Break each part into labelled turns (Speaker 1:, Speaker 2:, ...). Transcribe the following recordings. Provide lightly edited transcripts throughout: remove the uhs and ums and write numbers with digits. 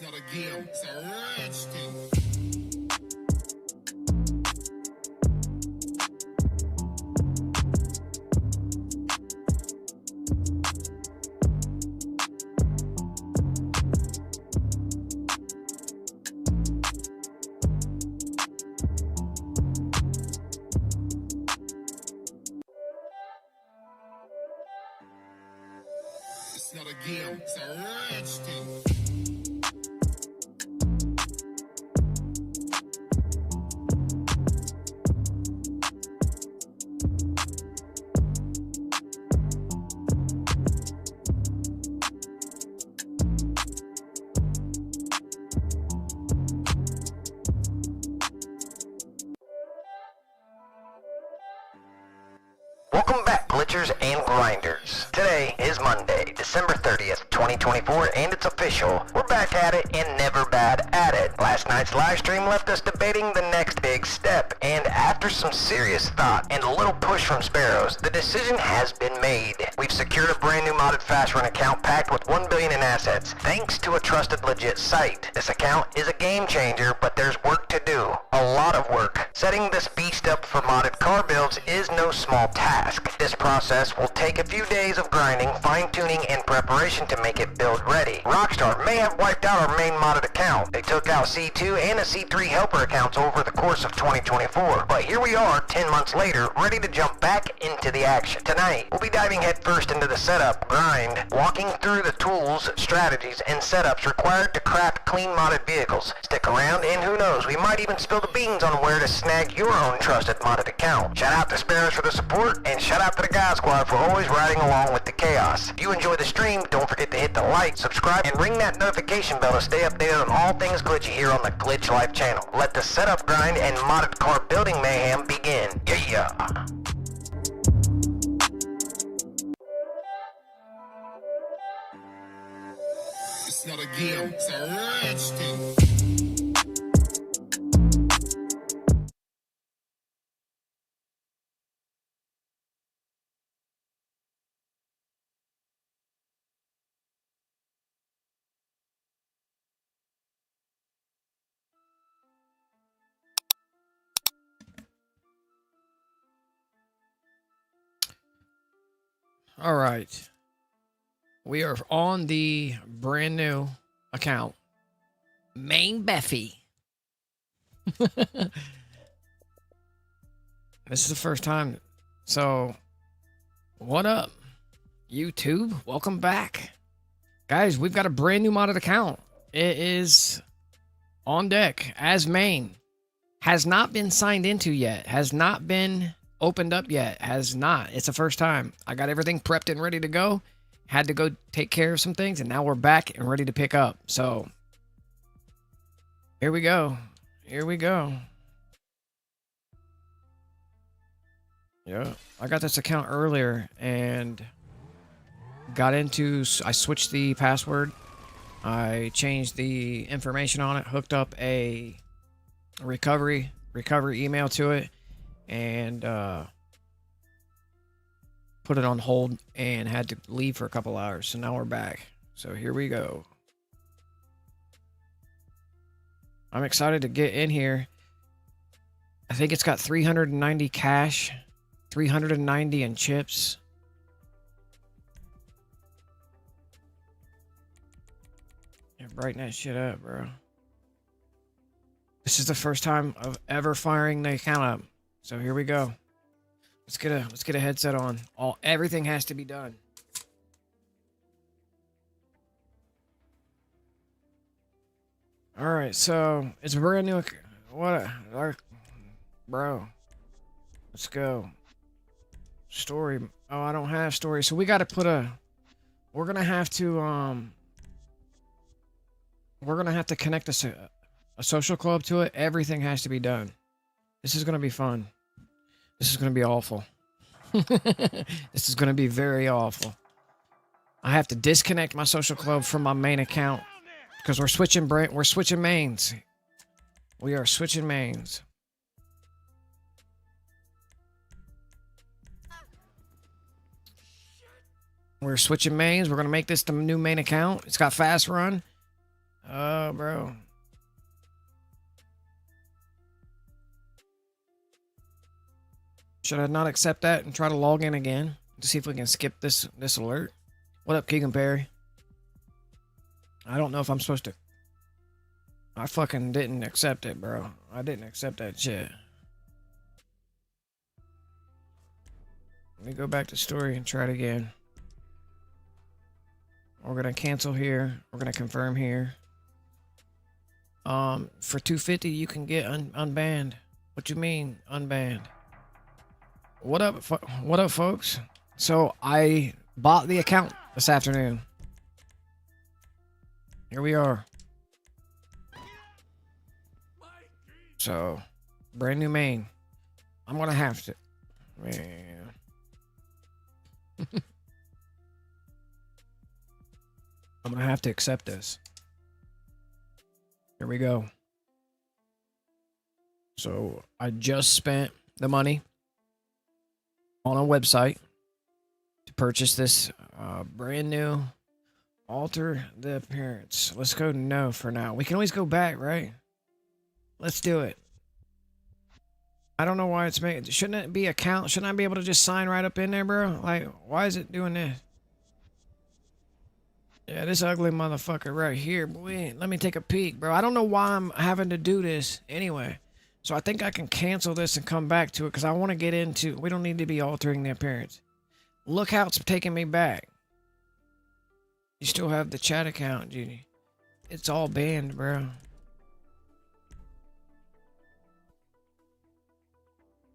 Speaker 1: It's not a game, it's a rich thing. It's not a game, it's a rich thing.
Speaker 2: Welcome back, glitchers and grinders. Today is Monday, December 30th, 2024, and it's official. We're back at it and never bad at it. Last night's live stream left us debating the next big step, and after some serious thought and a little push from Sparrows, the decision has been made. We've secured a brand new modded fast run account packed with 1 billion in assets, thanks to a trusted legit site. This account is a game changer, but there's work to do. A lot of work. Setting this beast up for modded car builds is no small task. This process will take a few days of grinding, fine-tuning, and preparation to make it build ready. Rockstar may have wiped out our main modded account. They took out C2 and a C3 helper accounts over the course of 2024. But here we are, 10 months later, ready to jump back into the action. Tonight, we'll be diving headfirst into the setup, grind, walking through the tools, strategies, and setups required to craft clean modded vehicles. Stick around, and who knows, we might even spill the beans on where to snag your own trusted modded account. Shout out to Sparrows for the support, and shout out to the God Squad for always riding along with the chaos. If you enjoy the stream, don't forget to hit the like, subscribe, and ring that notification bell to stay updated on all things glitchy here on the GlitchLife channel. Let the setup grind and modded car building mayhem begin. Yeah!
Speaker 1: It's not a game, it's a rich thing.
Speaker 3: All right. We are on the brand new account. MAINBEFFY. This is the first time. So, what up, YouTube? Welcome back. Guys, we've got a brand new modded account. It is on deck as main. Has not been signed into yet. Has not been opened up yet. Has not. It's the first time. I got everything prepped and ready to go. Had to go take care of some things, and now we're back and ready to pick up. So, here we go. Here we go. Yeah, I got this account earlier and got into, I switched the password. I changed the information on it, hooked up a recovery email to it, and put it on hold and had to leave for a couple hours. So now we're back. So here we go. I'm excited to get in here. I think it's got 390 cash, 390 in chips. Yeah, brighten that shit up, bro. This is the first time of ever firing the account up. So here we go. Let's get a headset on. Everything has to be done. All right, so it's a brand new. Bro? Let's go. Story. Oh, I don't have story, so we got to put a. We're gonna have to connect a social club to it. Everything has to be done. This is gonna be fun. This is going to be awful. This is going to be very awful. I have to disconnect my social club from my main account because we're switching mains. We are switching mains. We're switching mains. We're going to make this the new main account. It's got fast run. Oh, bro. Should I not accept that and try to log in again to see if we can skip this alert? What up, Keegan Perry? I don't know if I'm supposed to. I fucking didn't accept it, bro. I didn't accept that shit. Let me go back to story and try it again. We're gonna cancel here. We're gonna confirm here. For 250 you can get unbanned. What you mean unbanned? What up, folks? So I bought the account this afternoon. Here we are. So, brand new main. I'm gonna have to. Man. I'm gonna have to accept this. Here we go. So, I just spent the money on a website to purchase this brand new alter the appearance. Let's go no for now. We can always go back, right? Let's do it. I don't know why it's made. Shouldn't it be account? Shouldn't I be able to just sign right up in there, bro? Like, why is it doing this? Yeah, this ugly motherfucker right here, boy. Let me take a peek, bro. I don't know why I'm having to do this anyway. So I think I can cancel this and come back to it because I want to get into. We don't need to be altering the appearance. Look how it's taking me back. You still have the chat account, Judy. It's all banned, bro.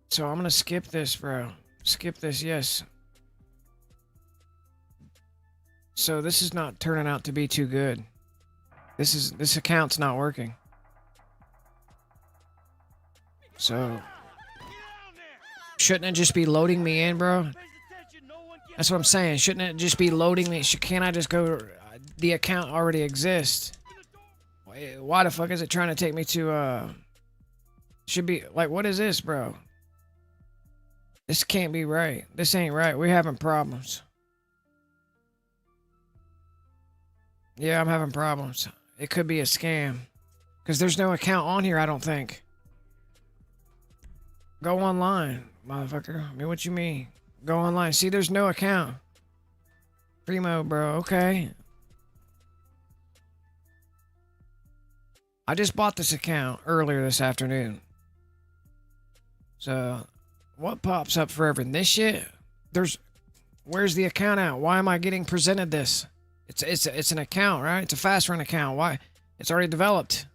Speaker 3: So I'm gonna skip this, bro. Skip this, yes. So this is not turning out to be too good. This account's not working. So shouldn't it just be loading me in, bro? That's what I'm saying. Shouldn't it just be loading me? Can't I just go? The account already exists. Why the fuck is it trying to take me to? Should be like, what is this, bro? This can't be right. This ain't right. We're having problems. Yeah, I'm having problems. It could be a scam. Because there's no account on here, I don't think. Go online, motherfucker. I mean, what you mean? Go online. See, there's no account. Primo, bro. Okay. I just bought this account earlier this afternoon. So, what pops up for everything? This shit? Where's the account at? Why am I getting presented this? It's an account, right? It's a fast run account. Why? It's already developed.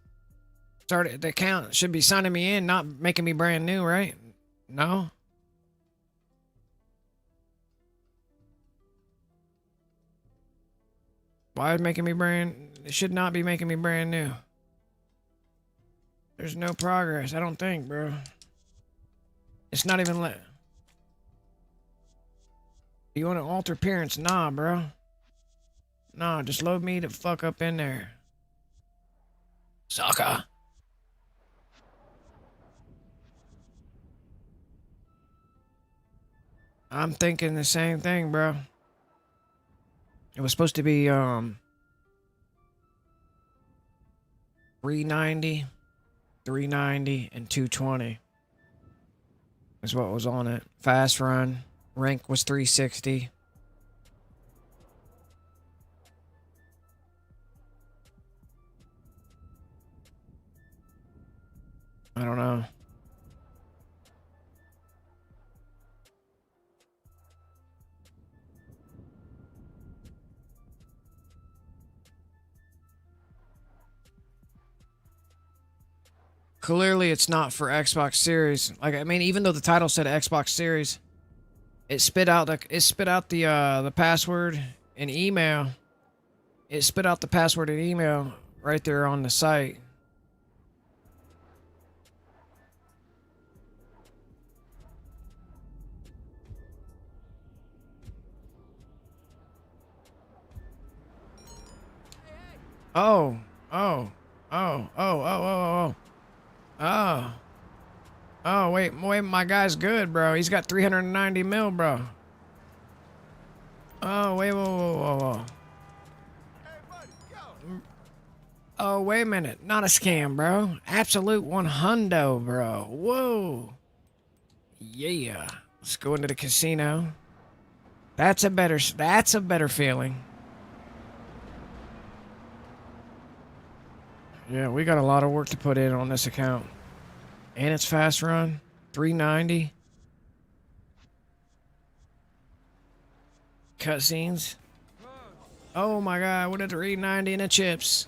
Speaker 3: The account should be signing me in, not making me brand new, right? No? Why is it making me it should not be making me brand new. There's no progress, I don't think, bro. It's not even let. You want to alter appearance? Nah, bro. Nah, just load me the fuck up in there. Sucker. I'm thinking the same thing, bro. It was supposed to be 390, 390, and 220. Is what was on it. Fast run. Rank was 360. I don't know. Clearly it's not for Xbox Series. Like, I mean, even though the title said Xbox Series, it spit out the password and email. It spit out the password and email right there on the site. Oh, oh, oh, oh, oh, oh, oh, oh. Oh. Oh, wait, my guy's good, bro. He's got 390 mil, bro. Oh, wait, whoa, whoa, whoa, whoa. Uh-oh, wait a minute. Not a scam, bro. Absolute 100, bro. Whoa. Yeah. Let's go into the casino. That's a better feeling. Yeah, we got a lot of work to put in on this account. And it's fast run. 390. Cutscenes. Oh my god, what a 390 in the chips.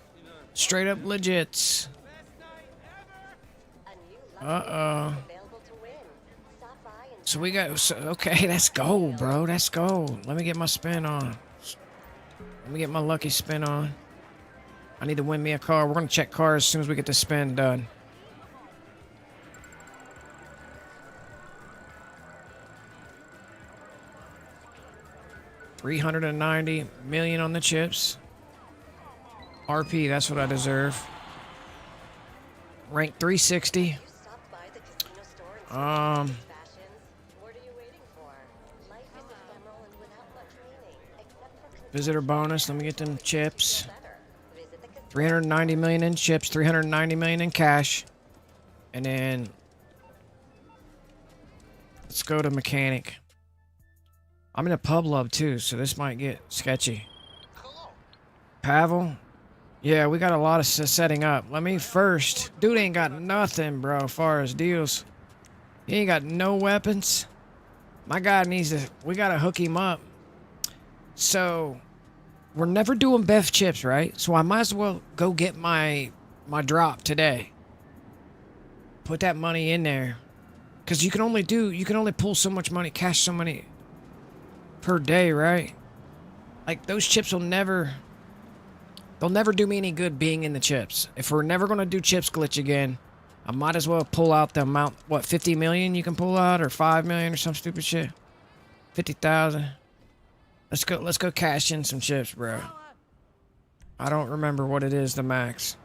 Speaker 3: Straight up legits. Uh-oh. So we got, okay, let's go, bro. Let's go. Let me get my spin on. Let me get my lucky spin on. I need to win me a car. We're going to check cars as soon as we get the spin done. $390 million on the chips. RP, that's what I deserve. Rank 360. Visitor bonus. Let me get them chips. 390 million in chips, 390 million in cash. And then let's go to mechanic. I'm in a pub love too, so this might get sketchy. Pavel? Yeah, we got a lot of setting up. Let me first. Dude ain't got nothing, bro, as far as deals. He ain't got no weapons. My guy needs to. We gotta hook him up. So we're never doing Beff chips, right? So I might as well go get my drop today. Put that money in there. Cause you can only pull so much money, cash so many per day, right? Like those chips they'll never do me any good being in the chips. If we're never gonna do chips glitch again, I might as well pull out the amount, what, 50 million you can pull out, or 5 million or some stupid shit. 50,000. Let's go cash in some chips, bro. I don't remember what it is, the max.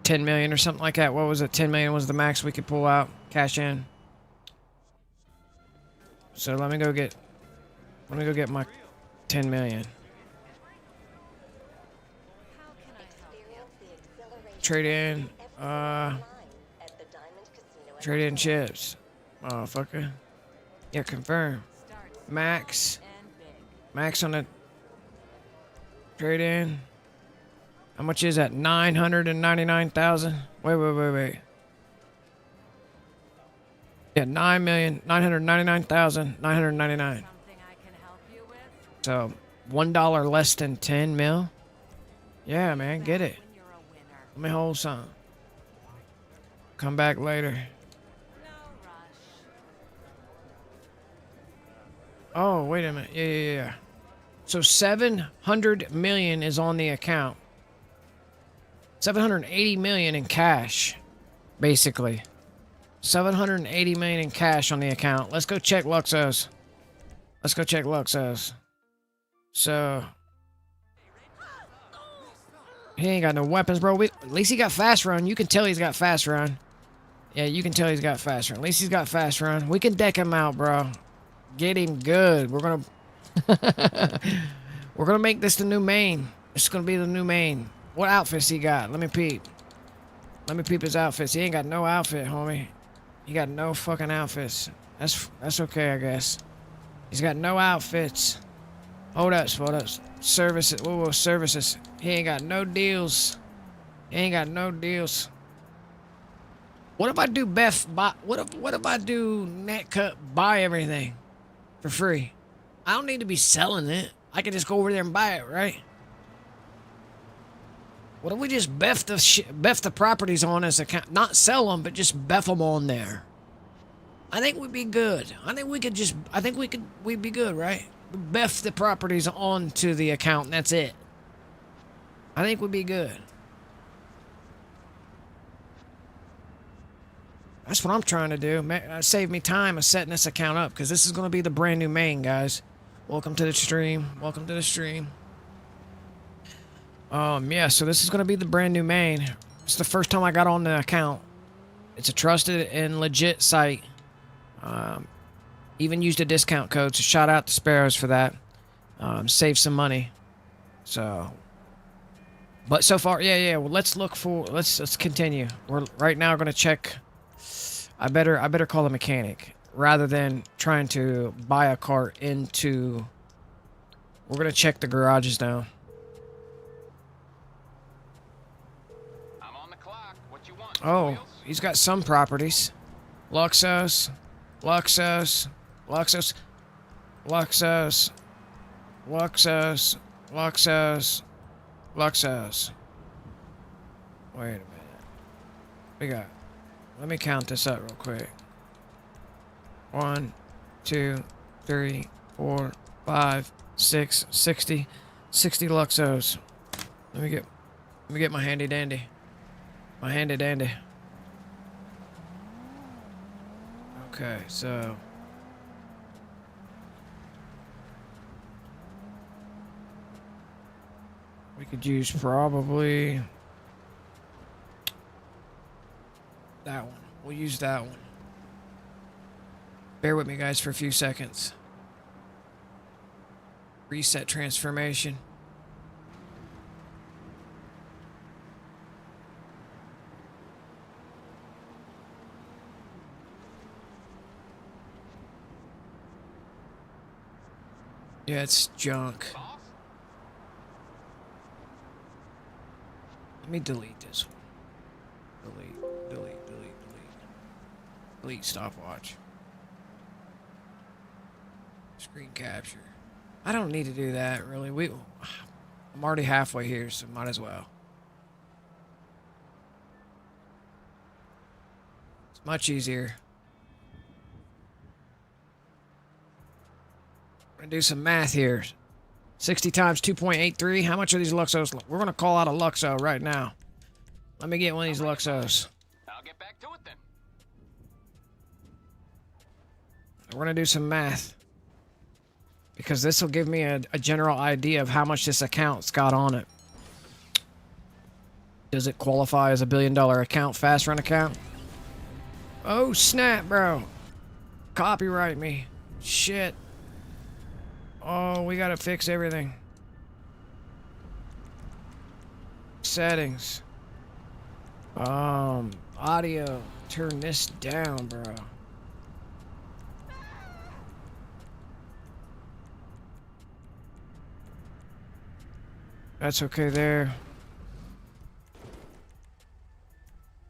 Speaker 3: $10 million or something like that. What was it? 10 million was the max we could pull out, cash in. So let me go get my 10 million. Trade in, trade in chips. Motherfucker. Yeah, confirm. Max on the trade in. How much is that? 999,000. Wait. Yeah, 9,999,999. So $1 less than 10 mil. Yeah, man, get it. Let me hold some. Come back later. Oh, wait a minute. Yeah. So 700 million is on the account. 780 million in cash, basically. 780 million in cash on the account. Let's go check Luxos. So he ain't got no weapons, bro. At least he got fast run. You can tell he's got fast run. Yeah, you can tell he's got fast run. At least he's got fast run. We can deck him out, bro. Get him good. We're gonna make this the new main. It's gonna be the new main. What outfits he got? Let me peep his outfits. He ain't got no outfit, homie. He got no fucking outfits. That's okay, I guess. He's got no outfits. Hold up. Services. Whoa, services. He ain't got no deals. What if I do Beff buy? What if I do Netcut buy everything for free? I don't need to be selling it. I can just go over there and buy it, right? What if we just Beff the properties on his account? Not sell them, but just Beff them on there. I think we'd be good. We'd be good, right? Beff the properties onto the account, and that's it. I think we'd be good. That's what I'm trying to do. Save me time of setting this account up, because this is going to be the brand new main, guys. Welcome to the stream. Yeah, so this is going to be the brand new main. It's the first time I got on the account. It's a trusted and legit site. Even used a discount code, so shout out to Sparrows for that. save some money. So, but so far, yeah. Well, let's look for. Let's continue. We're right now going to check. I better call a mechanic rather than trying to buy a car into. We're going to check the garages now.
Speaker 4: I'm on the clock. What you want?
Speaker 3: Oh,
Speaker 4: Wheels?
Speaker 3: he's got some properties. Luxos, Luxos, Luxos, Luxos, Luxos, Luxos, Luxos. Wait a minute. We got. Let me count this up real quick. 1, 2, 3, 4, 5, 6, 60 Luxos. Let me get my handy dandy. My handy dandy. Okay, so we could use probably that one. We'll use that one. Bear with me, guys, for a few seconds. Reset transformation. Yeah, it's junk.
Speaker 4: Boss?
Speaker 3: Let me delete this one. Delete. Delete stopwatch. Screen capture. I don't need to do that, really. I'm already halfway here, so might as well. It's much easier. We're gonna do some math here. 60 times 2.83. How much are these Luxos? We're gonna call out a Luxo right now. Let me get one of these Luxos.
Speaker 4: I'll get back to it then.
Speaker 3: We're gonna do some math. Because this will give me a general idea of how much this account's got on it. Does it qualify as a $1 billion account, fast run account? Oh snap, bro. Copyright me. Shit. Oh, we gotta fix everything. Settings. Audio. Turn this down, bro. That's okay there.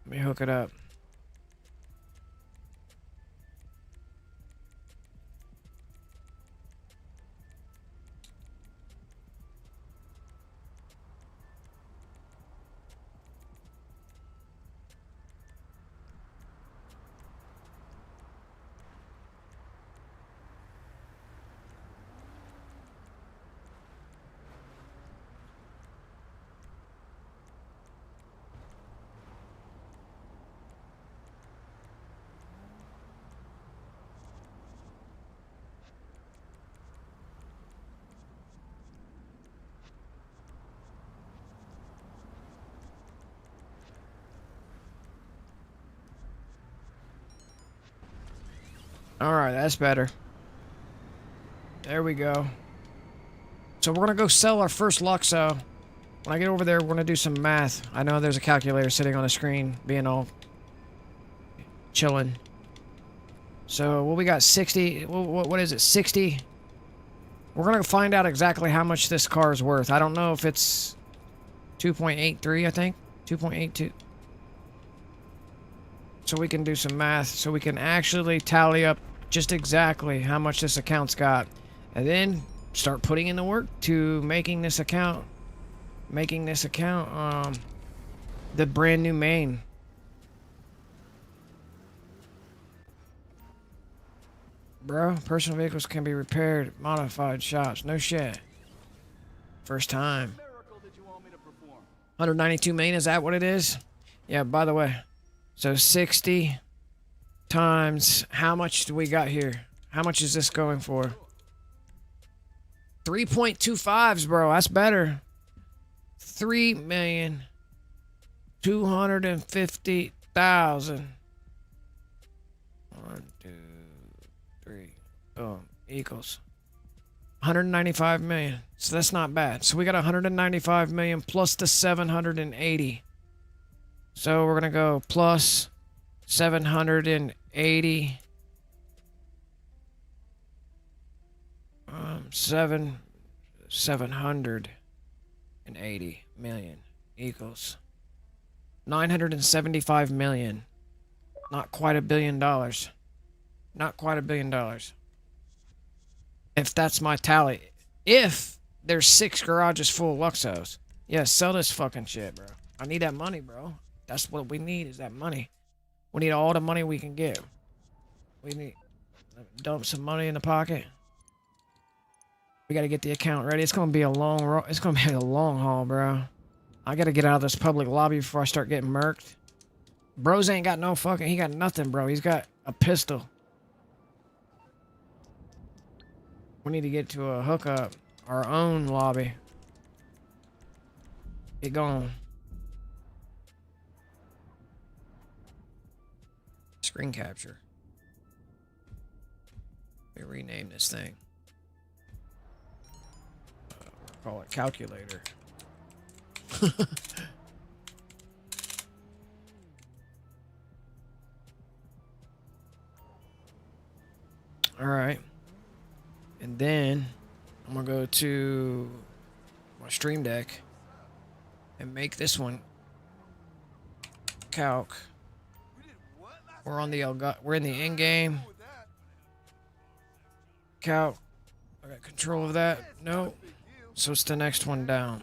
Speaker 3: Let me hook it up. Alright, that's better. There we go. So we're gonna go sell our first Luxo. When I get over there, we're gonna do some math. I know there's a calculator sitting on the screen, being all chilling. So what we got? 60. What is it? 60. We're gonna find out exactly how much this car is worth. I don't know if it's 2.83. I think 2.82. So we can do some math. So we can actually tally up just exactly how much this account's got, and then start putting in the work to making this account the brand new main. Bro, personal vehicles can be repaired, modified shops. No shit. First time. 192 million, is that what it is? Yeah, by the way. So 60 times, how much do we got here? How much is this going for? 3.25s, bro. That's better. 3,250,000. 1, 2, 3. Oh, equals. 195 million. So that's not bad. So we got 195 million plus the 780. So we're going to go plus 780. 780 million equals 975 million. Not quite $1 billion. Not quite $1 billion. If that's my tally. If there's 6 garages full of Luxos. Yeah, sell this fucking shit, bro. I need that money, bro. That's what we need, is that money. We need all the money we can get. We need dump some money in the pocket. We gotta get the account ready. It's gonna be a long haul, bro. I gotta get out of this public lobby before I start getting murked. Bros ain't got no fucking, he got nothing, bro. He's got a pistol. We need to get to a hookup. Our own lobby. Get going. Screen capture. Let me rename this thing. We'll call it calculator. Alright. And then I'm gonna go to my stream deck and make this one calc. We're on the we're in the end game. Calc. I got control of that. No. So it's the next one down.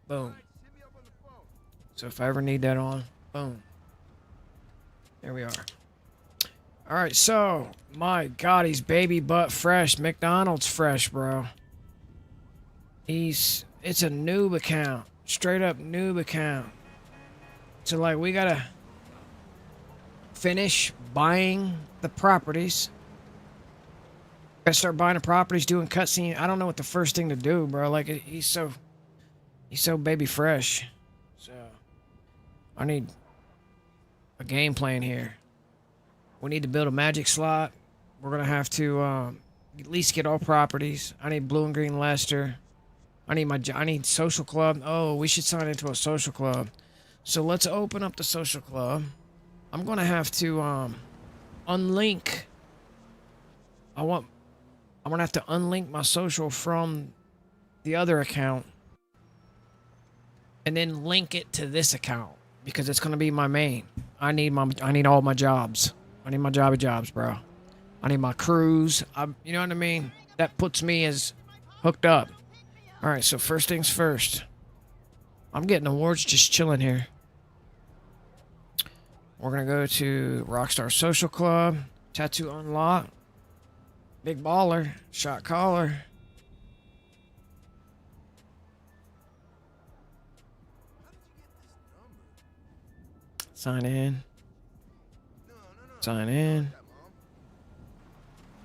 Speaker 3: Boom. So if I ever need that on, boom. There we are. Alright, so, my God, he's baby butt fresh. McDonald's fresh, bro. It's a noob account. Straight up noob account. So, like, we gotta finish buying the properties. Gotta start buying the properties, doing cutscene. I don't know what the first thing to do, bro. Like, he's so baby fresh. So, I need a game plan here. We need to build a magic slot. We're gonna have to at least get all properties. I need blue and green Leicester. I need social club. Oh, we should sign into a social club. So let's open up the social club. I'm gonna have to unlink. I'm gonna have to unlink my social from the other account and then link it to this account because it's gonna be my main. I need all my jobs. I need my jobs, bro. I need my crews. You know what I mean? That puts me as hooked up. All right, so first things first. I'm getting awards just chilling here. We're going to go to Rockstar Social Club. Tattoo unlock. Big baller. Shot caller. Sign in. Sign in.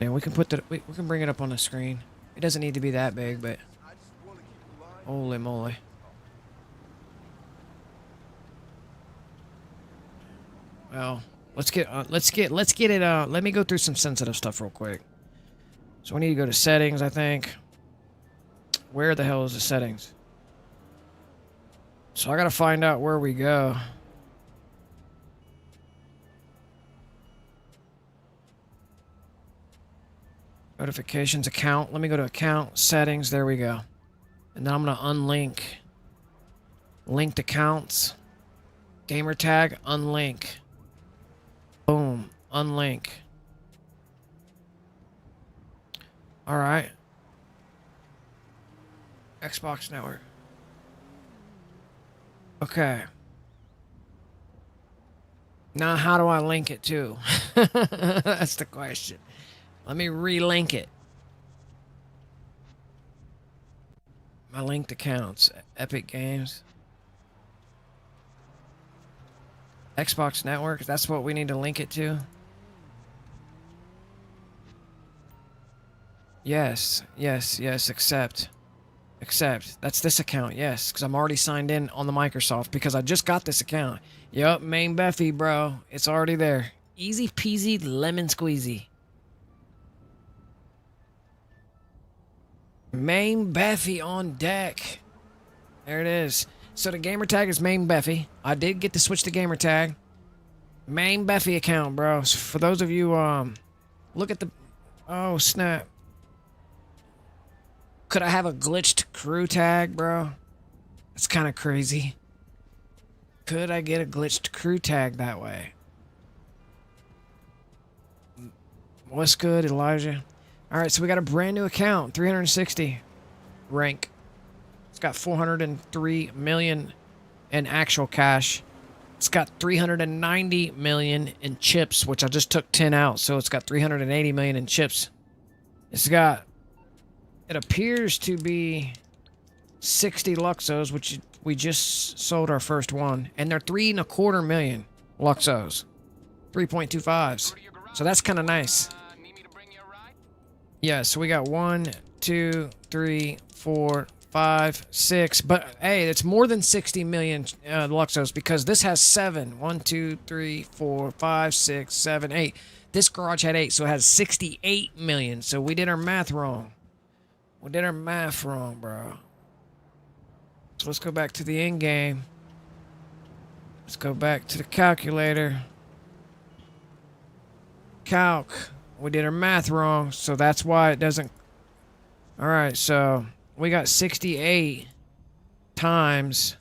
Speaker 3: And we can put we can bring it up on the screen. It doesn't need to be that big, but holy moly. Well, let's get it let me go through some sensitive stuff real quick. So we need to go to settings, I think. Where the hell is the settings? So I got to find out where we go. Notifications, account. Let me go to account, settings. There we go. And then I'm going to unlink. Linked accounts. Gamer tag, unlink. Boom, unlink. All right. Xbox Network. Okay. Now how do I link it to? That's the question. Let me relink it. My linked accounts. Epic Games. Xbox Network. That's what we need to link it to. Yes. Yes. Yes. Accept. Accept. That's this account. Yes. Because I'm already signed in on the Microsoft. Because I just got this account. Yup. MAINBEFFY, bro. It's already there. Easy peasy lemon squeezy. MAINBEFFY on deck. There it is. So the gamer tag is MAINBEFFY. I did get to switch the gamer tag. MAINBEFFY account, bro. So for those of you, look at the... Oh, snap. Could I have a glitched crew tag, bro? That's kind of crazy. Could I get a glitched crew tag that way? What's good, Elijah? Alright, so we got a brand new account. 360 rank. It's got 403 million in actual cash. It's got 390 million in chips, which I just took 10 out, so it's got 380 million in chips. It's got... It appears to be 60 Luxos, which we just sold our first one. And they're 3.25 million Luxos. 3.25s. So that's kind of nice.
Speaker 4: Need me to bring you a ride?
Speaker 3: Yeah, so we got 1, 2, 3, 4, 5, 6. But hey, it's more than 60 million Luxos because this has 7. 1, 2, 3, 4, 5, 6, 7, 8. This garage had 8, so it has 68 million. So we did our math wrong. We did our math wrong, bro. So let's go back to the end game. Let's go back to the calculator. Calc. We did our math wrong, so that's why it doesn't... Alright, so we got 68 times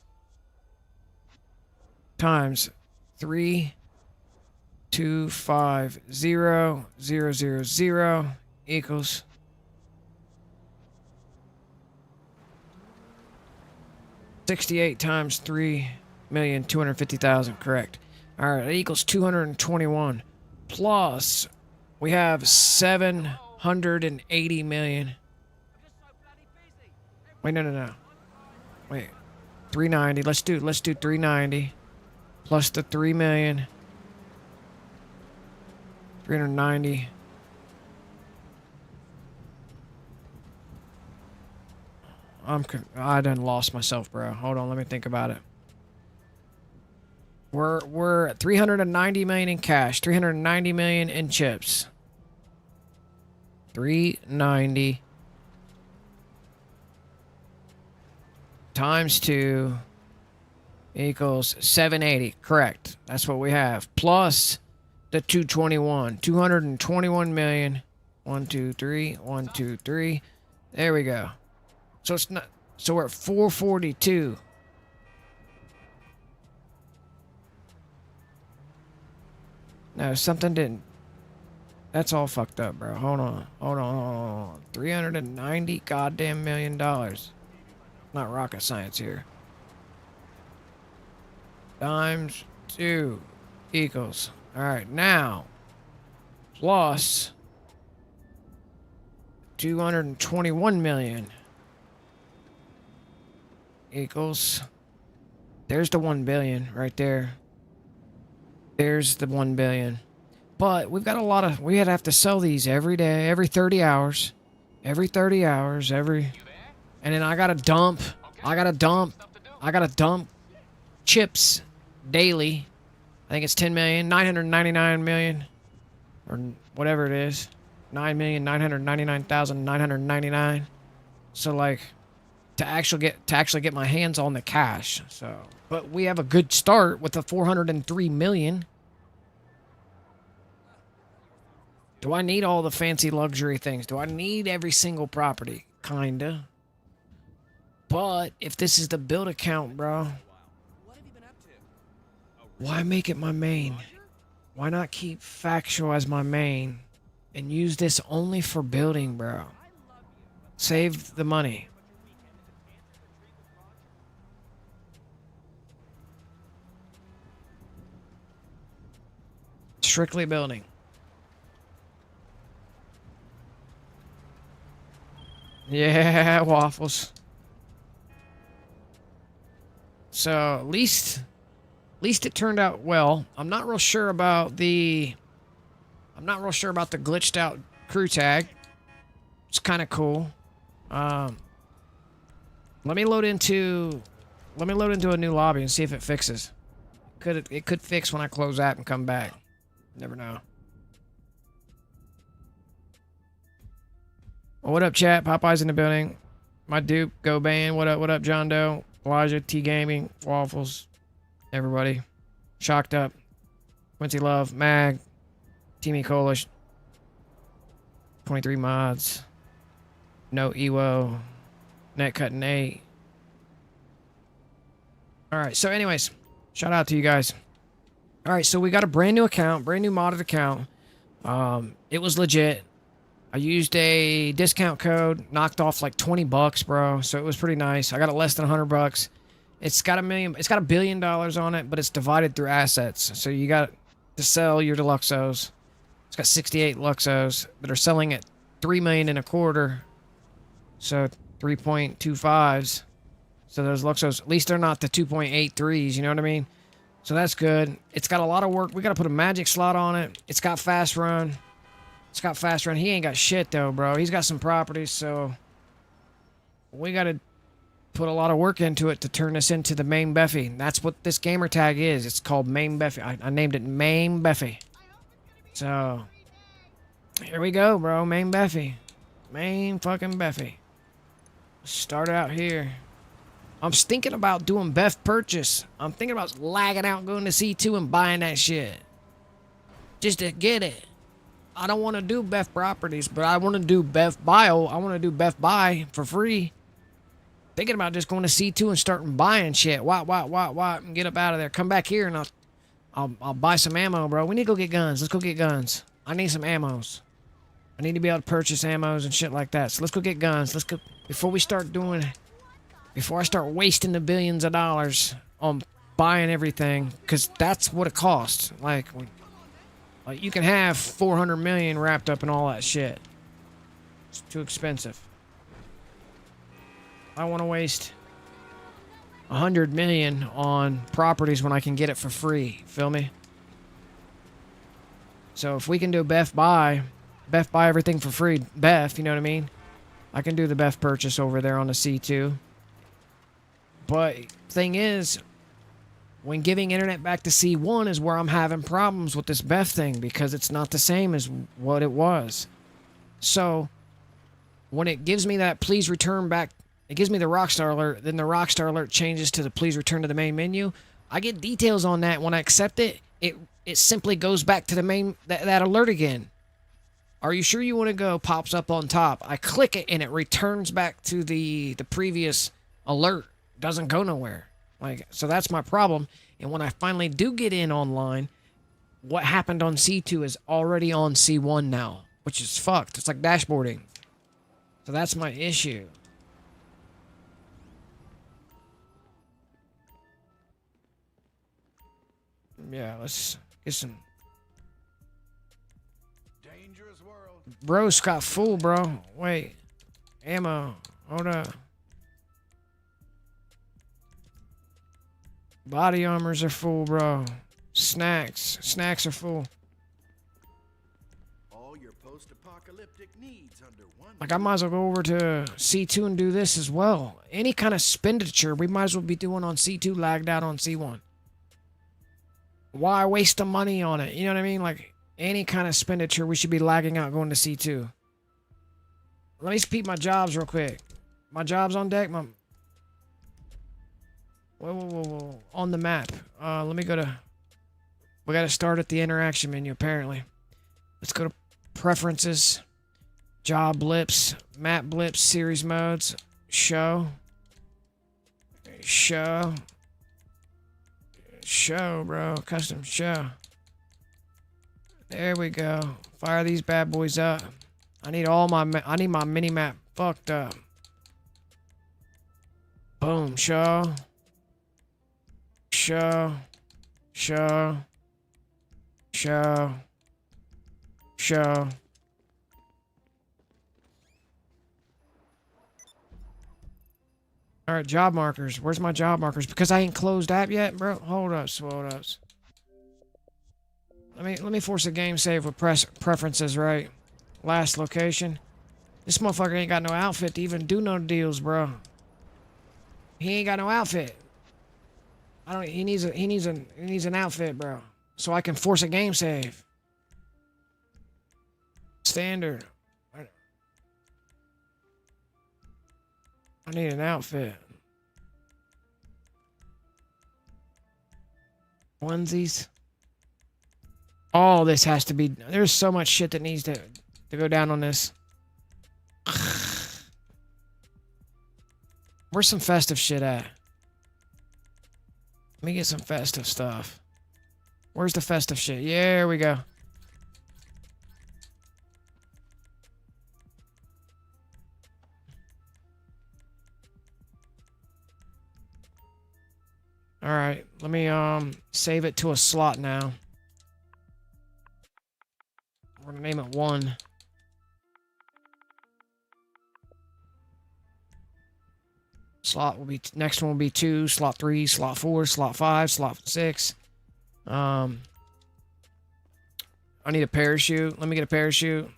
Speaker 3: 3, 2, 5, 0, 0, 0, 0 equals... 68 times 3,250,000, correct. Alright, that equals 221. Plus, we have 780 million. Wait, no. Wait. 390. Let's do 390. Plus the 3 million. 390. I done lost myself, bro. Hold on, let me think about it. We're at 390 million in cash, 390 million in chips. 390 times 2 equals 780. Correct. That's what we have. Plus the 221. 221 million. 1, 2, 3. 1, 2, 3. There we go. So it's not. So we're at 442. No, something didn't. That's all fucked up, bro. Hold on. 390 goddamn million dollars. Not rocket science here. Times 2 equals. All right, now plus 221 million. Equals, there's the 1 billion right there. There's the 1 billion. But we've got a lot of, we have to sell these every day, every 30 hours. Every 30 hours, and then I gotta dump chips daily. I think it's 10 million, 999 million, or whatever it is. 9,999,999. So like, to actually get my hands on the cash. So, but we have a good start with the 403 million. Do I need all the fancy luxury things? Do I need every single property? Kinda. But if this is the build account, bro, why make it my main? Why not keep factual as my main and use this only for building, bro? Save the money. Strictly building. Yeah, waffles. So at least it turned out well. I'm not real sure about the glitched out crew tag. It's kind of cool. Let me load into a new lobby and see if it fixes. It could fix when I close that and come back. Never know. Well, what up, chat? Popeye's in the building. My Duke, Go Band. What up, John Doe? Elijah, T Gaming, Waffles, everybody. Shocked Up, Quincy Love, Mag, Teamy Kolish, 23 Mods, No Ewo, Net Cutting 8. Alright, so anyways, shout out to you guys. Alright, so we got a brand new account, brand new modded account. It was legit. I used a discount code, knocked off like 20 bucks, bro. So it was pretty nice. I got it less than 100 bucks. It's got $1 billion on it, but it's divided through assets. So you got to sell your Deluxos. It's got 68 Luxos that are selling at 3 million and a quarter. So 3.25s. So those Luxos, at least they're not the 2.83s, you know what I mean? So that's good. It's got a lot of work. We got to put a magic slot on it. It's got fast run. It's got fast run. He ain't got shit though, bro. He's got some properties, so we got to put a lot of work into it to turn this into the MAINBEFFY. That's what this gamer tag is. It's called MAINBEFFY. I named it MAINBEFFY. So here we go, bro. MAINBEFFY. Main fucking Beffy. Start out here. I'm thinking about doing Beff purchase. I'm thinking about lagging out, going to C2 and buying that shit. Just to get it. I don't want to do Beff properties, but I want to do Beff bio. I want to do Beff buy for free. Thinking about just going to C2 and starting buying shit. What, and get up out of there. Come back here and I'll buy some ammo, bro. We need to go get guns. Let's go get guns. I need some ammos. I need to be able to purchase ammos and shit like that. So let's go get guns. Let's go before I start wasting the billions of dollars on buying everything, because that's what it costs. Like you can have 400 million wrapped up in all that shit. It's too expensive. I want to waste 100 million on properties when I can get it for free. Feel me? So if we can do Beff buy everything for free. Beff, you know what I mean? I can do the Beff purchase over there on the C2. But thing is, when giving internet back to C1 is where I'm having problems with this Beff thing, because it's not the same as what it was. So when it gives me that please return back, it gives me the Rockstar alert, then the Rockstar alert changes to the please return to the main menu. I get details on that. When I accept it, it simply goes back to the main, that alert again. Are you sure you want to go? Pops up on top. I click it and it returns back to the previous alert. Doesn't go nowhere. So that's my problem. And when I finally do get in online, what happened on C2 is already on C1 now, which is fucked. It's like dashboarding. So that's my issue. Yeah, let's get some.
Speaker 1: Dangerous world.
Speaker 3: Bro's got full, bro. Wait. Ammo. Hold up. Body armors are full, bro. Snacks are full.
Speaker 1: All your post-apocalyptic needs under one.
Speaker 3: Like, I might as well go over to C2 and do this as well. Any kind of expenditure we might as well be doing on C2 lagged out on C1. Why waste the money on it? You know what I mean? Like, any kind of expenditure we should be lagging out going to C2. Let me peep my jobs real quick. My jobs on deck, Whoa. On the map. Let me go to... We gotta start at the interaction menu, apparently. Let's go to preferences. Job blips. Map blips. Series modes. Show, bro. Custom show. There we go. Fire these bad boys up. I need my mini map fucked up. Boom. Show. Alright, job markers. Where's my job markers? Because I ain't closed app yet, bro. Hold up. Let me force a game save with preferences, right? Last location. This motherfucker ain't got no outfit to even do no deals, bro. He ain't got no outfit. He needs an outfit, bro. So I can force a game save. Standard. I need an outfit. Onesies. All this has to be... There's so much shit that needs to go down on this. Where's some festive shit at? Let me get some festive stuff. Where's the festive shit? Yeah, there we go. Alright, let me save it to a slot now. We're gonna name it 1. Slot will be next one will be 2, slot 3, slot 4, slot 5, slot 6. I need a parachute. Let me get a parachute.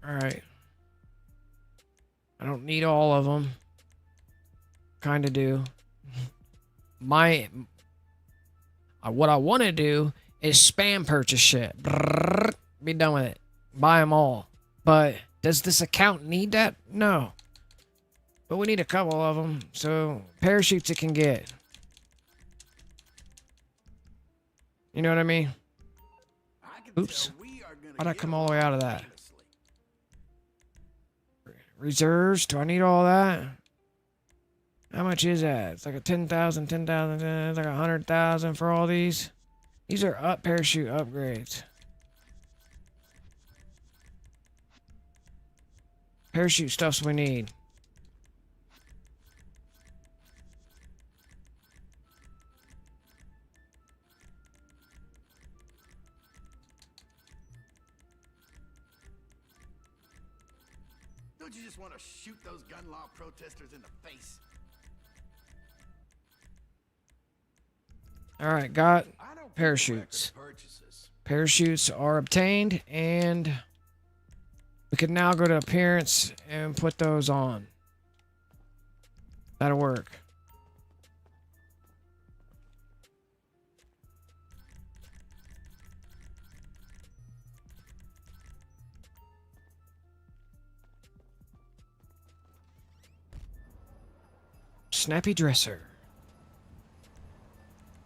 Speaker 3: Alright. I don't need all of them. Kinda do. What I want to do is spam purchase shit. Brrr, be done with it. Buy them all. But does this account need that? No. But we need a couple of them. So parachutes it can get. You know what I mean? Oops. How'd I come all the way out of that? Reserves? Do I need all that? How much is that? It's like a 10,000. It's like 100,000 for all these. These are parachute upgrades. Parachute stuffs we need.
Speaker 5: Don't you just want to shoot those gun law protesters in the face?
Speaker 3: All right, got parachutes. Parachutes are obtained, and we can now go to appearance and put those on. That'll work. Snappy dresser.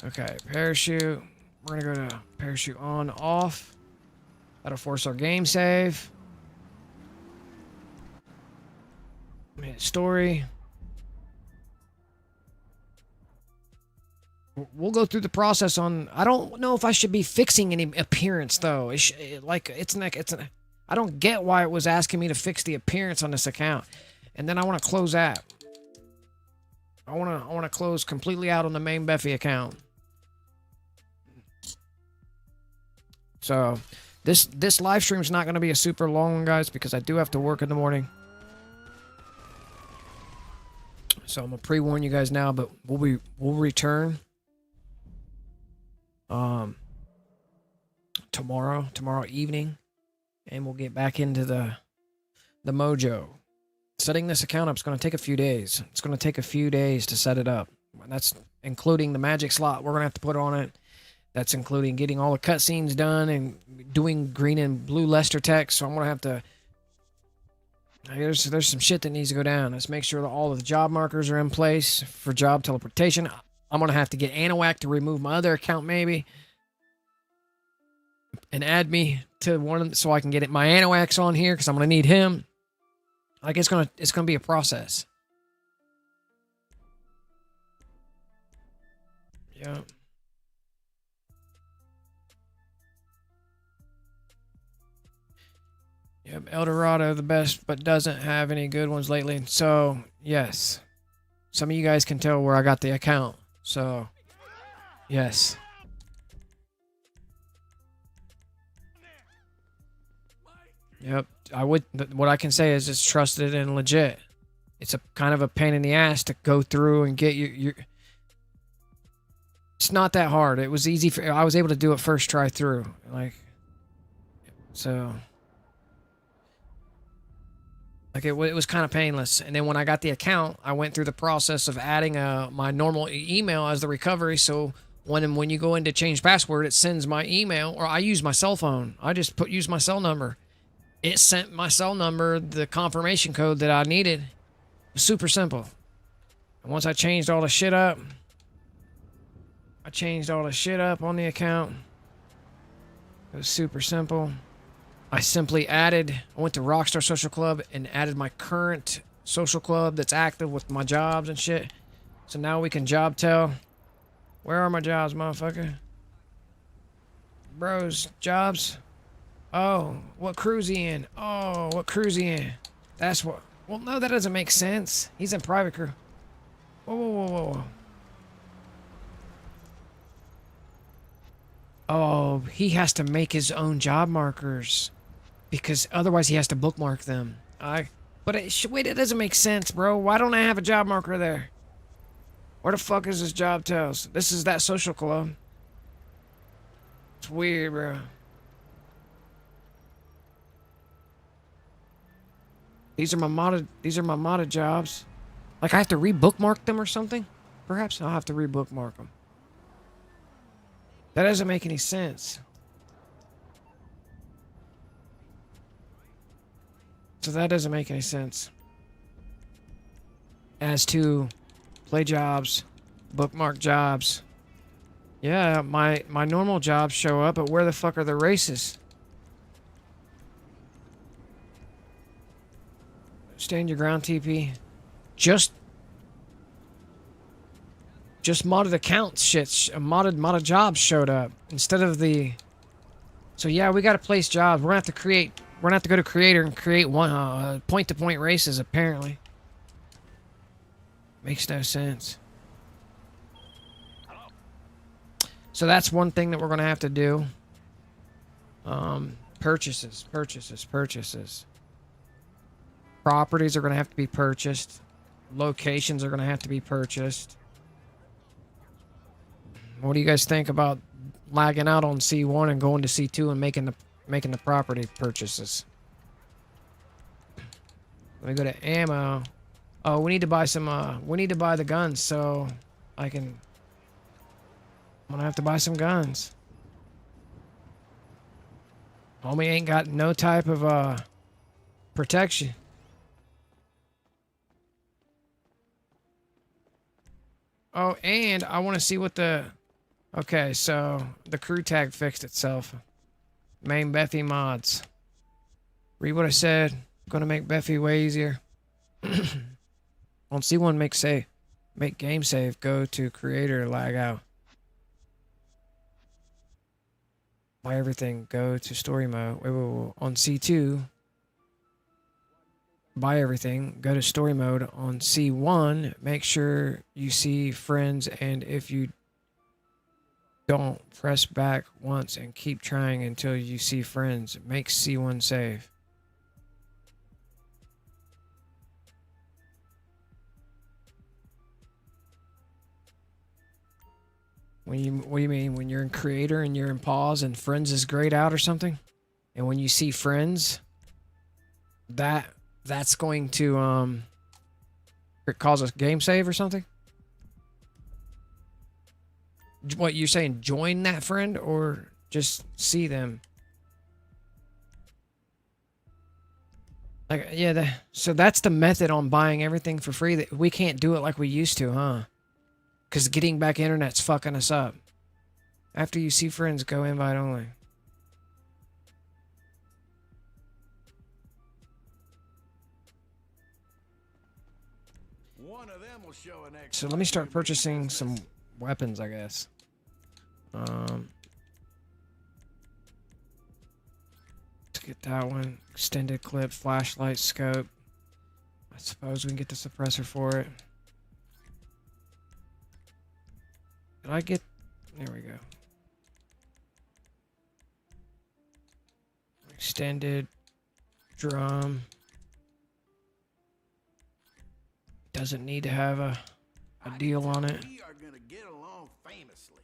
Speaker 3: Okay, parachute. We're gonna go to parachute on, off. That'll force our game save. Hit story. We'll go through the process on. I don't know if I should be fixing any appearance though. I don't get why it was asking me to fix the appearance on this account, and then I want to close that. I want to close completely out on the MAINBEFFY account. So, this live stream is not going to be a super long one, guys, because I do have to work in the morning. So I'm gonna pre-warn you guys now, but we'll return tomorrow evening, and we'll get back into the mojo. Setting this account up is going to take a few days. It's going to take a few days to set it up. That's including the magic slot we're going to have to put on it. That's including getting all the cutscenes done and doing green and blue Lester text. So I'm going to have to... There's some shit that needs to go down. Let's make sure that all of the job markers are in place for job teleportation. I'm going to have to get Anahuac to remove my other account maybe. And add me to one of them so I can get my Anahuac's on here because I'm going to need him. Like it's gonna be a process. Yeah. Yep, El Dorado the best, but doesn't have any good ones lately. So yes, some of you guys can tell where I got the account. So yes. Yep, what I can say is it's trusted and legit. It's a kind of a pain in the ass to go through and get your it's not that hard. It was easy I was able to do it first try through. It was kind of painless. And then when I got the account, I went through the process of adding my normal email as the recovery. So when you go in to change password, it sends my email, or I use my cell phone. I just use my cell number. it sent my cell number the confirmation code that I needed. It was super simple. And once I changed all the shit up, on the account. It was super simple. I simply I went to Rockstar Social Club and added my current social club that's active with my jobs and shit. So now we can job tell. Where are my jobs, motherfucker? Bros, jobs. Oh, what crew's he in? Oh, what crew's he in? That's what. Well, no, that doesn't make sense. He's in private crew. Whoa, whoa, whoa, whoa, whoa. Oh, he has to make his own job markers. Because otherwise he has to bookmark them. But wait, it doesn't make sense, bro. Why don't I have a job marker there? Where the fuck is this job tells? This is that social club. It's weird, bro. These are my modded jobs. Like I have to re-bookmark them or something? Perhaps I'll have to re-bookmark them. That doesn't make any sense. So that doesn't make any sense. As to play jobs, bookmark jobs. Yeah, my normal jobs show up, but where the fuck are the races? Stand your ground, TP. Just modded accounts shit. Modded jobs showed up instead of the. So yeah, we gotta place jobs. We're gonna have to go to creator and create one point-to-point races. Apparently, makes no sense. So that's one thing that we're gonna have to do. Purchases. Properties are gonna have to be purchased. Locations are gonna have to be purchased. What do you guys think about lagging out on C1 and going to C2 and making the property purchases? Let me go to ammo. Oh, we need to buy some. We need to buy the guns, so I'm gonna have to buy some guns. Homie ain't got no type of protection. Oh, and I want to see what the. Okay, so the crew tag fixed itself. MAINBEFFY mods. Read what I said. Gonna make Beffy way easier. On C1, make game save. Go to creator, lag out. Buy everything. Go to story mode. Wait. On C2, buy everything. Go to story mode. On C1, make sure you see friends, and if you don't, press back once and keep trying until you see friends. Make C1 save. What do you mean? When you're in creator and you're in pause and friends is grayed out or something? And when you see friends, that's going to cause a game save or something? What you're saying, join that friend or just see them? Like, yeah, so that's the method on buying everything for free. That we can't do it like we used to, huh? Because getting back internet's fucking us up. After you see friends, go invite only.
Speaker 5: One of them will show an
Speaker 3: So let me start purchasing some weapons, I guess. Let's get that one. Extended clip, flashlight, scope. I suppose we can get the suppressor for it. Did I get... There we go. Extended drum. Doesn't need to have a deal on it.
Speaker 5: We are gonna get along famously.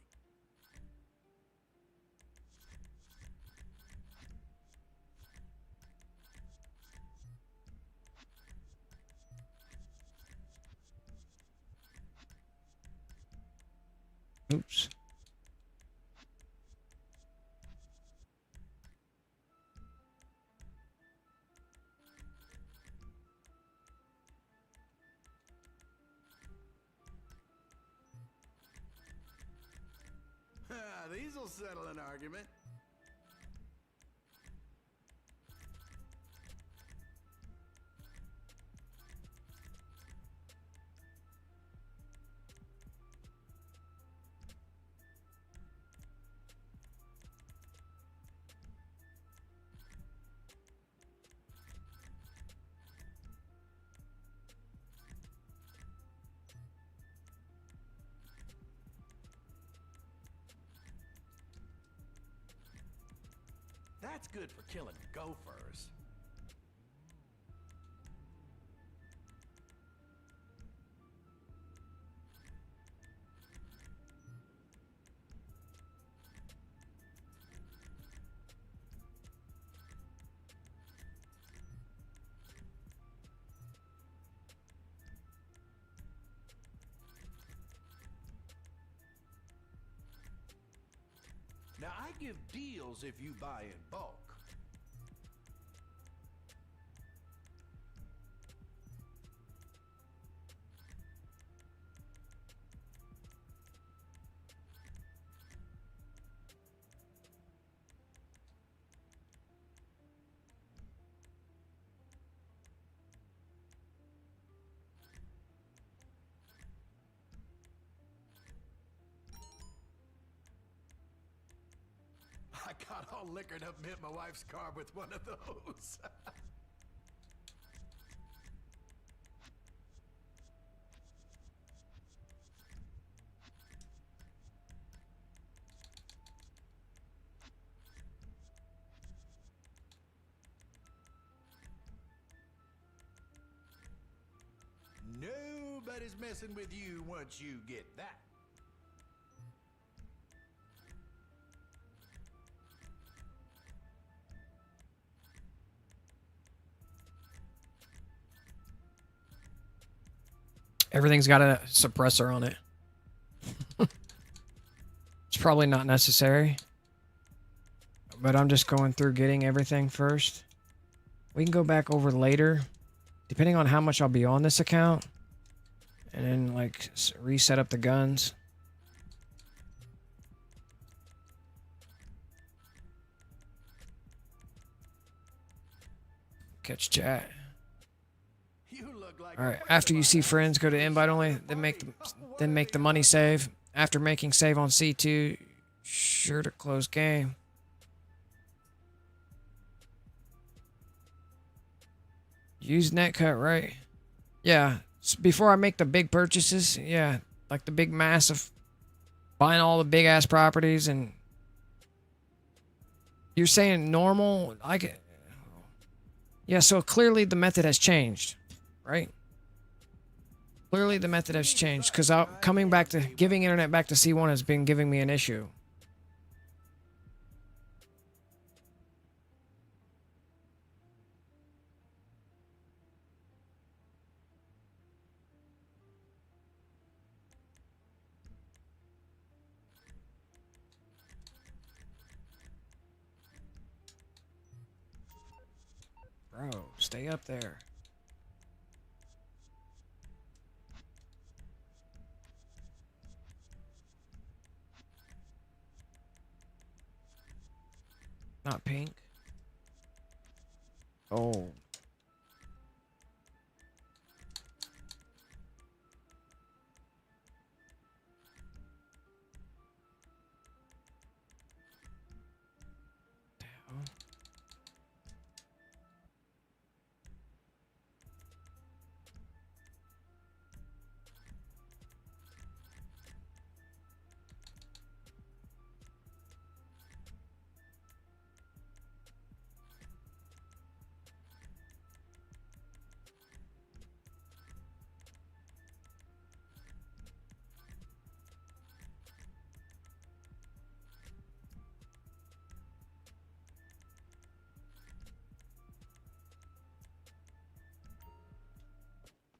Speaker 3: Oops.
Speaker 5: settle an argument. That's good for killing gophers. Now, I give deals if you buy in bulk. I got all liquored up and hit my wife's car with one of those. Nobody's messing with you once you get that.
Speaker 3: Everything's got a suppressor on it. It's probably not necessary. But I'm just going through getting everything first. We can go back over later, depending on how much I'll be on this account. And then, like, reset up the guns. Catch chat. All right. After you see friends, go to invite only. Then make the money save. After making save on C2, sure to close game. Use netcut, right? Yeah. Before I make the big purchases, yeah, like the big massive, buying all the big ass properties, and you're saying normal, like, yeah. So clearly the method has changed, right? Clearly the method has changed, because coming back to giving internet back to C1 has been giving me an issue. Bro, stay up there. Not pink. Oh.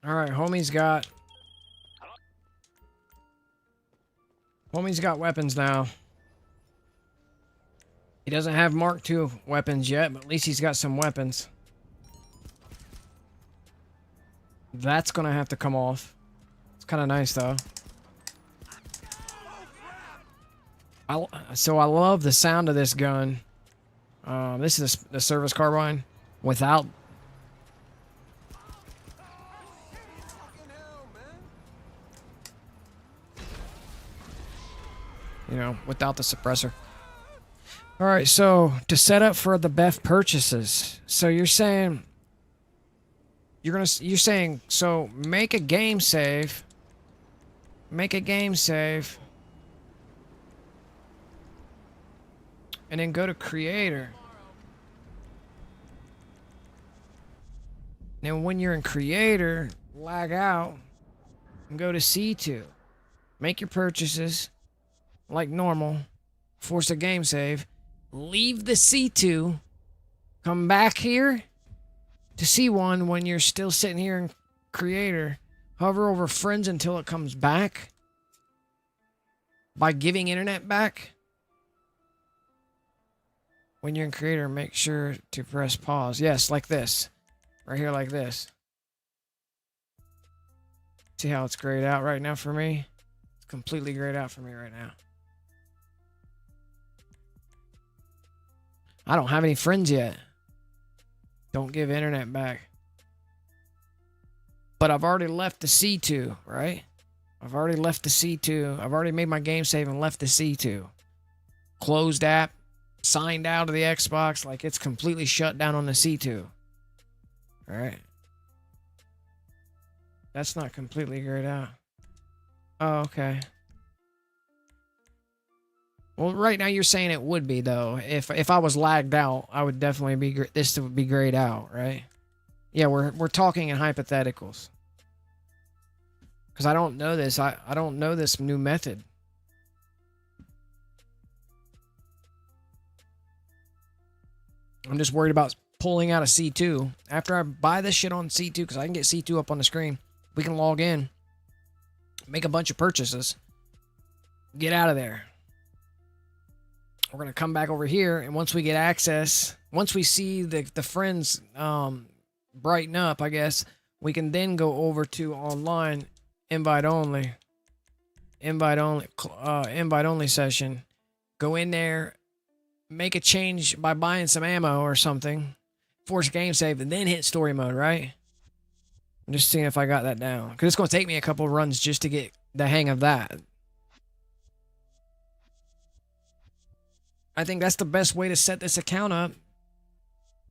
Speaker 3: All right, homie's got weapons now. He doesn't have Mark II weapons yet, but at least he's got some weapons. That's gonna have to come off. It's kind of nice though. So I love the sound of this gun. This is the service carbine without. You know, without the suppressor. All right, so to set up for the Beff purchases. So you're saying you're saying so make a game save. Make a game save. And then go to creator. Then when you're in creator, lag out and go to C2. Make your purchases like normal. Force a game save. Leave the C2. Come back here to C1 when you're still sitting here in creator. Hover over friends until it comes back. By giving internet back. When you're in creator, make sure to press pause. Yes, like this. Right here like this. See how it's grayed out right now for me? It's completely grayed out for me right now. I don't have any friends yet. Don't give internet back. But I've already left the C2, right? I've already left the C2. I've already made my game save and left the C2. Closed app. Signed out of the Xbox. Like it's completely shut down on the C2. Alright. That's not completely grayed out. Oh, okay. Well, right now you're saying it would be though. If I was lagged out, I would definitely be this would be grayed out, right? Yeah, we're talking in hypotheticals. Cuz I don't know this. I don't know this new method. I'm just worried about pulling out a C2. After I buy this shit on C2, because I can get C2 up on the screen, we can log in, make a bunch of purchases, get out of there. We're going to come back over here, and once we get access, once we see the friends brighten up, I guess, we can then go over to online, invite only session, go in there, make a change by buying some ammo or something, force game save, and then hit story mode, right? I'm just seeing if I got that down. Because it's going to take me a couple runs just to get the hang of that. I think that's the best way to set this account up.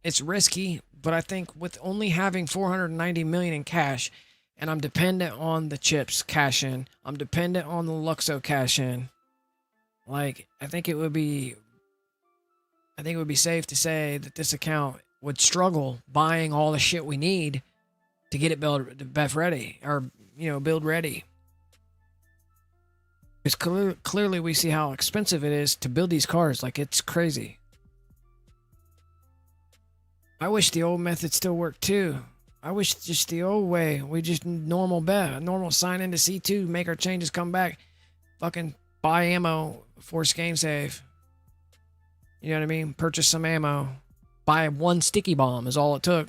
Speaker 3: It's risky, but I think with only having 490 million in cash, and I'm dependent on the chips cash in, I'm dependent on the Luxo cash in. Like, I think it would be safe to say that this account would struggle buying all the shit we need to get it build ready, or build ready. Because clearly we see how expensive it is to build these cars. Like, it's crazy. I wish the old method still worked too. I wish just the old way. We just normal sign into C2, make our changes, come back, fucking buy ammo, force game save. You know what I mean? Purchase some ammo. Buy one sticky bomb is all it took.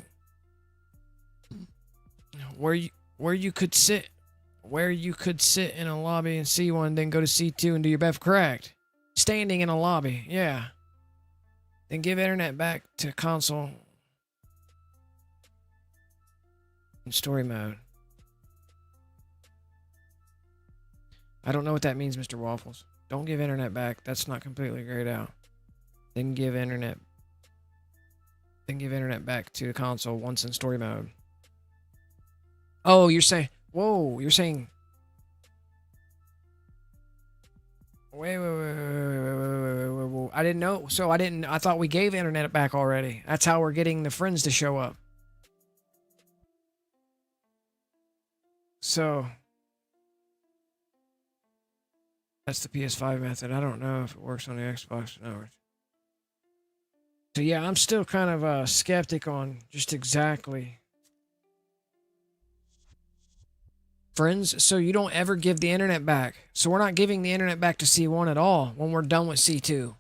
Speaker 3: Where you could sit in a lobby and C1, then go to C2 and do your Beff correct. Standing in a lobby, yeah. Then give internet back to console. In story mode. I don't know what that means, Mr. Waffles. Don't give internet back. That's not completely grayed out. Then give internet back to the console once in story mode. Oh, you're saying... Whoa, you're saying... Wait. I didn't know. So I thought we gave internet back already. That's how we're getting the friends to show up. So... That's the PS5 method. I don't know if it works on the Xbox. No. So yeah, I'm still kind of a skeptic on just exactly... Friends, so you don't ever give the internet back. So we're not giving the internet back to C1 at all when we're done with C2.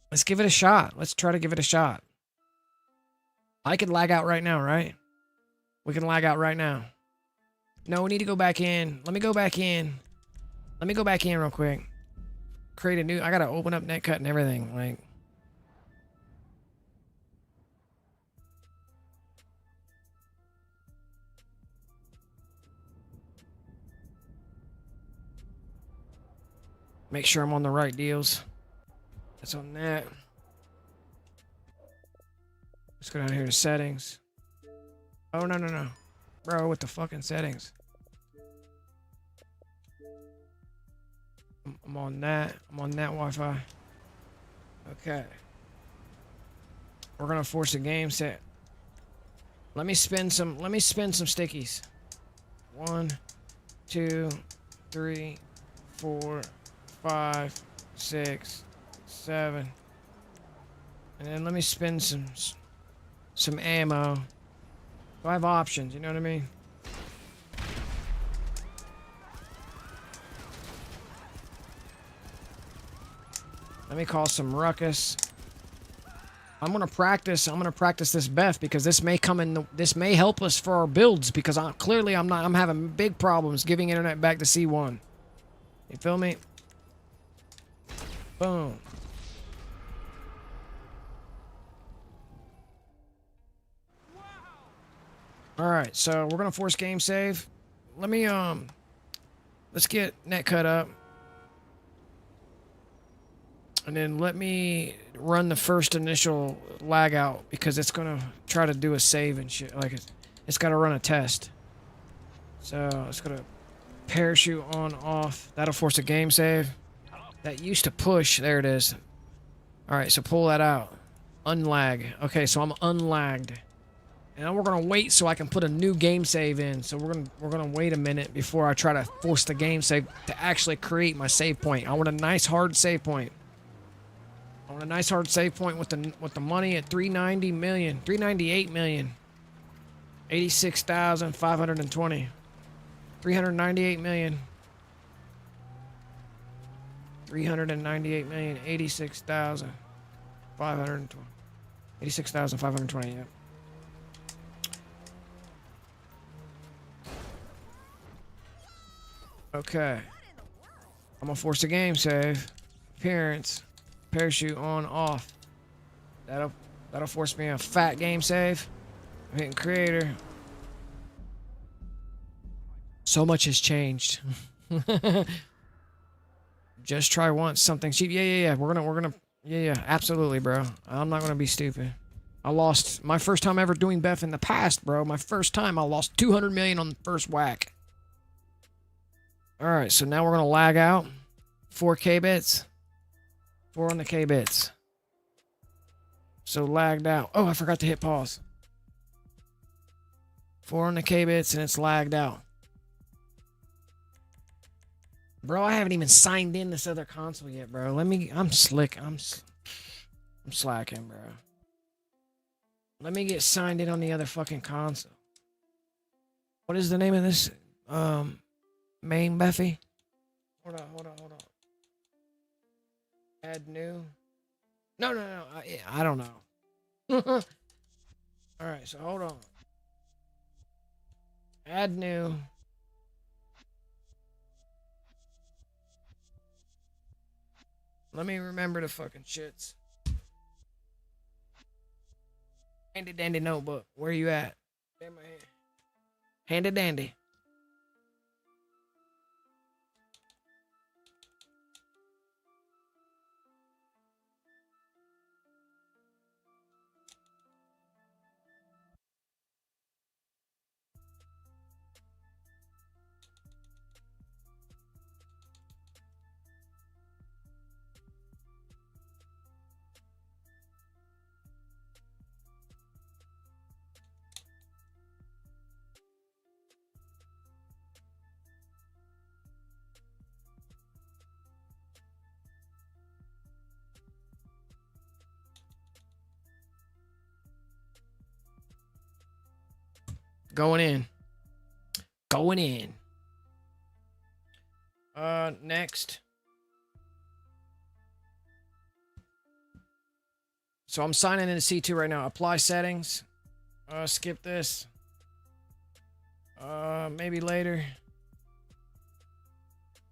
Speaker 3: Let's give it a shot. Let's try to give it a shot. I could lag out right now, right? We can lag out right now. No, we need to go back in. Let me go back in. Let me go back in real quick. Create a new... I gotta open up netcut and everything. Like... Make sure I'm on the right deals. That's on that. Let's go down here to settings. Oh, no, no, no. Bro, with the fucking settings. I'm on that. I'm on that Wi-Fi. Okay. We're gonna force a game set. Let me spin some stickies. 1, 2, 3, 4, 5, 6, 7. And then let me spin some ammo. So I have options, you know what I mean? Let me call some ruckus. I'm gonna practice this Beff because this may this may help us for our builds because I'm having big problems giving internet back to C1. You feel me? Boom. Alright, so we're gonna force game save. Let me let's get netcut up. And then let me run the first initial lag out because it's gonna try to do a save and shit. Like it's gotta run a test. So it's gonna parachute on off. That'll force a game save. That used to push. There it is. Alright, so pull that out. Unlag. Okay, so I'm unlagged. And then we're gonna wait so I can put a new game save in. So we're gonna wait a minute before I try to force the game save to actually create my save point. I want a nice hard save point. I want a nice hard save point with the money at 390 million, 398 million, 86,520, 398 million, 398 million, 86,520, 86,520. Yeah. Okay. I'm gonna force a game save. Appearance. Parachute on off. That'll force me a fat game save. I'm hitting creator. So much has changed. Just try once, something cheap. Yeah. We're gonna yeah, absolutely, bro. I'm not gonna be stupid. I lost my first time ever doing Beff in the past, bro. My first time I lost 200 million on the first whack. Alright, so now we're gonna lag out. 4K bits. 4 on the K bits. So lagged out. Oh, I forgot to hit pause. 4 on the K bits and it's lagged out. Bro, I haven't even signed in this other console yet, bro. I'm slick. I'm slacking, bro. Let me get signed in on the other fucking console. What is the name of this? MAINBEFFY? Hold on. Add new. No. I don't know. Alright, so hold on. Add new. Let me remember the fucking shits. Handy dandy notebook. Where you at? In my hand. Handy dandy. Going in. Next. So I'm signing into C2 right now. Apply settings. Skip this. Maybe later.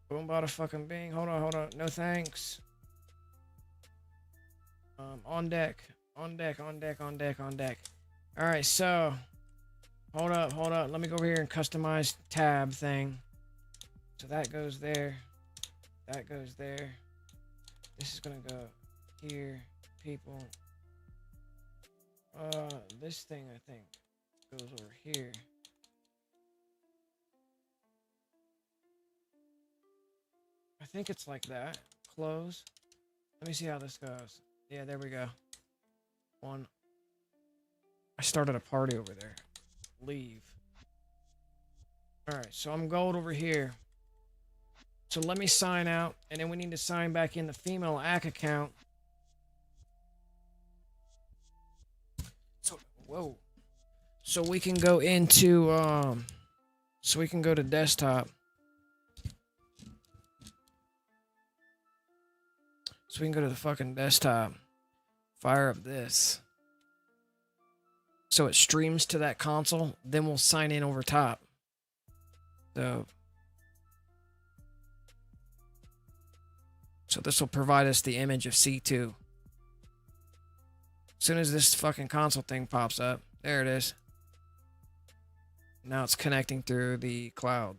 Speaker 3: Boom, bada fucking bing. Hold on. No thanks. On deck. On deck. Alright, so. Hold up. Let me go over here and customize tab thing. So that goes there. That goes there. This is gonna go here. People. This thing I think goes over here. I think it's like that. Close. Let me see how this goes. Yeah, there we go. One. I started a party over there. Leave. Alright, so I'm gold over here. So let me sign out, and then we need to sign back in the female ACK account. So, whoa. So we can go into, so we can go to desktop. So we can go to the fucking desktop. Fire up this. So it streams to that console. Then we'll sign in over top. So this will provide us the image of C2. As soon as this fucking console thing pops up. There it is. Now it's connecting through the cloud.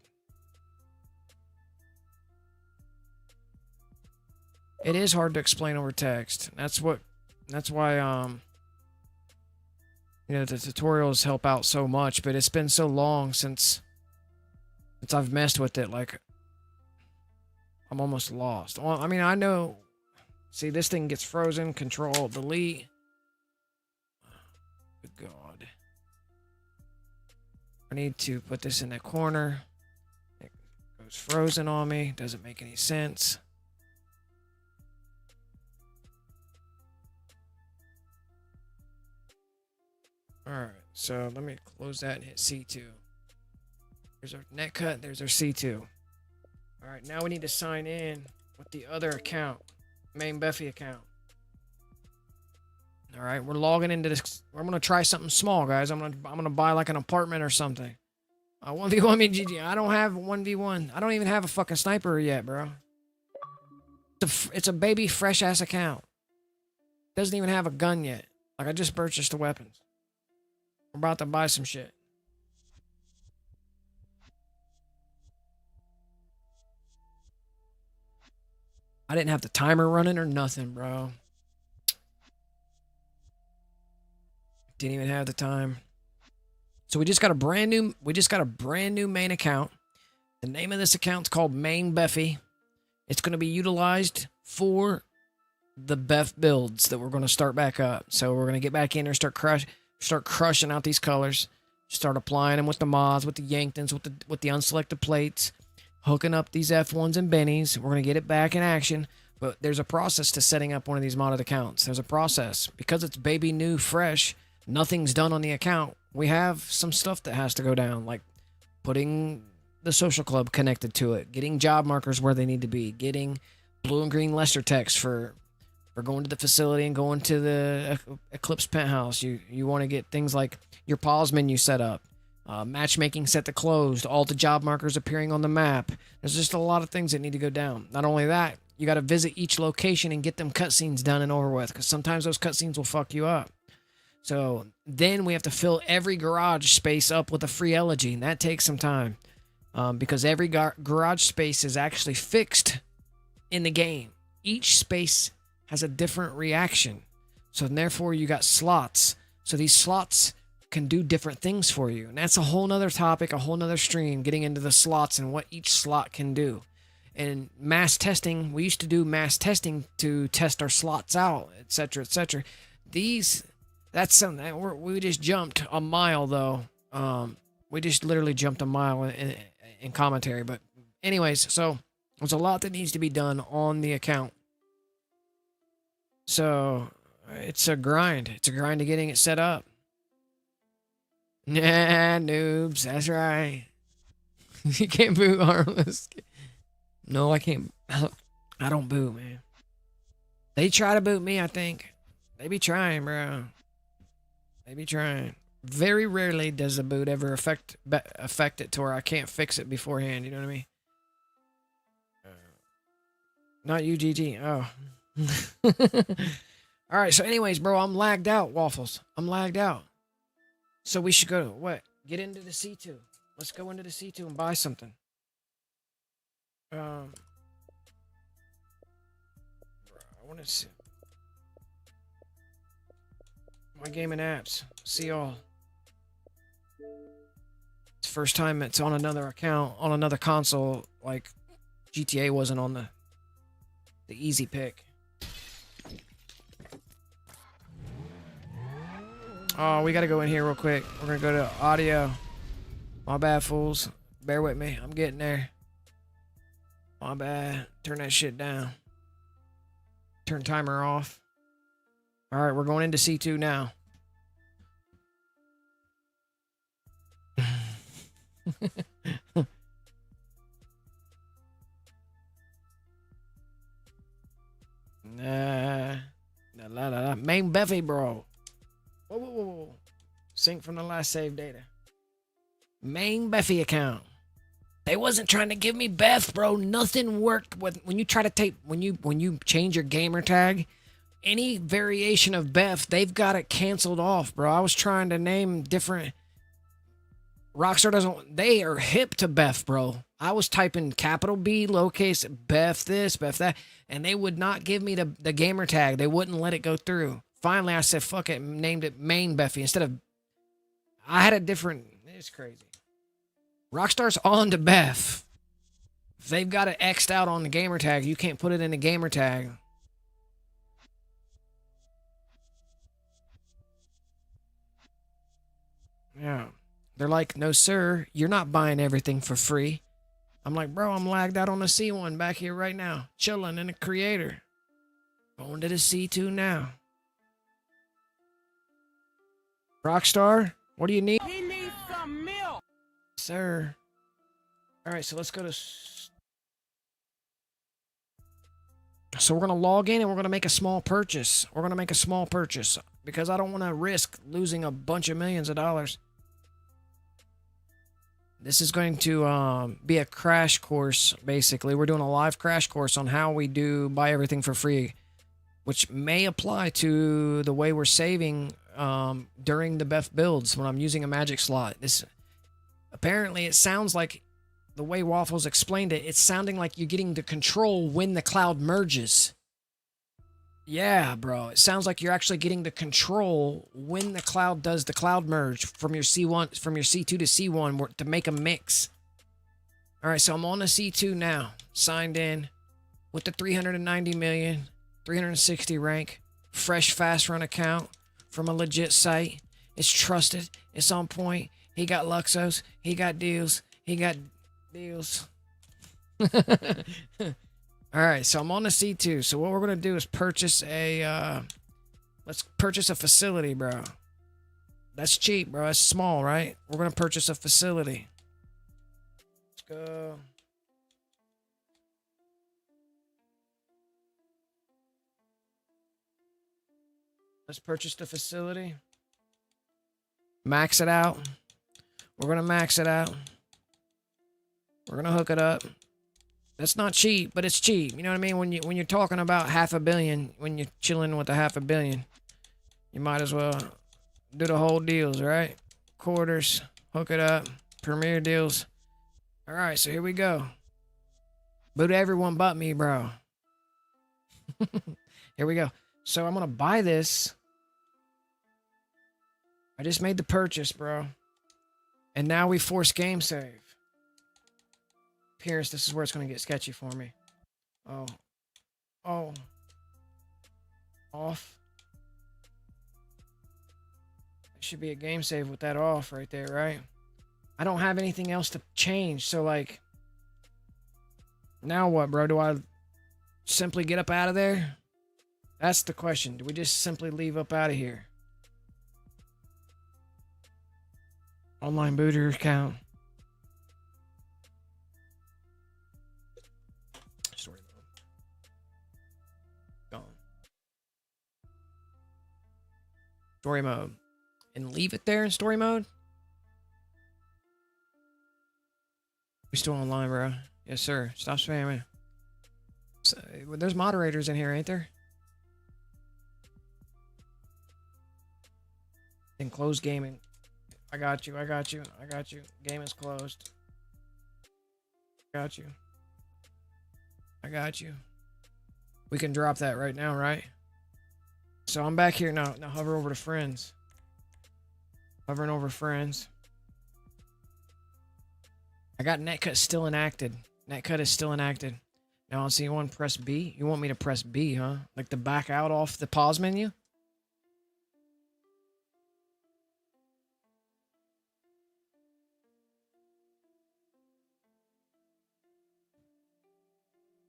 Speaker 3: It is hard to explain over text. That's why you know, the tutorials help out so much, but it's been so long since I've messed with it, like I'm almost lost. Well, I mean, I know. See, this thing gets frozen. Control delete. Good God. I need to put this in the corner. It goes frozen on me. Doesn't make any sense. Alright, so let me close that and hit C2. There's our net cut. There's our C2. Alright, now we need to sign in with the other account. MAINBEFFY account. Alright, we're logging into this. I'm going to try something small, guys. I'm gonna buy like an apartment or something. 1v1 me, GG. I don't have 1v1. I don't even have a fucking sniper yet, bro. It's a baby fresh-ass account. Doesn't even have a gun yet. Like, I just purchased the weapons. We're about to buy some shit. I didn't have the timer running or nothing, bro. Didn't even have the time. So we just got a brand new main account. The name of this account is called MAINBEFFY. It's going to be utilized for the Beff Builds that we're going to start back up. So we're going to get back in there, start crushing out these colors, start applying them with the mods, with the Yanktons, with the unselected plates, hooking up these F1s and Bennies. We're going to get it back in action, but there's a process to setting up one of these modded accounts. There's a process. Because it's baby new, fresh, nothing's done on the account. We have some stuff that has to go down, like putting the social club connected to it, getting job markers where they need to be, getting blue and green Lester text for going to the facility and going to the Eclipse penthouse. You want to get things like your pause menu set up, matchmaking set to closed, all the job markers appearing on the map. There's just a lot of things that need to go down. Not only that, you got to visit each location and get them cutscenes done and over with, because sometimes those cutscenes will fuck you up. So then we have to fill every garage space up with a free elegy, and that takes some time, because every garage space is actually fixed in the game. Each space has a different reaction. So therefore you got slots. So these slots can do different things for you. And that's a whole nother topic, a whole nother stream, getting into the slots and what each slot can do. And mass testing, we used to do mass testing to test our slots out, etc., etc. That's something, we just jumped a mile though. We just literally jumped a mile in commentary. But anyways, so there's a lot that needs to be done on the account. So it's a grind. It's a grind to getting it set up. Nah, noobs. That's right. You can't boo harmless. No, I can't. I don't boo, man. They try to boot me, I think. They be trying, bro. They be trying. Very rarely does a boot ever affect it to where I can't fix it beforehand. You know what I mean? Not UGG. Oh. All right. So, anyways, bro, I'm lagged out. Waffles. I'm lagged out. So we should go. What? Get into the C2. Let's go into the C2 and buy something. I want to see my gaming apps. See all. It's the first time it's on another account on another console. Like GTA wasn't on the easy pick. Oh, we gotta go in here real quick. We're gonna go to audio. My bad, fools. Bear with me. I'm getting there. My bad. Turn that shit down. Turn timer off. All right, we're going into C2 now. MAINBEFFY, bro. Whoa. Sync from the last save data. MAINBEFFY account. They wasn't trying to give me Beff, bro. Nothing worked when you try to tape when you change your gamer tag. Any variation of Beff, they've got it canceled off, bro. I was trying to name different. Rockstar doesn't. They are hip to Beff, bro. I was typing capital B, lowercase Beff this, Beff that, and they would not give me the gamer tag. They wouldn't let it go through. Finally, I said, fuck it, named it MAINBEFFY instead of. I had a different. It's crazy. Rockstar's on to Beff. If they've got it X'd out on the gamer tag, you can't put it in the gamer tag. Yeah. They're like, no, sir, you're not buying everything for free. I'm like, bro, I'm lagged out on the C1 back here right now. Chilling in the creator. Going to the C2 now. Rockstar, what do you need?
Speaker 6: He needs some milk.
Speaker 3: Sir. All right, so let's go to... So we're going to log in and we're going to make a small purchase. We're going to make a small purchase because I don't want to risk losing a bunch of millions of dollars. This is going to be a crash course, basically. We're doing a live crash course on how we do buy everything for free, which may apply to the way we're saving during the Beff Builds when I'm using a magic slot. This apparently, it sounds like the way Waffles explained it, it's sounding like you're getting the control when the cloud merges. Yeah, bro. It sounds like you're actually getting the control when the cloud does the cloud merge from your C1, from your C2 to C1 to make a mix. All right, so I'm on the C2 now, signed in with the 390 million, 360 rank, fresh fast run account from a legit site. It's trusted. It's on point. He got Luxos. He got deals. He got deals. All right, so I'm on the C2. So what we're going to do is purchase a, let's purchase a facility, bro. That's cheap, bro. That's small, right? We're going to purchase a facility. Let's go. Let's purchase the facility. Max it out. We're going to max it out. We're going to hook it up. That's not cheap, but it's cheap. You know what I mean? When you're talking about $500 million, when you're chilling with $500 million, you might as well do the whole deals, right? Quarters, hook it up, premier deals. All right, so here we go. Boot everyone but me, bro. Here we go. So I'm gonna buy this. I just made the purchase, bro. And now we force game save. Appearance, this is where it's going to get sketchy for me. Oh. Off. It should be a game save with that off right there, right? I don't have anything else to change, so like... Now what, bro? Do I simply get up out of there? That's the question. Do we just simply leave up out of here? Online booter account. Story mode. Gone. Story mode. and leave it there in story mode? We're still online, bro. Yes, sir. Stop spamming. So, there's moderators in here, ain't there? Then close gaming. I got you. I got you. I got you. Game is closed. Got you. I got you. We can drop that right now, right? So I'm back here now. Now hover over to friends. Hovering over friends. I got netcut still enacted. Netcut is still enacted. Now on C1, press B. You want me to press B, huh? Like to back out off the pause menu?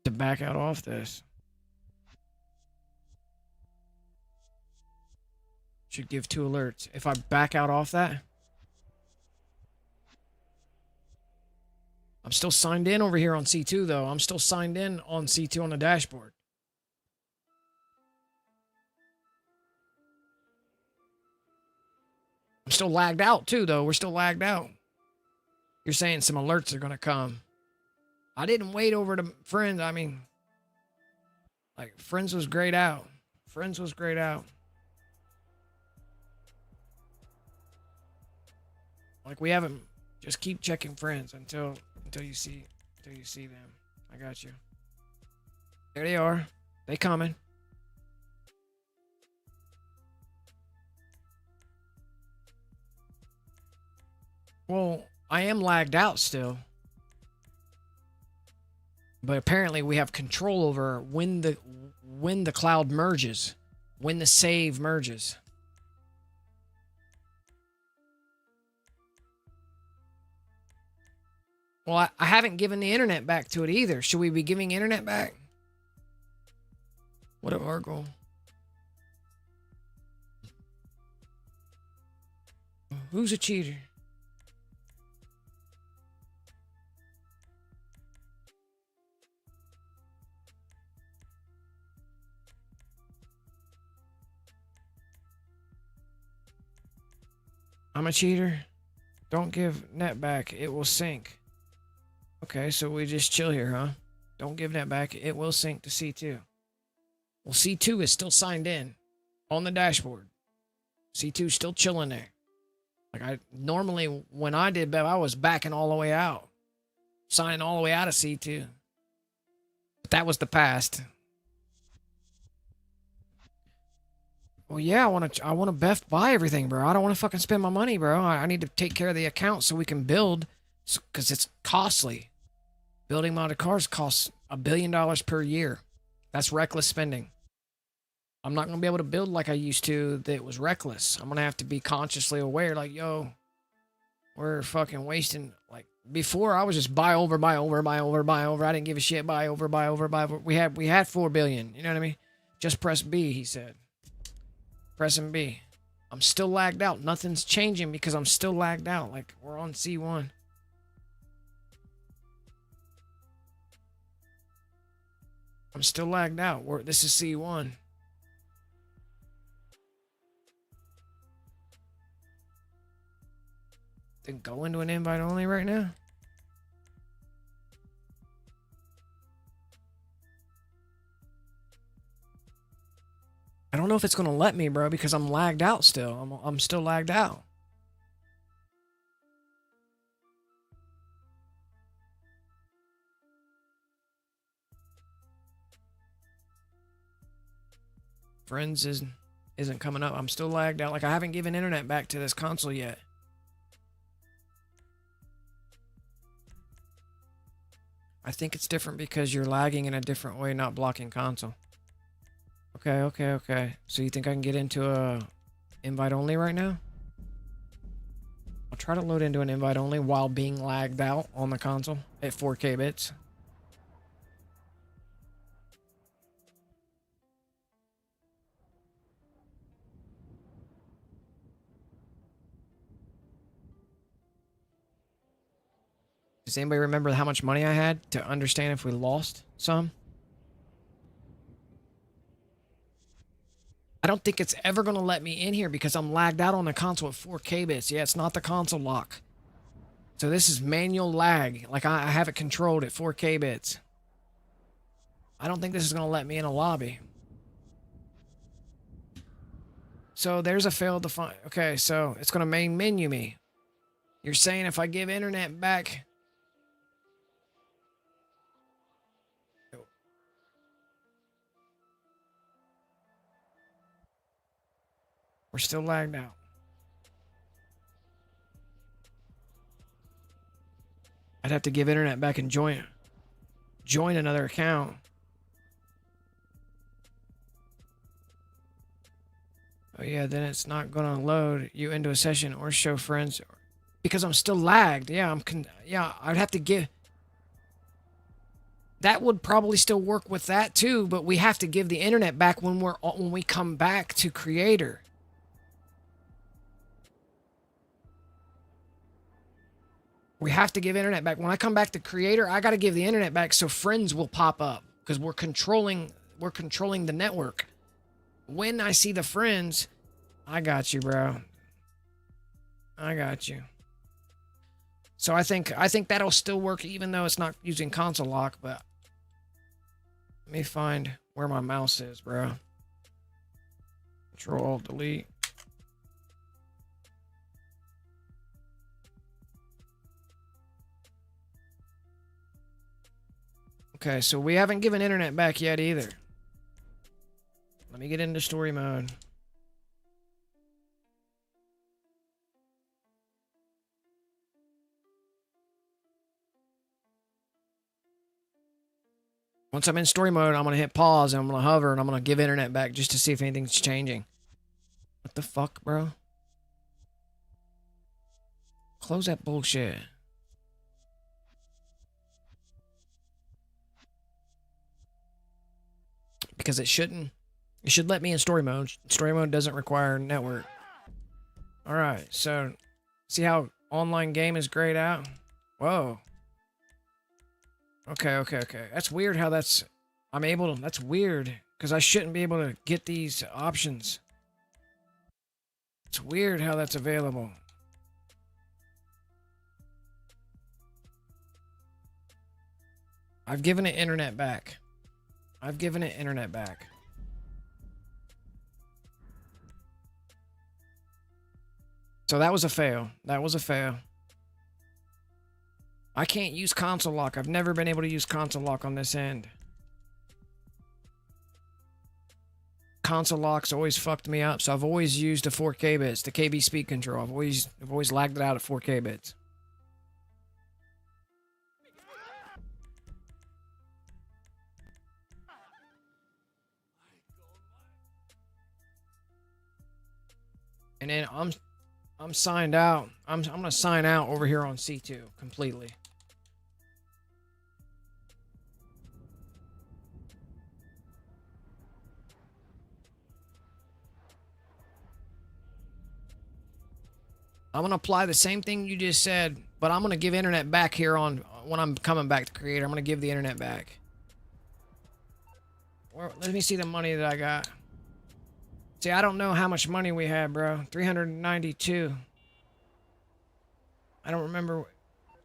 Speaker 3: To back out off this. Should give 2 alerts. If I back out off that. I'm still signed in over here on C2 though. I'm still signed in on C2 on the dashboard. I'm still lagged out too though. We're still lagged out. You're saying some alerts are going to come. I didn't wait over to friends. I mean, like friends was grayed out. Friends was grayed out. Like we haven't. Just keep checking friends until you see them. I got you. There they are. They coming. Well, I am lagged out still. But apparently we have control over when the cloud merges, when the save merges. Well, I haven't given the internet back to it either. Should we be giving internet back? What up, Argo? Who's a cheater? I'm a cheater. Don't give net back. It will sync. Okay, so we just chill here, huh? Don't give net back. It will sync to C2. Well, C2 is still signed in on the dashboard. C2 still chilling there. Like I normally, when I did Bev, I was backing all the way out. Signing all the way out of C2. But that was the past. Well, yeah, I want to Beff buy everything, bro. I don't want to fucking spend my money, bro. I need to take care of the account so we can build, because it's costly. Building modded cars costs $1 billion per year. That's reckless spending. I'm not going to be able to build like I used to that was reckless. I'm going to have to be consciously aware, like, yo, we're fucking wasting. Like, before, I was just buy over. I didn't give a shit. Buy over. We had 4 billion. You know what I mean? Just press B, he said. Pressing B. I'm still lagged out. Nothing's changing because I'm still lagged out. Like, we're on C1. I'm still lagged out. This is C1. Then go into an invite only right now. I don't know if it's going to let me, bro, because I'm lagged out still. I'm still lagged out. Friends isn't coming up. I'm still lagged out. Like, I haven't given internet back to this console yet. I think it's different because you're lagging in a different way, not blocking console. Okay. So you think I can get into a invite only right now? I'll try to load into an invite only while being lagged out on the console at 4K bits. Does anybody remember how much money I had to understand if we lost some? I don't think it's ever going to let me in here because I'm lagged out on the console at 4K bits. Yeah, it's not the console lock. So this is manual lag. Like I have it controlled at 4K bits. I don't think this is going to let me in a lobby. So there's a failed define. Okay, so it's going to main menu me. You're saying if I give internet back... We're still lagged out. I'd have to give internet back and join another account. Oh yeah, then it's not gonna load you into a session or show friends because I'm still lagged. Yeah, I'd have to give. That would probably still work with that too, but we have to give the internet back when we come back to creator. We have to give internet back. When I come back to creator, I got to give the internet back so friends will pop up because we're controlling the network. When I see the friends, I got you, bro. I got you. So I think that'll still work even though it's not using console lock, but let me find where my mouse is, bro. Control Alt Delete. Okay, so we haven't given internet back yet either. Let me get into story mode. Once I'm in story mode, I'm going to hit pause and I'm going to hover and I'm going to give internet back just to see if anything's changing. What the fuck, bro? Close that bullshit. Because it shouldn't. It should let me in story mode. Story mode doesn't require network. Alright, so see how online game is grayed out? Whoa. Okay. That's weird how that's... That's weird. Because I shouldn't be able to get these options. It's weird how that's available. I've given it internet back. So that was a fail. I can't use console lock. I've never been able to use console lock on this end. Console lock's always fucked me up, so I've always used the 4K bits, the KB speed control. I've always lagged it out at 4K bits. And then I'm signed out. I'm gonna sign out over here on C2 completely. I'm gonna apply the same thing you just said, but I'm gonna give internet back here on when I'm coming back to creator. I'm gonna give the internet back. Let me see the money that I got. See, I don't know how much money we had, bro. 392. I don't remember.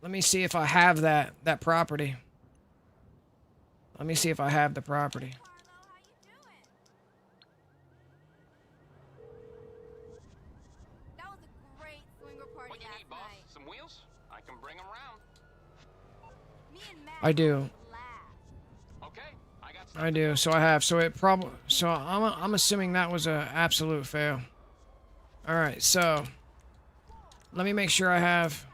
Speaker 3: Let me see if I have that property. Let me see if I have the property.
Speaker 6: That was a great swinger party
Speaker 4: What you
Speaker 6: last
Speaker 4: need, boss?
Speaker 6: night.
Speaker 4: Some wheels? I can bring them around.
Speaker 6: Me and Matt
Speaker 3: I do.
Speaker 6: had a blast.
Speaker 4: Okay, I got
Speaker 3: I do. So I have. So it probably. So I'm assuming that was a absolute fail. All right. So let me make sure I have.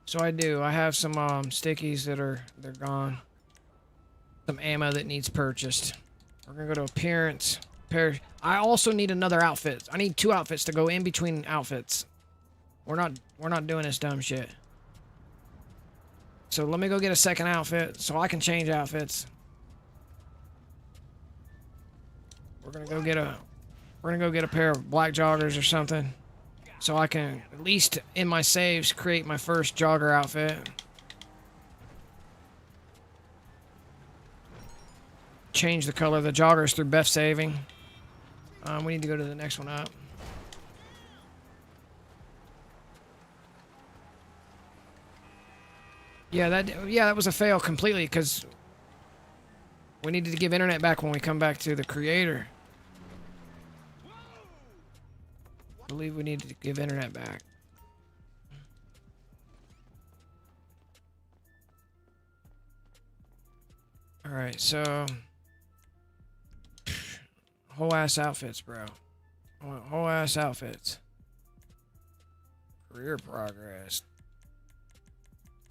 Speaker 3: So I do. I have some stickies that they're gone. Some ammo that needs purchased. We're gonna go to appearance. I also need another outfit. I need 2 outfits to go in between outfits. We're not doing this dumb shit. So let me go get a second outfit so I can change outfits. We're gonna go get a pair of black joggers or something. So I can, at least in my saves, create my first jogger outfit. change the color of the joggers through Beff saving. We need to go to the next one up. Yeah, that was a fail completely because we needed to give internet back when we come back to the creator. I believe we needed to give internet back. Alright, so whole ass outfits, bro. Whole ass outfits. Career progress.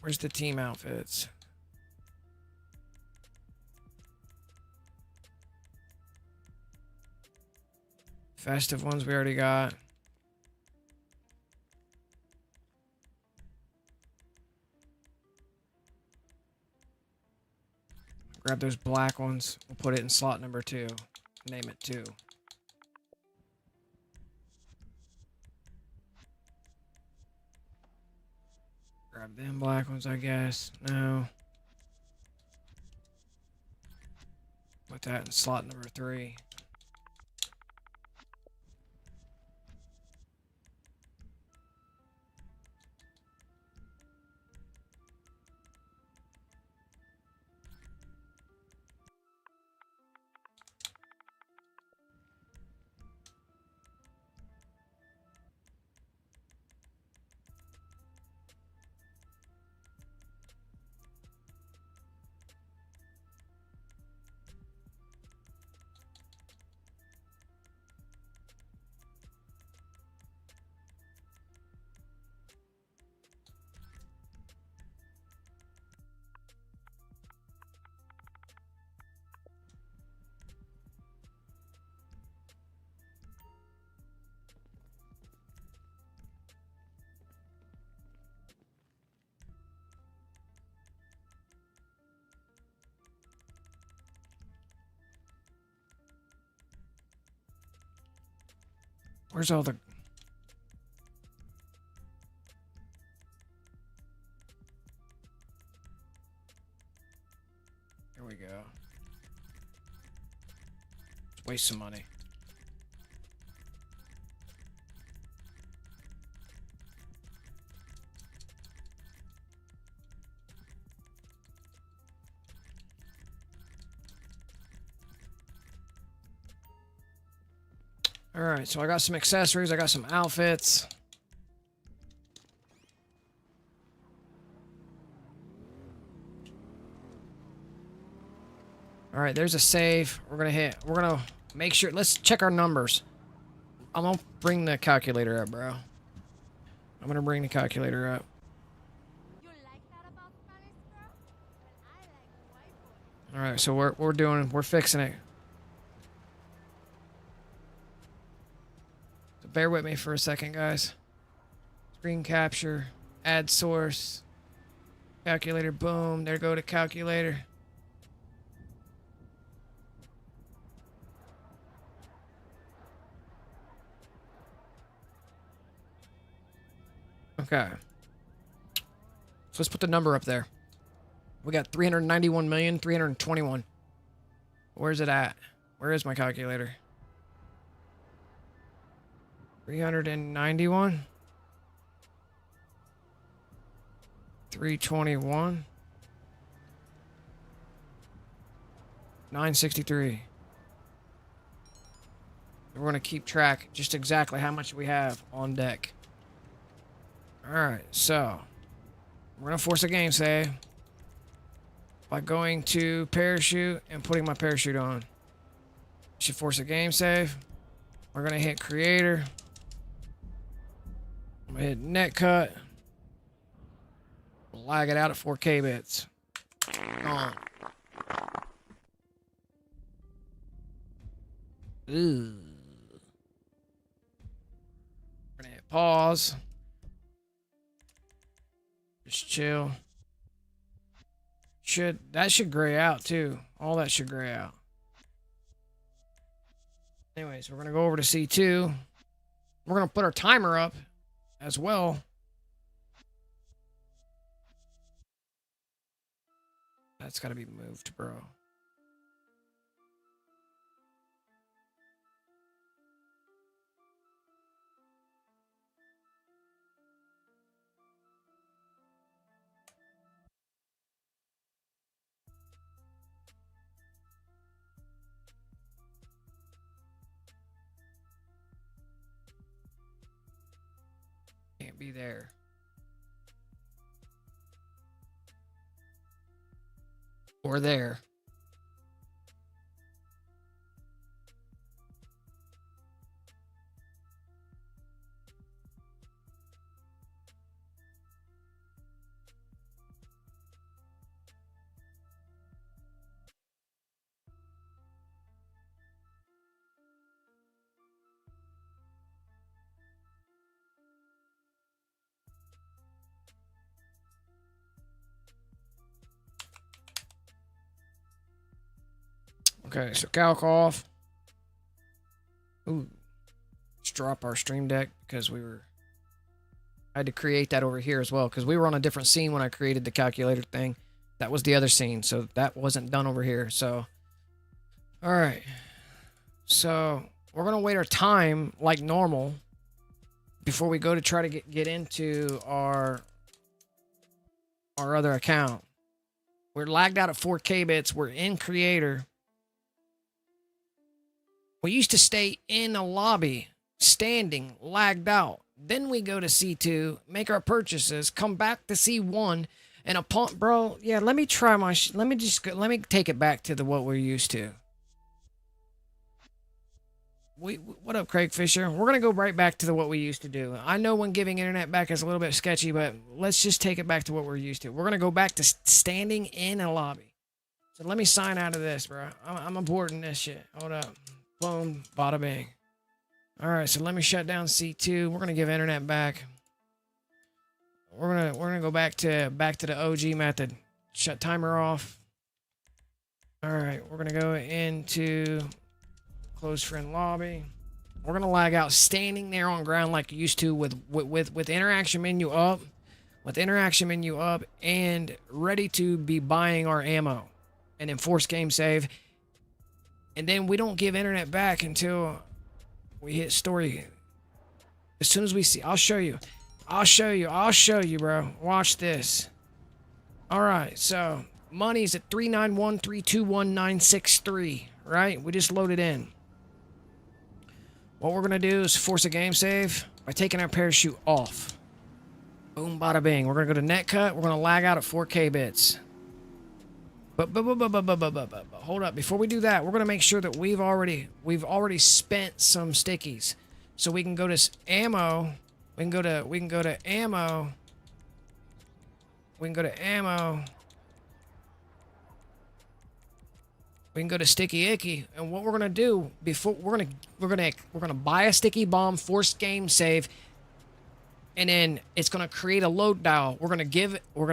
Speaker 3: Where's the team outfits? Festive ones we already got. Grab those black ones. We'll put it in slot number 2. Name it 2. Grab them black ones, I guess. No. Put that in slot number 3. Where's all the... Here we go. Let's waste some money. Alright, so I got some accessories, I got some outfits. Alright, there's a save. We're gonna make sure, let's check our numbers. I'm gonna bring the calculator up, bro. I'm gonna bring the calculator up.
Speaker 6: You like that about Spanish girl? Well, I like white boys.
Speaker 3: Alright, so we're fixing it. So bear with me for a second, guys. Screen capture, add source, calculator, boom, there go to calculator. Okay. So let's put the number up there. We got 391,321. Where's it at? Where is my calculator? 391. 321. 963. We're going to keep track just exactly how much we have on deck. Alright, so we're going to force a game save by going to parachute and putting my parachute on. Should force a game save. We're going to hit creator. I'm going to hit net cut. Lag it out at 4K bits. On. Ooh. We're going to hit pause. Just chill. That should gray out too. All that should gray out. Anyways, we're gonna go over to C2. We're gonna put our timer up as well. That's gotta be moved, bro. can't be there. Or there. Okay, so calc off. Ooh. Let's drop our stream deck because I had to create that over here as well because we were on a different scene when I created the calculator thing. That was the other scene, so that wasn't done over here. So, all right. So we're gonna wait our time like normal before we go to try to get into our other account. We're lagged out at 4K bits. We're in creator. We used to stay in a lobby, standing, lagged out. Then we go to C2, make our purchases, come back to C1, and upon, bro, yeah, let me try my, let me take it back to what we're used to. What up, Craig Fisher? We're going to go right back to what we used to do. I know when giving internet back is a little bit sketchy, but let's just take it back to what we're used to. We're going to go back to standing in a lobby. So let me sign out of this, bro. I'm aborting this shit. Hold up. Boom. Bada bing. All right, so let me shut down C2. We're going to give internet back. We're going to go back to the OG method. Shut timer off. All right, we're going to go into close friend lobby. We're gonna lag out standing there on ground like you used to with interaction menu up, and ready to be buying our ammo and enforce game save. And then we don't give internet back until we hit story. As soon as we see, I'll show you, bro. Watch this. All right, so money's at 391321963. Right? We just loaded in. What we're going to do is force a game save by taking our parachute off. Boom, bada bing. We're going to go to netcut. We're going to lag out at 4K bits. But hold up. Before we do that, we're going to make sure that we've already spent some stickies. So we can go to ammo. We can go to ammo. We can go to ammo. We can go to Sticky Icky, and what we're gonna do before we're gonna buy a sticky bomb, force game save, and then it's gonna create a load dial. We're gonna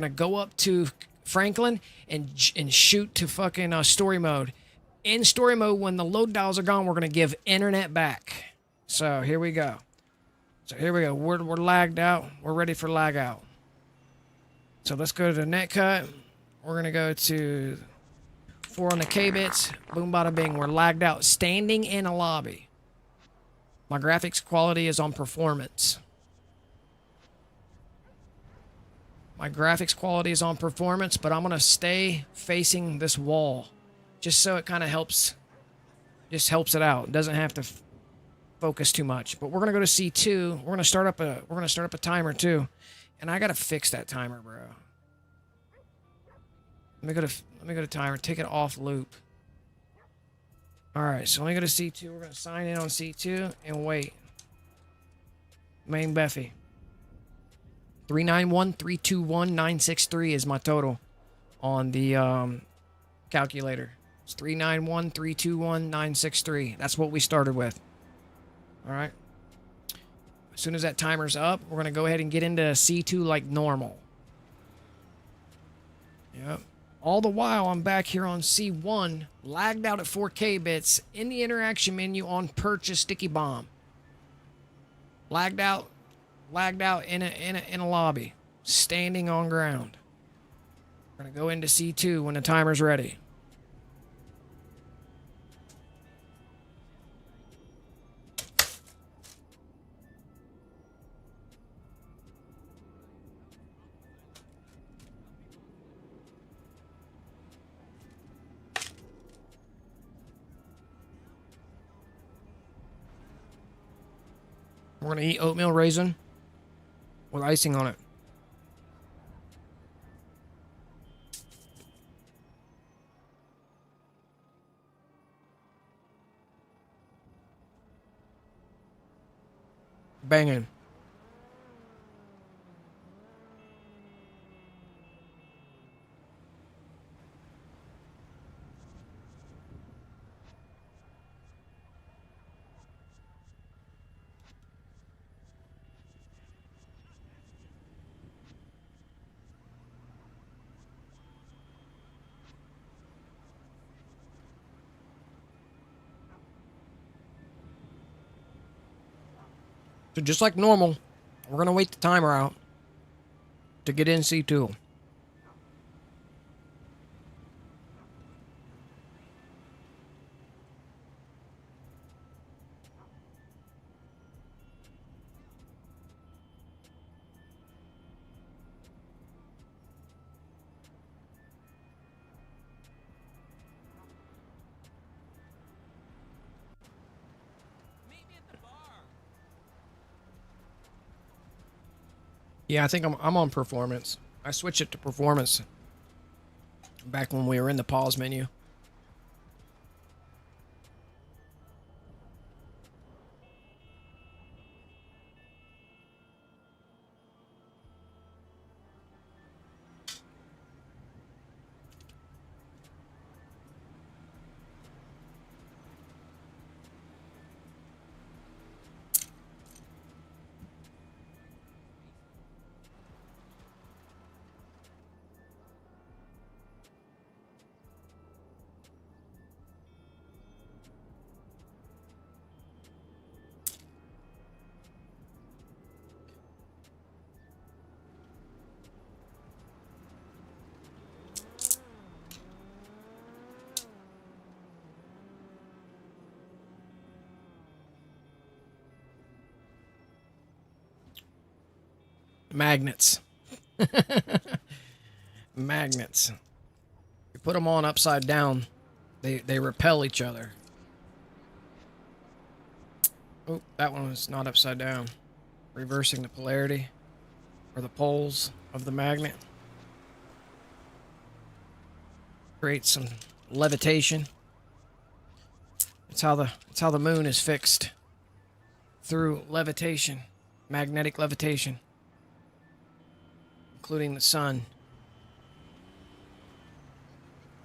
Speaker 3: go up to Franklin and shoot to fucking story mode. In story mode, when the load dials are gone, we're gonna give internet back. So here we go. We're lagged out. We're ready for lag out. So let's go to the netcut. We're gonna go to 4 on the K-bits. Boom, bada bing. We're lagged out. Standing in a lobby. My graphics quality is on performance. But I'm going to stay facing this wall. Just so it kind of helps. Just helps it out. It doesn't have to focus too much. But we're going to go to C2. We're going to start up a timer too. And I got to fix that timer, bro. Let me go to timer. Take it off loop. All right, so let me go to C2. We're gonna sign in on C2 and wait. MAINBEFFY. 391321963 is my total on the calculator. It's 391321963. That's what we started with. All right. As soon as that timer's up, we're gonna go ahead and get into C2 like normal. Yep. All the while, I'm back here on C1, lagged out at 4K bits, in the interaction menu on purchase sticky bomb. Lagged out in a lobby, standing on ground. We're gonna go into C2 when the timer's ready. We're gonna eat oatmeal raisin. with icing on it. Banging. So just like normal, we're going to wait the timer out to get in C2. Yeah, I think I'm on performance. I switched it to performance back when we were in the pause menu. Magnets. Magnets. You put them on upside down, they repel each other. Oh, that one was not upside down. Reversing the polarity or the poles of the magnet. Creates some levitation. It's how the moon is fixed. Through levitation. Magnetic levitation. Including the sun.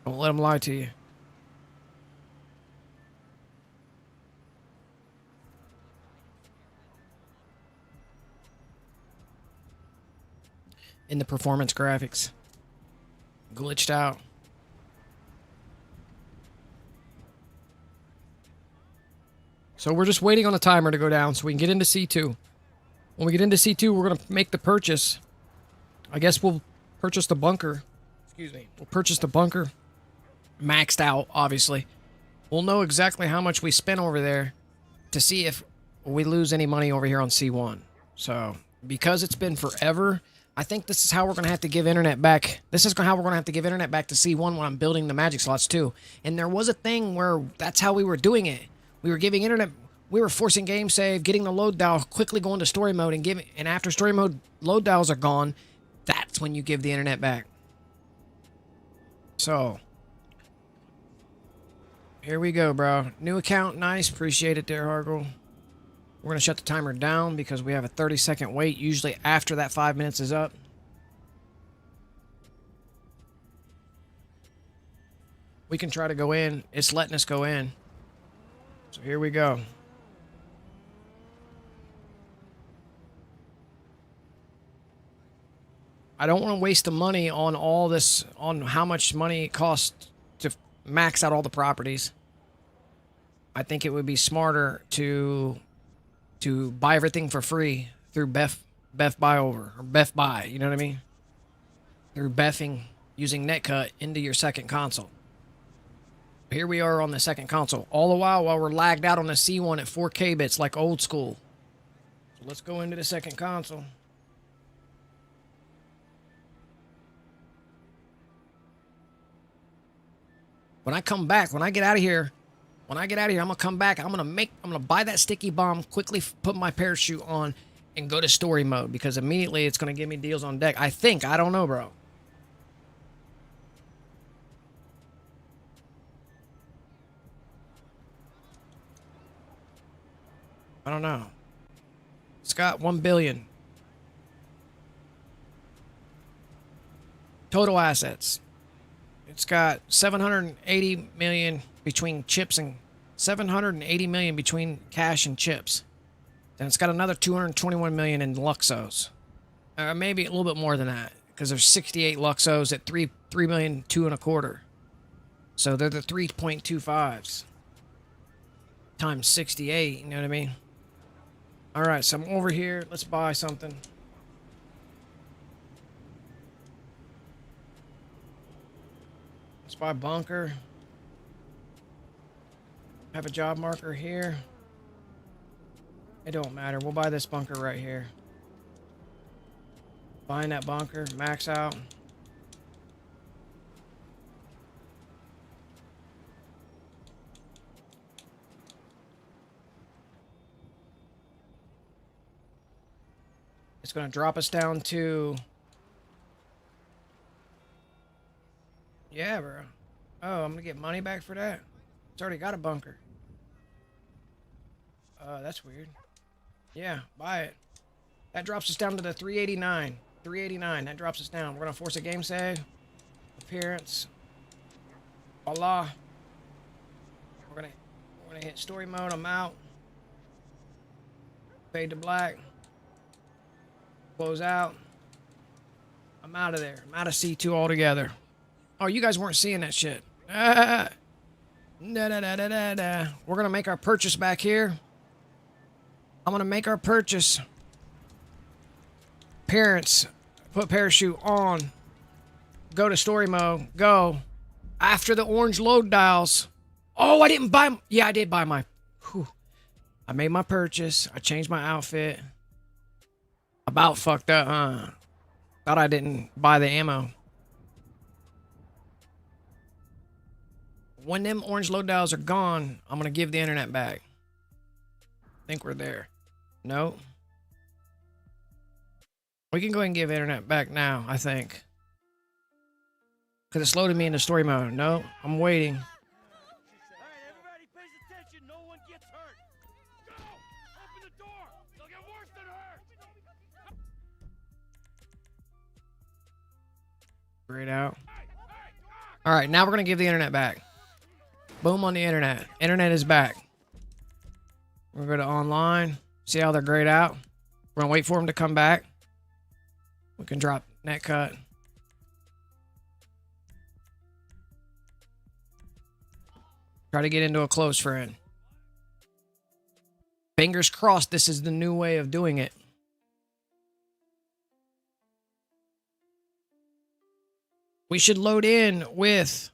Speaker 3: Don't let them lie to you. In the performance graphics. Glitched out. So we're just waiting on the timer to go down so we can get into C2. When we get into C2, we're going to make the purchase. I guess we'll purchase the bunker. Excuse me. We'll purchase the bunker. Maxed out, obviously. We'll know exactly how much we spent over there to see if we lose any money over here on C1. So, because it's been forever, I think this is how we're going to have to give internet back. This is how we're going to have to give internet back to C1 when I'm building the magic slots too. And there was a thing where that's how we were doing it. We were giving internet... We were forcing game save, getting the load dial, quickly going to story mode, and after story mode load dials are gone, that's when you give the internet back. So, here we go, bro. New account, nice. Appreciate it there, Hargle. We're going to shut the timer down because we have a 30-second wait, usually after that 5 minutes is up. We can try to go in. It's letting us go in. So here we go. I don't want to waste the money on all this, on how much money it costs to max out all the properties. I think it would be smarter to buy everything for free through Beff Buy Over, or Beff Buy, you know what I mean? Through Beffing, using netcut into your second console. Here we are on the second console. All the while we're lagged out on the C1 at 4K bits like old school. So let's go into the second console. When I come back, when I get out of here, I'm gonna come back. I'm gonna buy that sticky bomb, quickly put my parachute on, and go to story mode because immediately it's going to give me deals on deck. I think. I don't know, bro. I don't know. It's got 1 billion. Total assets. It's got 780 million between chips and 780 million between cash and chips. Then it's got another 221 million in Luxos. Or maybe a little bit more than that. Because there's 68 Luxos at 3 million, 2.25. So they're the 3.25s. Times 68, you know what I mean? Alright, so I'm over here. Let's buy something. Let's buy a bunker. Have a job marker here. It don't matter. We'll buy this bunker right here. Buying that bunker. Max out. It's going to drop us down to... Yeah, bro. Oh, I'm going to get money back for that? It's already got a bunker. That's weird. Yeah, buy it. That drops us down to the 389. 389. That drops us down. We're going to force a game save. Appearance. Voila. We're going to hit story mode. I'm out. Fade to black. Close out. I'm out of there. I'm out of C2 altogether. Oh, you guys weren't seeing that shit. We're going to make our purchase back here. I'm going to make our purchase. Appearance. Put parachute on. Go to story mode. Go. After the orange load dials. Oh, I didn't buy... Yeah, I did buy my... Whew. I made my purchase. I changed my outfit. About fucked up, huh? Thought I didn't buy the ammo. When them orange load dials are gone, I'm going to give the internet back. Think we're there. No. We can go ahead and give internet back now, I think. Because it's loaded me into story mode. No, I'm waiting.
Speaker 7: Alright, everybody pays attention. No one gets hurt. Go! Open the door! They'll get worse than hurt!
Speaker 3: Grayed out. Alright, now we're going to give the internet back. Boom on the internet. Internet is back. We're going to go to online. See how they're grayed out? We're going to wait for them to come back. We can drop net cut. Try to get into a close friend. Fingers crossed this is the new way of doing it. We should load in with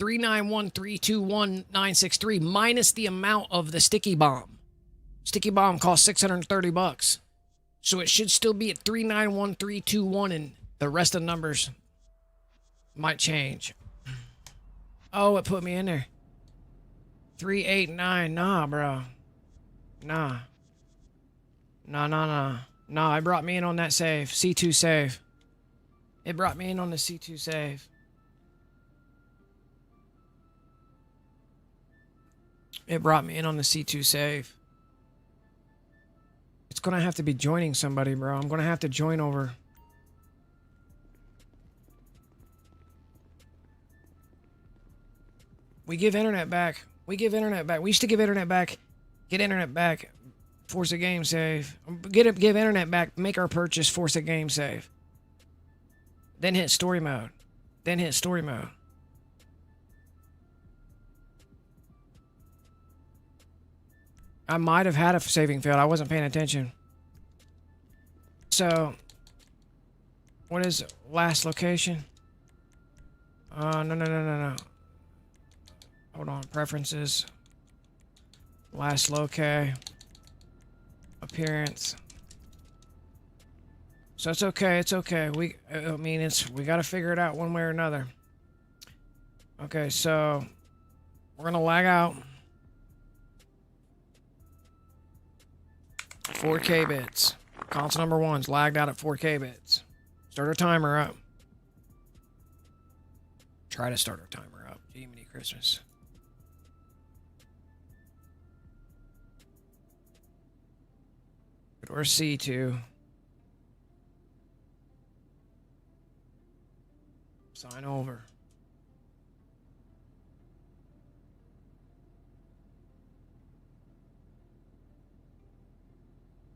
Speaker 3: 391321963 minus the amount of the sticky bomb. Sticky bomb costs $630. So it should still be at 391321 and the rest of the numbers might change. Oh, it put me in there. 389. Nah, bro. Nah. Nah, it brought me in on that save. C2 save. It brought me in on the C2 save. It brought me in on the C2 save. It's going to have to be joining somebody, bro. I'm going to have to join over. We give internet back. We give internet back. We used to give internet back. Get internet back. Force a game save. Give internet back. Make our purchase. Force a game save. Then hit story mode. Then hit story mode. I might have had a saving failed. I wasn't paying attention. So, what is last location? No. Hold on. Preferences. Last locale. Appearance. So it's okay. It's okay. We got to figure it out one way or another. Okay, so we're going to lag out. 4K bits. Console number 1's lagged out at 4K bits. Start our timer up. Try to start our timer up. Jiminy Christmas. Go to our C2. Sign over.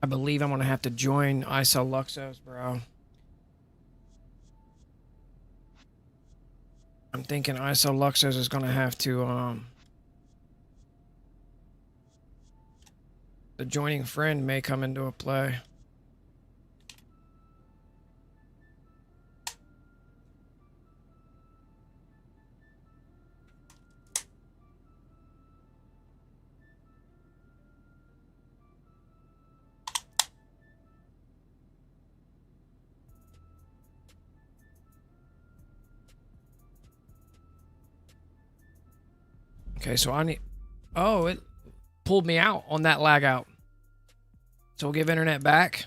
Speaker 3: I believe I'm gonna have to join ISO Luxos, bro. I'm thinking ISO Luxos is gonna have to the joining friend may come into a play. Okay, so I need... Oh, it pulled me out on that lag out. So we'll give internet back.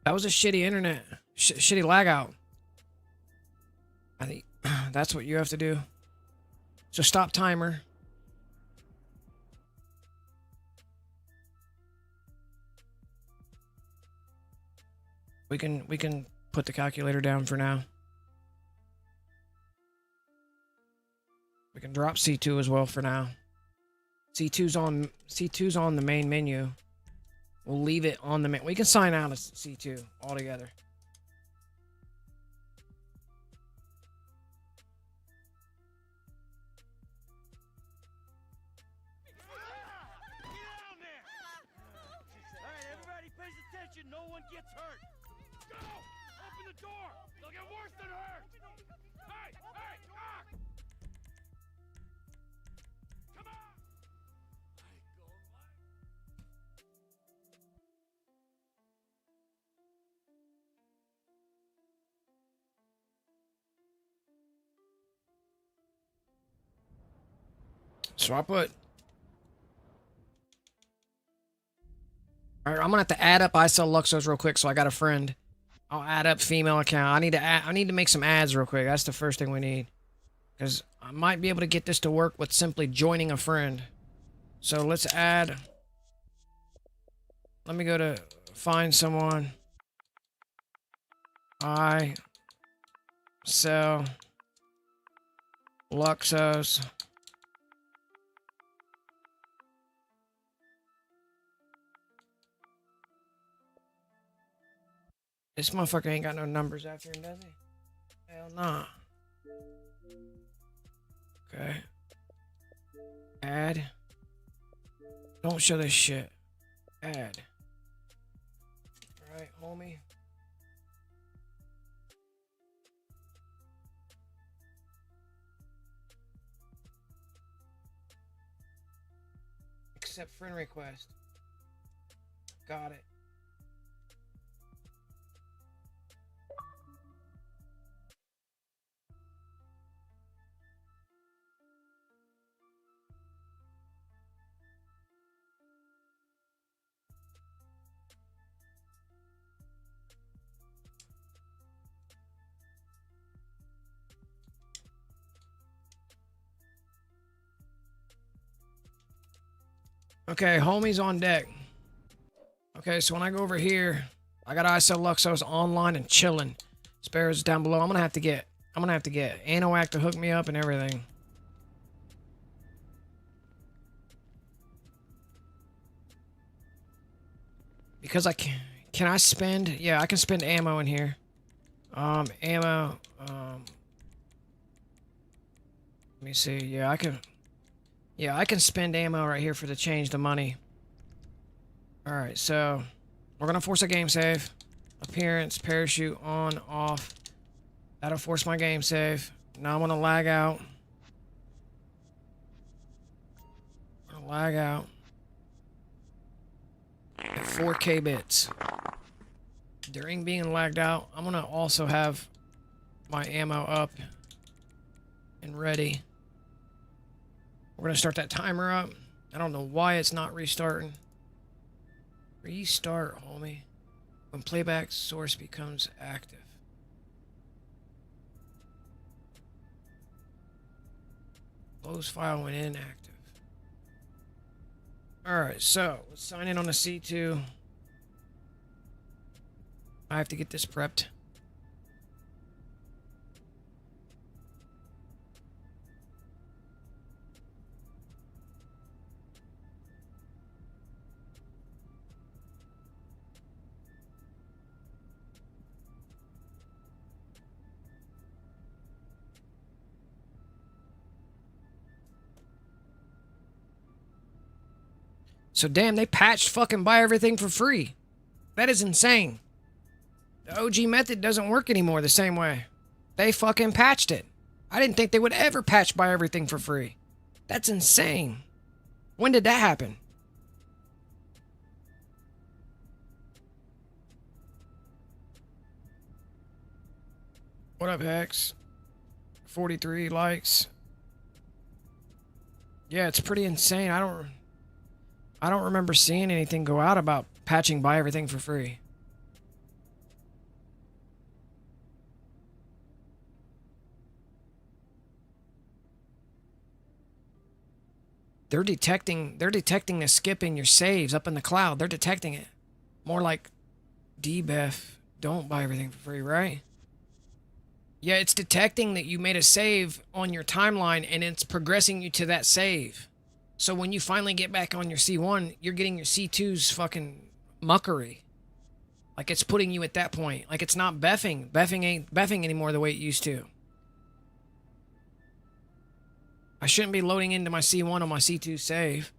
Speaker 3: That was a shitty internet. Shitty lag out. I think that's what you have to do. So stop timer. We can put the calculator down for now. We can drop C2 as well for now. C2's on the main menu. We'll leave it on the main. We can sign out of C2 altogether.
Speaker 7: Alright, everybody pays attention. No one gets hurt. Go! Open the door! They'll get worse than hurt! Hey! Hey! Ah! Come on!
Speaker 3: So I put... Alright, I'm gonna have to add up ISO Luxos real quick so I got a friend. I'll add up female account. I need to make some ads real quick. That's the first thing we need. Because I might be able to get this to work with simply joining a friend. So let's add... Let me go to find someone. I sell Luxos. This motherfucker ain't got no numbers after him, does he? Hell nah. Okay. Add. Don't show this shit. Add. Alright, homie. Accept friend request. Got it. Okay, homies on deck. Okay, so when I go over here, I got ISO Luxos online and chilling. Sparrows down below. I'm gonna have to get Anoac to hook me up and everything. Because I can I spend? Yeah, I can spend ammo in here. Ammo. Let me see. Yeah, I can. Yeah, I can spend ammo right here for to change the money. Alright, so we're gonna force a game save. Appearance, parachute, on, off. That'll force my game save. Now I'm gonna lag out. I'm gonna lag out. At 4K bits. During being lagged out, I'm gonna also have my ammo up and ready. We're gonna start that timer up. I don't know why it's not restarting. Restart, homie. When playback source becomes active. Close file when inactive. Alright, so let's sign in on the C2. I have to get this prepped. So damn, they patched fucking buy everything for free. That is insane. The OG method doesn't work anymore the same way. They fucking patched it. I didn't think they would ever patch buy everything for free. That's insane. When did that happen? What up, Hex? 43 likes. Yeah, it's pretty insane. I don't remember seeing anything go out about patching buy everything for free. They're detecting the skip in your saves up in the cloud. They're detecting it. More like DBEF, don't buy everything for free, right? Yeah, it's detecting that you made a save on your timeline and it's progressing you to that save. So when you finally get back on your C1, you're getting your C2's fucking muckery. Like it's putting you at that point. Like it's not beffing. Beffing ain't beffing anymore the way it used to. I shouldn't be loading into my C1 on my C2 save.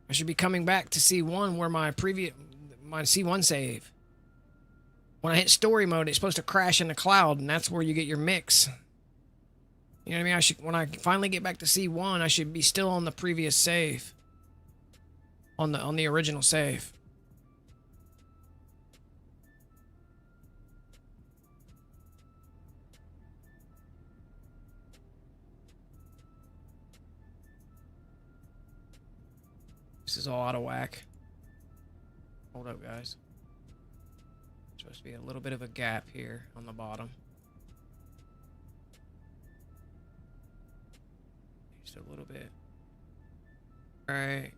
Speaker 3: I should be coming back to C1 where my C1 save. When I hit story mode, it's supposed to crash in the cloud, and that's where you get your mix. You know what I mean? When I finally get back to C1, I should be still on the previous save. On the original save. This is all out of whack. Hold up, guys. Supposed to be a little bit of a gap here on the bottom. Just a little bit. Alright.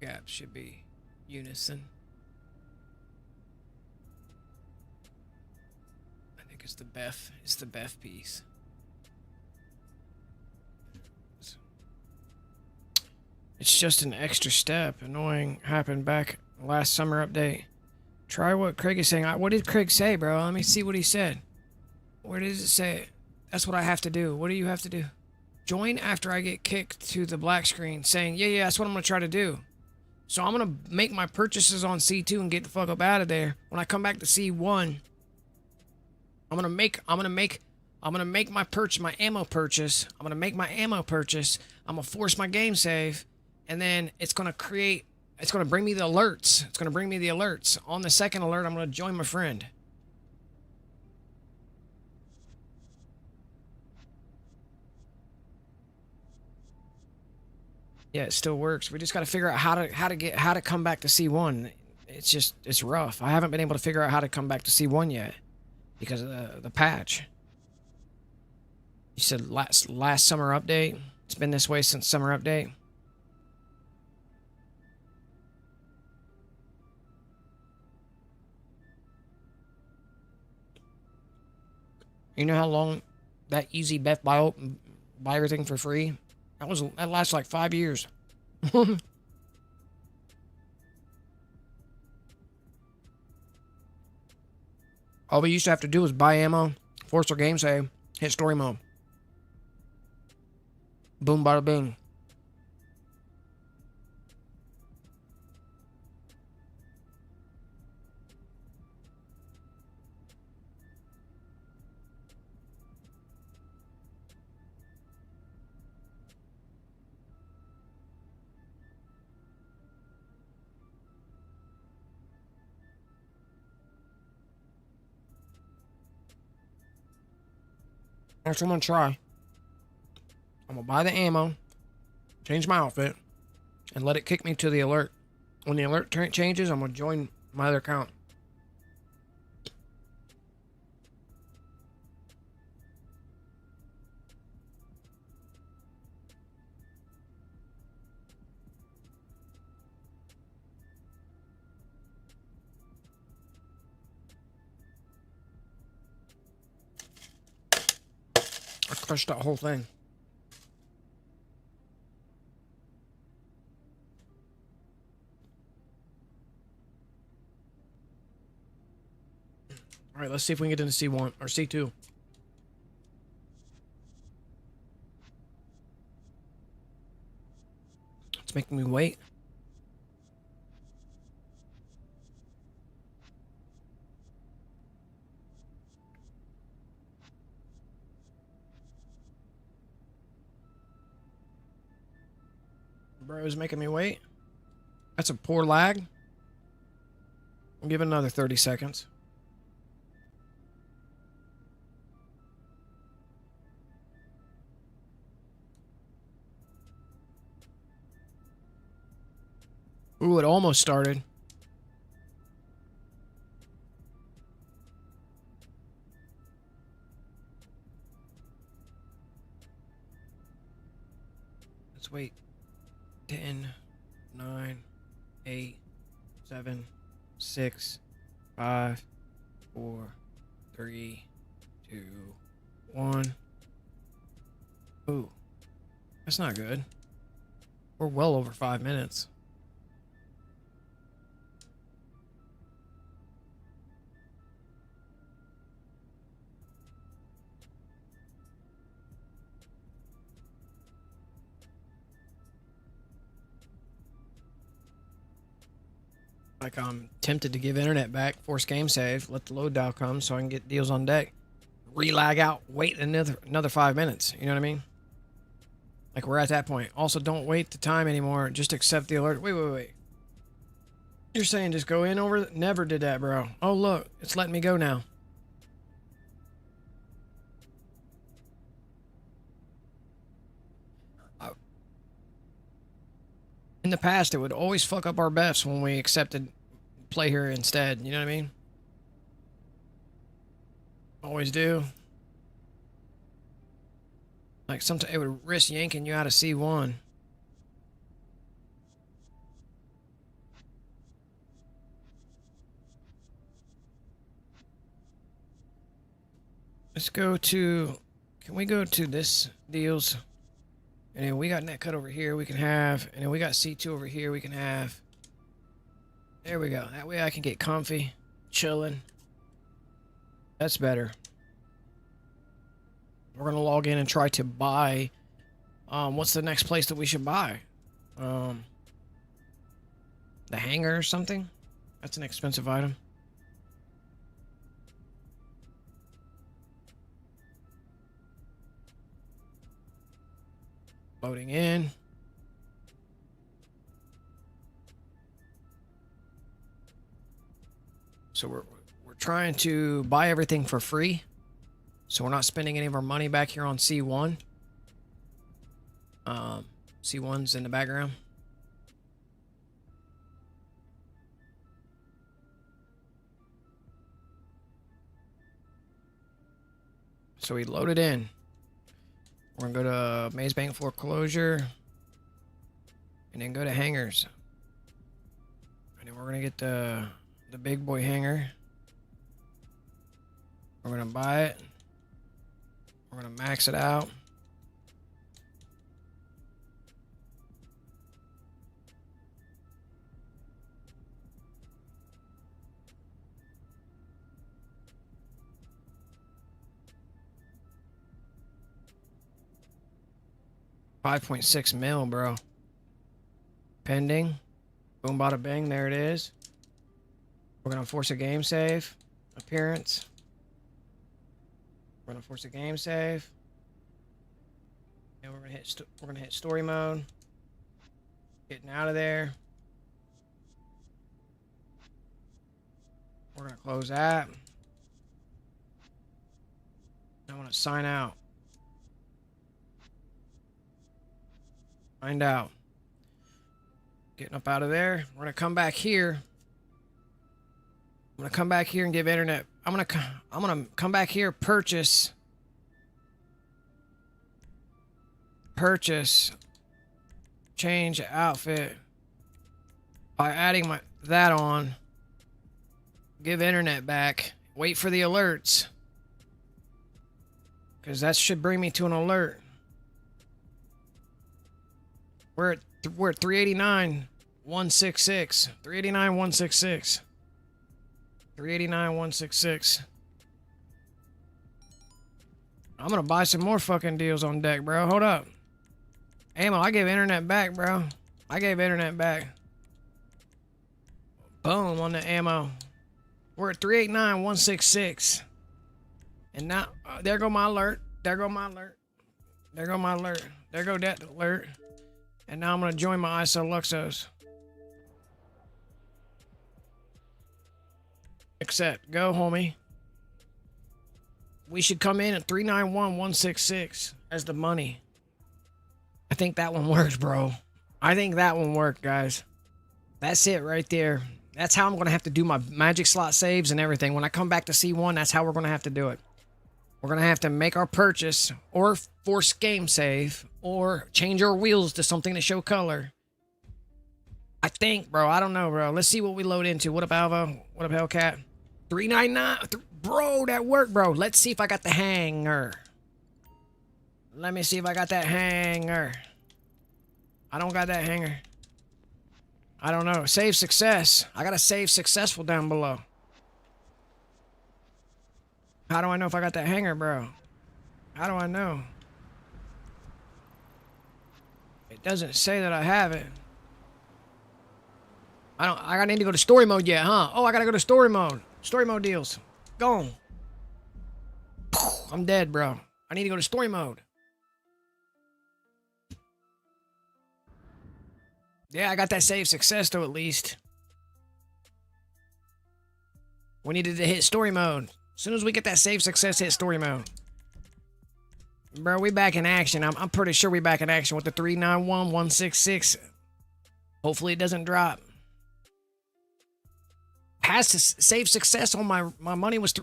Speaker 3: Gap should be unison. I think it's the Beff. It's the Beff piece. It's just an extra step. Annoying happened back last summer update. Try what Craig is saying. What did Craig say, bro? Let me see what he said. Where does it say? That's what I have to do. What do you have to do? Join after I get kicked to the black screen saying, yeah, that's what I'm going to try to do. So I'm going to make my purchases on C2 and get the fuck up out of there. When I come back to C1, I'm going to make my ammo purchase. I'm going to make my ammo purchase. I'm going to force my game save. And then it's going to bring me the alerts. It's going to bring me the alerts. On the second alert, I'm going to join my friend. Yeah, it still works. We just got to figure out how to come back to C1. It's rough. I haven't been able to figure out how to come back to C1 yet because of the patch. You said last summer update. It's been this way since summer update. You know how long that easy Beff buy everything for free? That lasts like 5 years. All we used to have to do was buy ammo, force our game save, hit story mode. Boom, bada bing. That's what I'm gonna try. I'm gonna buy the ammo, change my outfit, and let it kick me to the alert. When the alert changes, I'm gonna join my other account. I crushed that whole thing. All right, let's see if we can get into C1 or C2. It's making me wait. Bro is making me wait. That's a poor lag. I'll give it another 30 seconds. Ooh, it almost started. Let's wait. 10, 9, 8, 7, 6, 5, 4, 3, 2, 1. Ooh, that's not good. We're well over 5 minutes. Like, I'm tempted to give internet back, force game save, let the load dial come so I can get deals on deck. Relag out, wait another 5 minutes. You know what I mean? Like, we're at that point. Also, don't wait the time anymore. Just accept the alert. Wait. You're saying just go in over? Never did that, bro. Oh, look. It's letting me go now. In the past, it would always fuck up our bets when we accepted play here instead. You know what I mean? Always do. Like, sometimes it would risk yanking you out of C1. Let's go to... Can we go to this deals? And then we got net cut over here we can have. And then we got C2 over here we can have. There we go. That way I can get comfy, chilling. That's better. We're going to log in and try to buy. What's the next place that we should buy? The hangar or something? That's an expensive item. Loading in. So we're trying to buy everything for free. So we're not spending any of our money back here on C1. C1's in the background. So we load it in. We're gonna go to Maze Bank foreclosure, and then go to hangars. And then we're gonna get the big boy hangar. We're gonna buy it. We're gonna max it out. $5.6 mil, bro. Pending. Boom, bada bang. There it is. We're gonna force a game save. Appearance. We're gonna force a game save. And we're gonna hit story mode. Getting out of there. We're gonna close that. I want to sign out. Find out. Getting up out of there. We're gonna come back here. I'm gonna come back here and give internet. I'm gonna come back here. Purchase. Change outfit by adding that on. Give internet back. Wait for the alerts. Because that should bring me to an alert. We're at 389, 166. 389, 166. 389, 166. I'm gonna buy some more fucking deals on deck, bro. Hold up. Ammo, I gave internet back, bro. I gave internet back. Boom on the ammo. We're at 389, 166. And now, there go my alert. There go my alert. There go my alert. There go that alert. And now I'm going to join my ISO Luxos. Accept. Go, homie. We should come in at 391,166 as the money. I think that one works, bro. I think that one worked, guys. That's it right there. That's how I'm going to have to do my magic slot saves and everything. When I come back to C1, that's how we're going to have to do it. We're going to have to make our purchase or force game save or change our wheels to something to show color. I think, bro. I don't know, bro. Let's see what we load into. What up, Alva? What up, Hellcat? 399. Bro, that worked, bro. Let's see if I got the hanger. Let me see if I got that hanger. I don't got that hanger. I don't know. Save success. I got to save successful down below. How do I know if I got that hanger, bro? How do I know? It doesn't say that I have it. I need to go to story mode yet, huh? Oh, I gotta go to story mode. Story mode deals. Gone. I'm dead, bro. I need to go to story mode. Yeah, I got that save success though, at least. We needed to hit story mode. As soon as we get that save success, hit story mode. Bro, we back in action. I'm pretty sure we back in action with the 391,166. Hopefully it doesn't drop. Past save success on my money was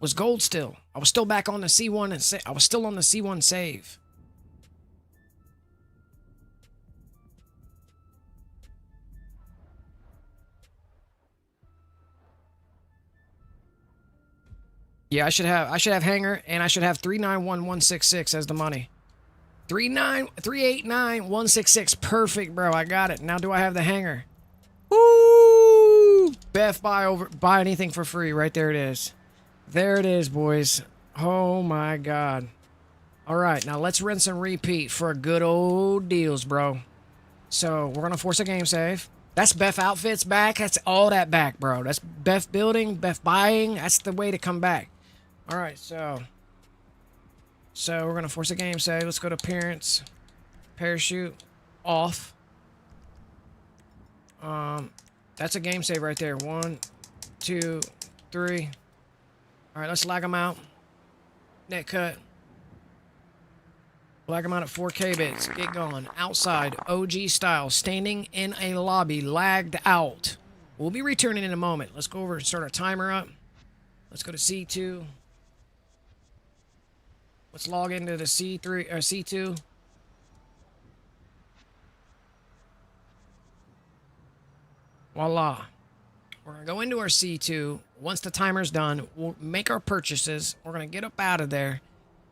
Speaker 3: was gold still. I was still back on the C1 and I was still on the C1 save. Yeah, I should have hanger, and I should have 391,166 as the money. 389,166. Perfect, bro. I got it. Now do I have the hanger? Woo! Beff, buy anything for free. Right there it is. There it is, boys. Oh my god. Alright, now let's rinse and repeat for good old deals, bro. So we're gonna force a game save. That's Beff outfits back. That's all that back, bro. That's Beff building, Beff buying. That's the way to come back. Alright, so we're going to force a game save. Let's go to appearance. Parachute. Off. That's a game save right there. 1, 2, 3. Alright, let's lag them out. Net cut. Lag them out at 4K bits. Get going. Outside. OG style. Standing in a lobby. Lagged out. We'll be returning in a moment. Let's go over and start our timer up. Let's go to C2. Let's log into the C3 or C2. Voila. We're going to go into our C2. Once the timer's done, we'll make our purchases. We're going to get up out of there.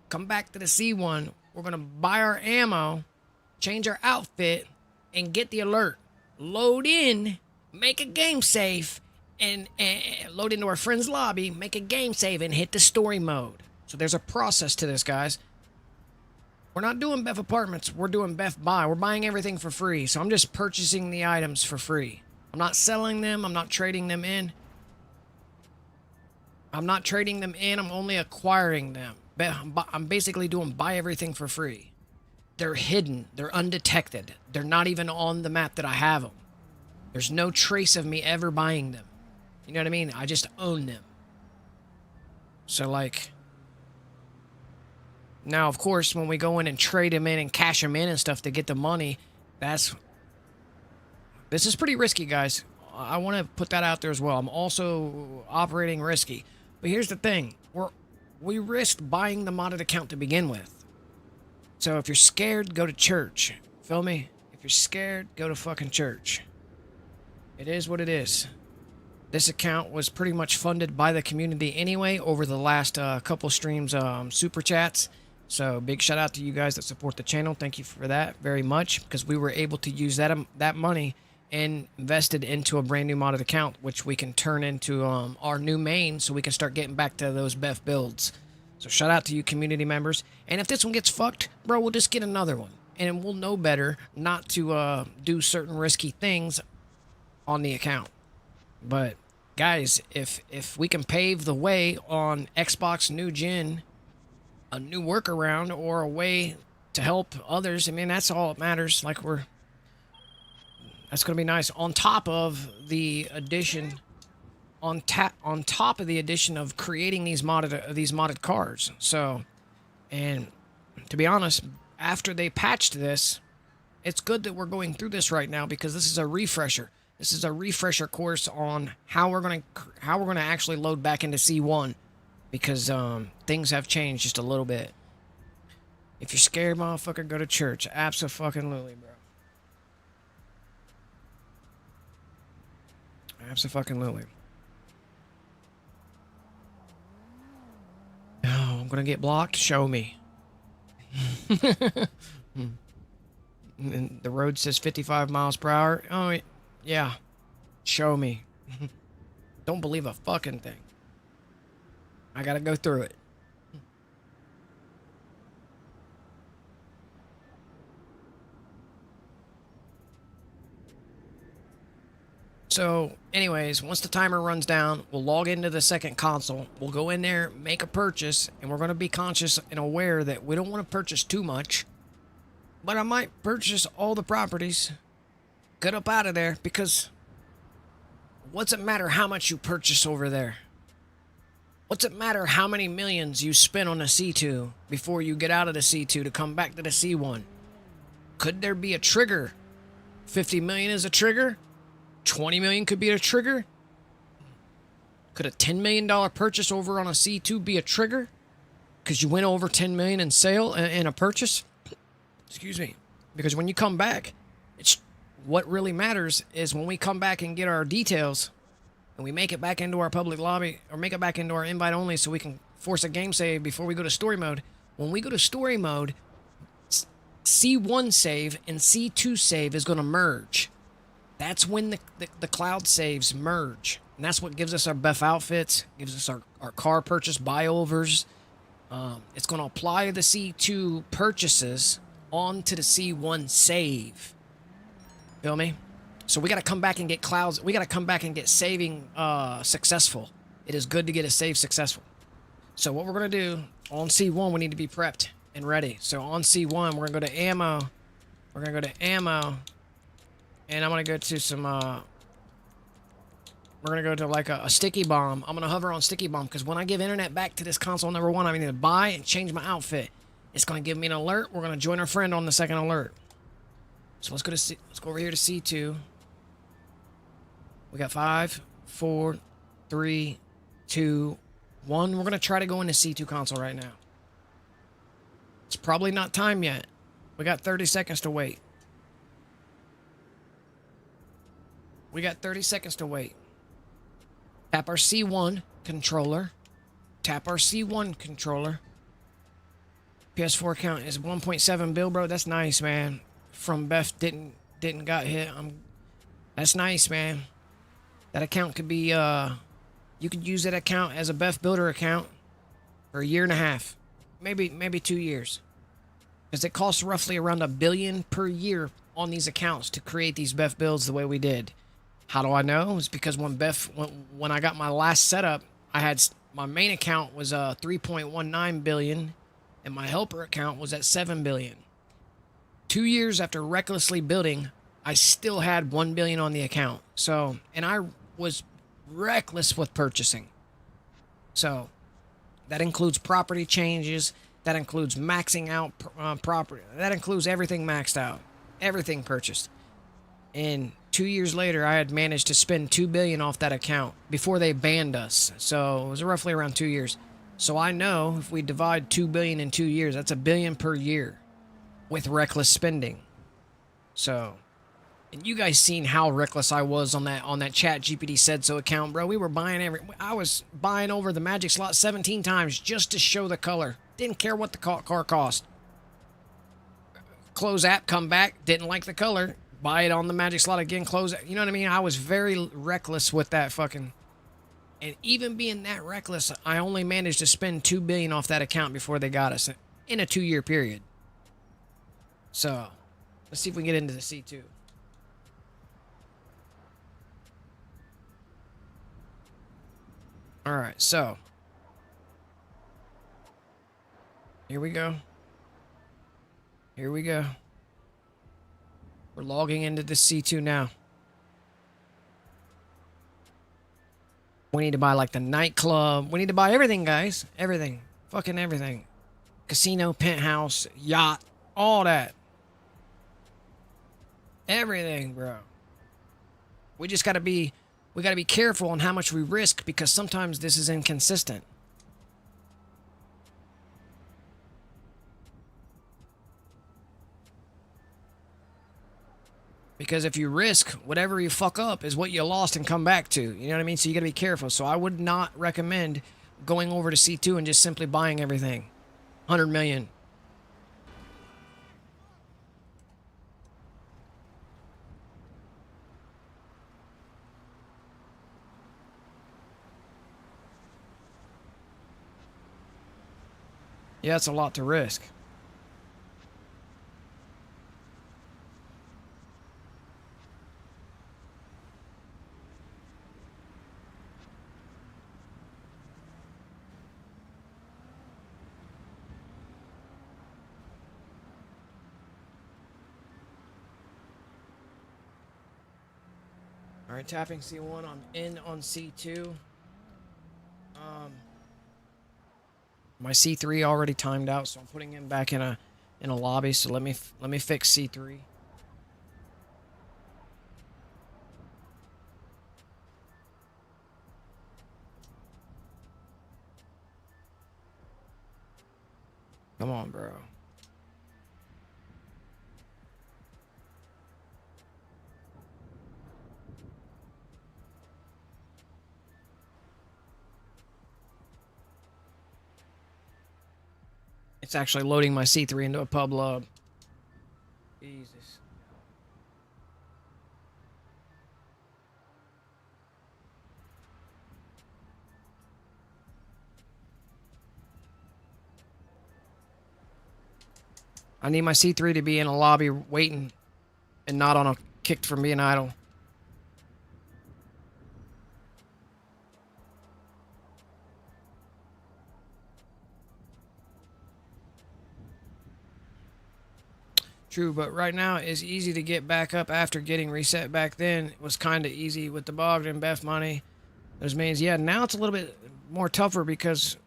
Speaker 3: Come back to the C1. We're going to buy our ammo, change our outfit, and get the alert. Load in, make a game save, and load into our friend's lobby, make a game save, and hit the story mode. So there's a process to this, guys. We're not doing Beff Apartments. We're doing Beff Buy. We're buying everything for free. So I'm just purchasing the items for free. I'm not selling them. I'm not trading them in. I'm only acquiring them. I'm basically doing buy everything for free. They're hidden. They're undetected. They're not even on the map that I have them. There's no trace of me ever buying them. You know what I mean? I just own them. So, like... Now, of course, when we go in and trade them in and cash them in and stuff to get the money, that's This is pretty risky, guys. I want to put that out there as well. I'm also operating risky. But here's the thing. We risked buying the modded account to begin with. So if you're scared, go to church. Feel me? If you're scared, go to fucking church. It is what it is. This account was pretty much funded by the community anyway over the last couple streams, super chats. So big shout out to you guys that support the channel. Thank you for that very much, because we were able to use that money and invested into a brand new modded account, which we can turn into our new main, so we can start getting back to those Beff builds. So shout out to you community members. And if this one gets fucked, bro, we'll just get another one, and we'll know better not to do certain risky things on the account. But guys, if we can pave the way on Xbox New Gen, a new workaround or a way to help others, I mean, that's all that matters. Like, that's gonna be nice. On top of the addition, on top of the addition of creating these modded cars. So, and to be honest, after they patched this, it's good that we're going through this right now, because this is a refresher. This is a refresher course on how we're gonna actually load back into C1, because things have changed just a little bit. If you're scared, motherfucker, go to church. Abso-fucking-lutely, bro. Abso-fucking-lutely. Oh, I'm gonna get blocked? Show me. And the road says 55 miles per hour. Oh, yeah. Show me. Don't believe a fucking thing. I gotta go through it. So, anyways, once the timer runs down, we'll log into the second console. We'll go in there, make a purchase, and we're going to be conscious and aware that we don't want to purchase too much. But I might purchase all the properties, get up out of there, because what's it matter how much you purchase over there? What's it matter how many millions you spend on a C2 before you get out of the C2 to come back to the C1? Could there be a trigger? 50 million is a trigger? 20 million could be a trigger? Could a $10 million purchase over on a C2 be a trigger? Because you went over 10 million in sale in a purchase? Excuse me. Because when you come back, it's what really matters is when we come back and get our details and we make it back into our public lobby, or make it back into our invite only, so we can force a game save before we go to story mode. When we go to story mode, C1 save and C2 save is going to merge. That's when the cloud saves merge. And that's what gives us our Beff outfits, gives us our car purchase buy-overs. It's going to apply the C2 purchases onto the C1 save. Feel me? So we got to come back and get clouds. We got to come back and get saving successful. It is good to get a save successful. So what we're going to do on C1, we need to be prepped and ready. So on C1, we're going to go to ammo. We're going to go to ammo. And I'm going to go to some, we're going to go to like a sticky bomb. I'm going to hover on sticky bomb, because when I give internet back to this console number 1, I need to buy and change my outfit. It's going to give me an alert. We're going to join our friend on the second alert. So let's go over here to C2. We got 5, 4, 3, 2, 1. We're going to try to go into C2 console right now. It's probably not time yet. We got 30 seconds to wait. We got 30 seconds to wait. Tap our C1 controller. Tap our C1 controller. PS4 count is 1.7 bill, bro. That's nice, man. From Beff didn't got hit. That's nice, man. That account could be you could use that account as a Beff builder account for a year and a half. Maybe 2 years. Because it costs roughly around $1 billion per year on these accounts to create these Beff builds the way we did. How do I know? It's because when I got my last setup, I had my main account was 3.19 billion, and my helper account was at 7 billion. 2 years after recklessly building, I still had 1 billion on the account. So, and I was reckless with purchasing. So, that includes property changes. That includes maxing out property. That includes everything maxed out. Everything purchased. In 2 years later, I had managed to spend $2 billion off that account before they banned us. So it was roughly around 2 years. So I know if we divide 2 billion in 2 years, that's $1 billion per year with reckless spending. So, and you guys seen how reckless I was on that Chat GPT said so account, bro. We were buying I was buying over the magic slot 17 times just to show the color. Didn't care what the car cost. Close app, come back, didn't like the color, buy it on the magic slot again, close it. You know what I mean? I was very reckless with that fucking. And even being that reckless, I only managed to spend $2 billion off that account before they got us in a 2-year period. So, let's see if we can get into the C2. All right, so here we go. Here we go. We're logging into the C2 now. We need to buy like the nightclub. We need to buy everything, guys. Everything. Fucking everything. Casino, penthouse, yacht, all that. Everything, bro. We just gotta be careful on how much we risk because sometimes this is inconsistent. Because if you risk, whatever you fuck up is what you lost and come back to. You know what I mean? So you gotta be careful. So I would not recommend going over to C2 and just simply buying everything. 100 million. Yeah, it's a lot to risk. Alright, tapping C1. I'm in on C2. My C3 already timed out, so I'm putting him back in a lobby. So let me fix C3. Come on, bro. It's actually loading my C3 into a pub lub. Jesus. I need my C3 to be in a lobby waiting and not on a kicked from being idle. True, but right now it's easy to get back up after getting reset. Back then it was kind of easy with the Bogdan Beff money. Those means, yeah, now it's a little bit more tougher because...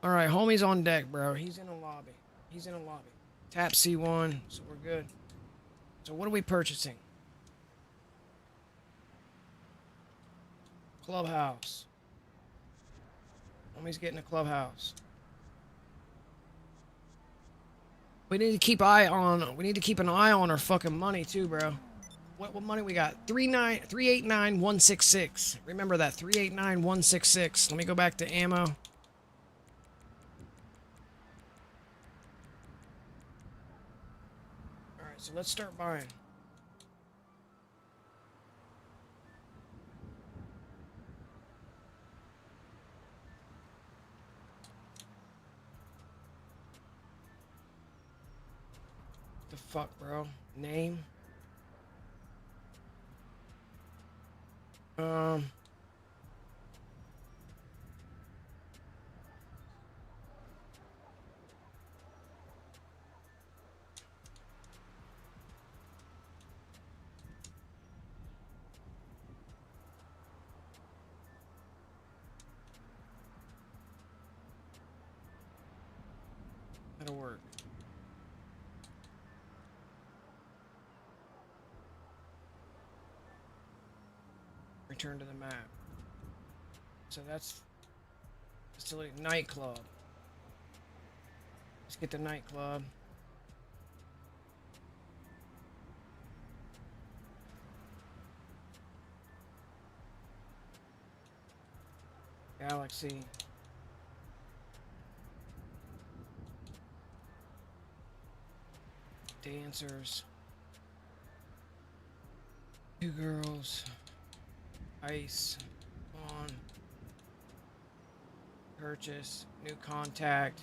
Speaker 3: Alright, homie's on deck, bro. He's in a lobby. He's in a lobby. Tap C1, so we're good. So what are we purchasing? Clubhouse. Homie's getting a clubhouse. We need to keep an eye on our fucking money too, bro. What money we got? 389,166. Remember that, 389,166. Let me go back to ammo. Alright, so let's start buying. The fuck, bro? Name? That'll work. Return to the map. So that's facility nightclub. Let's get the nightclub. Galaxy. Dancers. 2 girls. Ice. On. Purchase. New contact.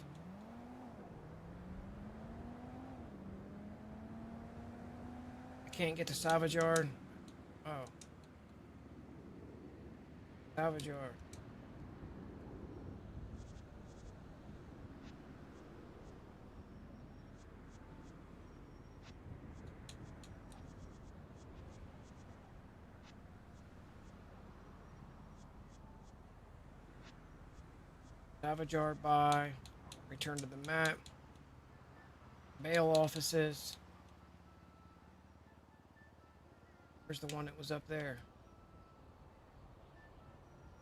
Speaker 3: I can't get to salvage yard. Oh. Salvage yard. Salvage yard by. Return to the map. Bail offices. Where's the one that was up there?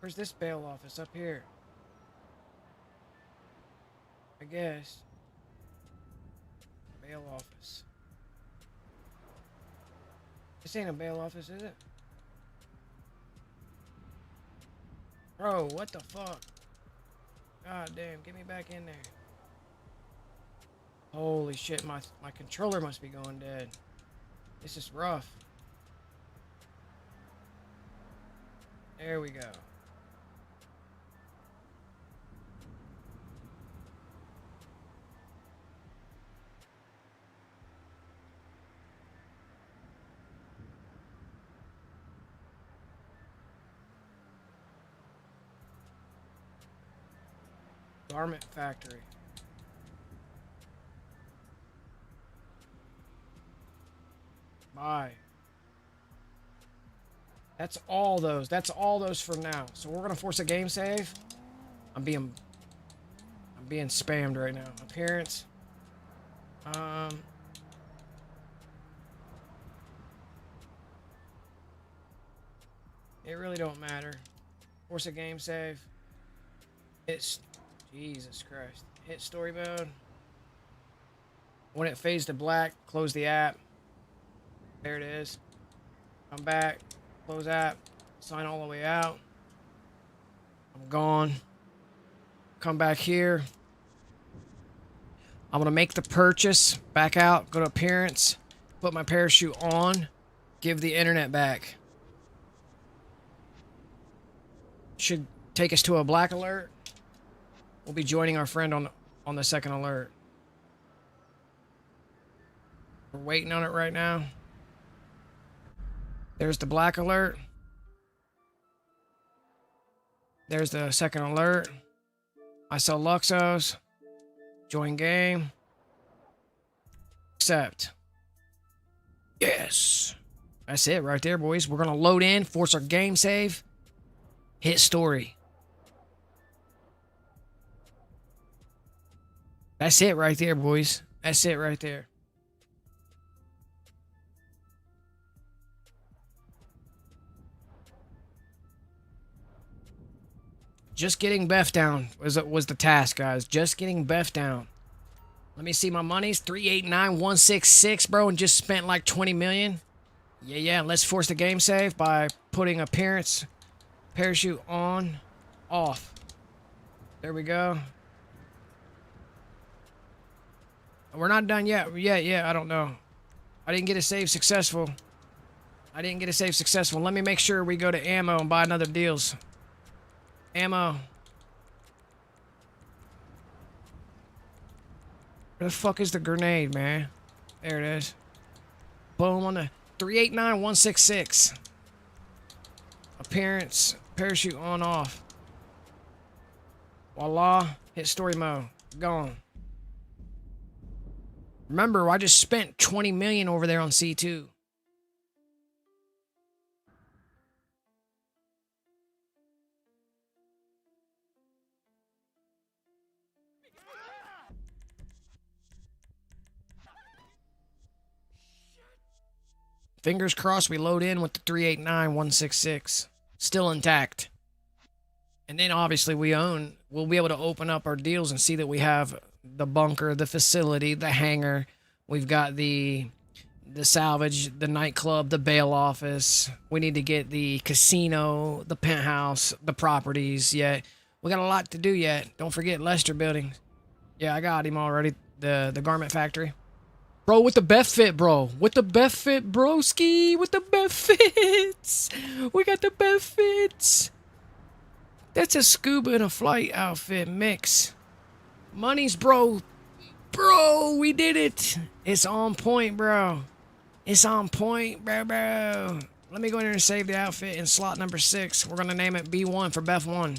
Speaker 3: Where's this bail office? Up here. I guess. Bail office. This ain't a bail office, is it? Bro, what the fuck? God damn, get me back in there. Holy shit, my controller must be going dead. This is rough. There we go. Garment factory. Bye. That's all those. That's all those for now. So we're gonna force a game save. I'm being spammed right now. Appearance. It really don't matter. Force a game save. It's Jesus Christ. Hit story mode. When it fades to black, close the app. There it is. Come back. Close app. Sign all the way out. I'm gone. Come back here. I'm going to make the purchase. Back out. Go to appearance. Put my parachute on. Give the internet back. Should take us to a black alert. We'll be joining our friend on the second alert. We're waiting on it right now. There's the black alert. There's the second alert. I sell Luxos. Join game. Accept. Yes. That's it right there, boys. We're going to load in, force our game save. Hit story. That's it right there, boys. That's it right there. Just getting Beff down was the task, guys. Just getting Beff down. Let me see my monies. 389,166, bro, and just spent like 20 million. Yeah. Let's force the game save by putting appearance, parachute on, off. There we go. We're not done yet. Yeah, I don't know. I didn't get a save successful. Let me make sure we go to ammo and buy another deals. Ammo. Where the fuck is the grenade, man? There it is. Boom on the 389,166. Appearance. Parachute on off. Voila. Hit story mode. Gone. Remember, I just spent 20 million over there on C2. Fingers crossed we load in with the 389,166. still intact. And then obviously we'll be able to open up our deals and see that we have the bunker, the facility, the hangar. We've got the salvage, the nightclub, the bail office. We need to get the casino, the penthouse, the properties yet. We got a lot to do yet. Don't forget Lester Building. Yeah, I got him already. The garment factory. Bro, with the Beff fit, bro. With the Beff fit, broski. With the Beff fits. We got the Beff fits. That's a scuba and a flight outfit mix. Money's bro. Bro, we did it. It's on point, bro. It's on point, bro. Let me go in here and save the outfit in slot number 6. We're going to name it B1 for Beff 1.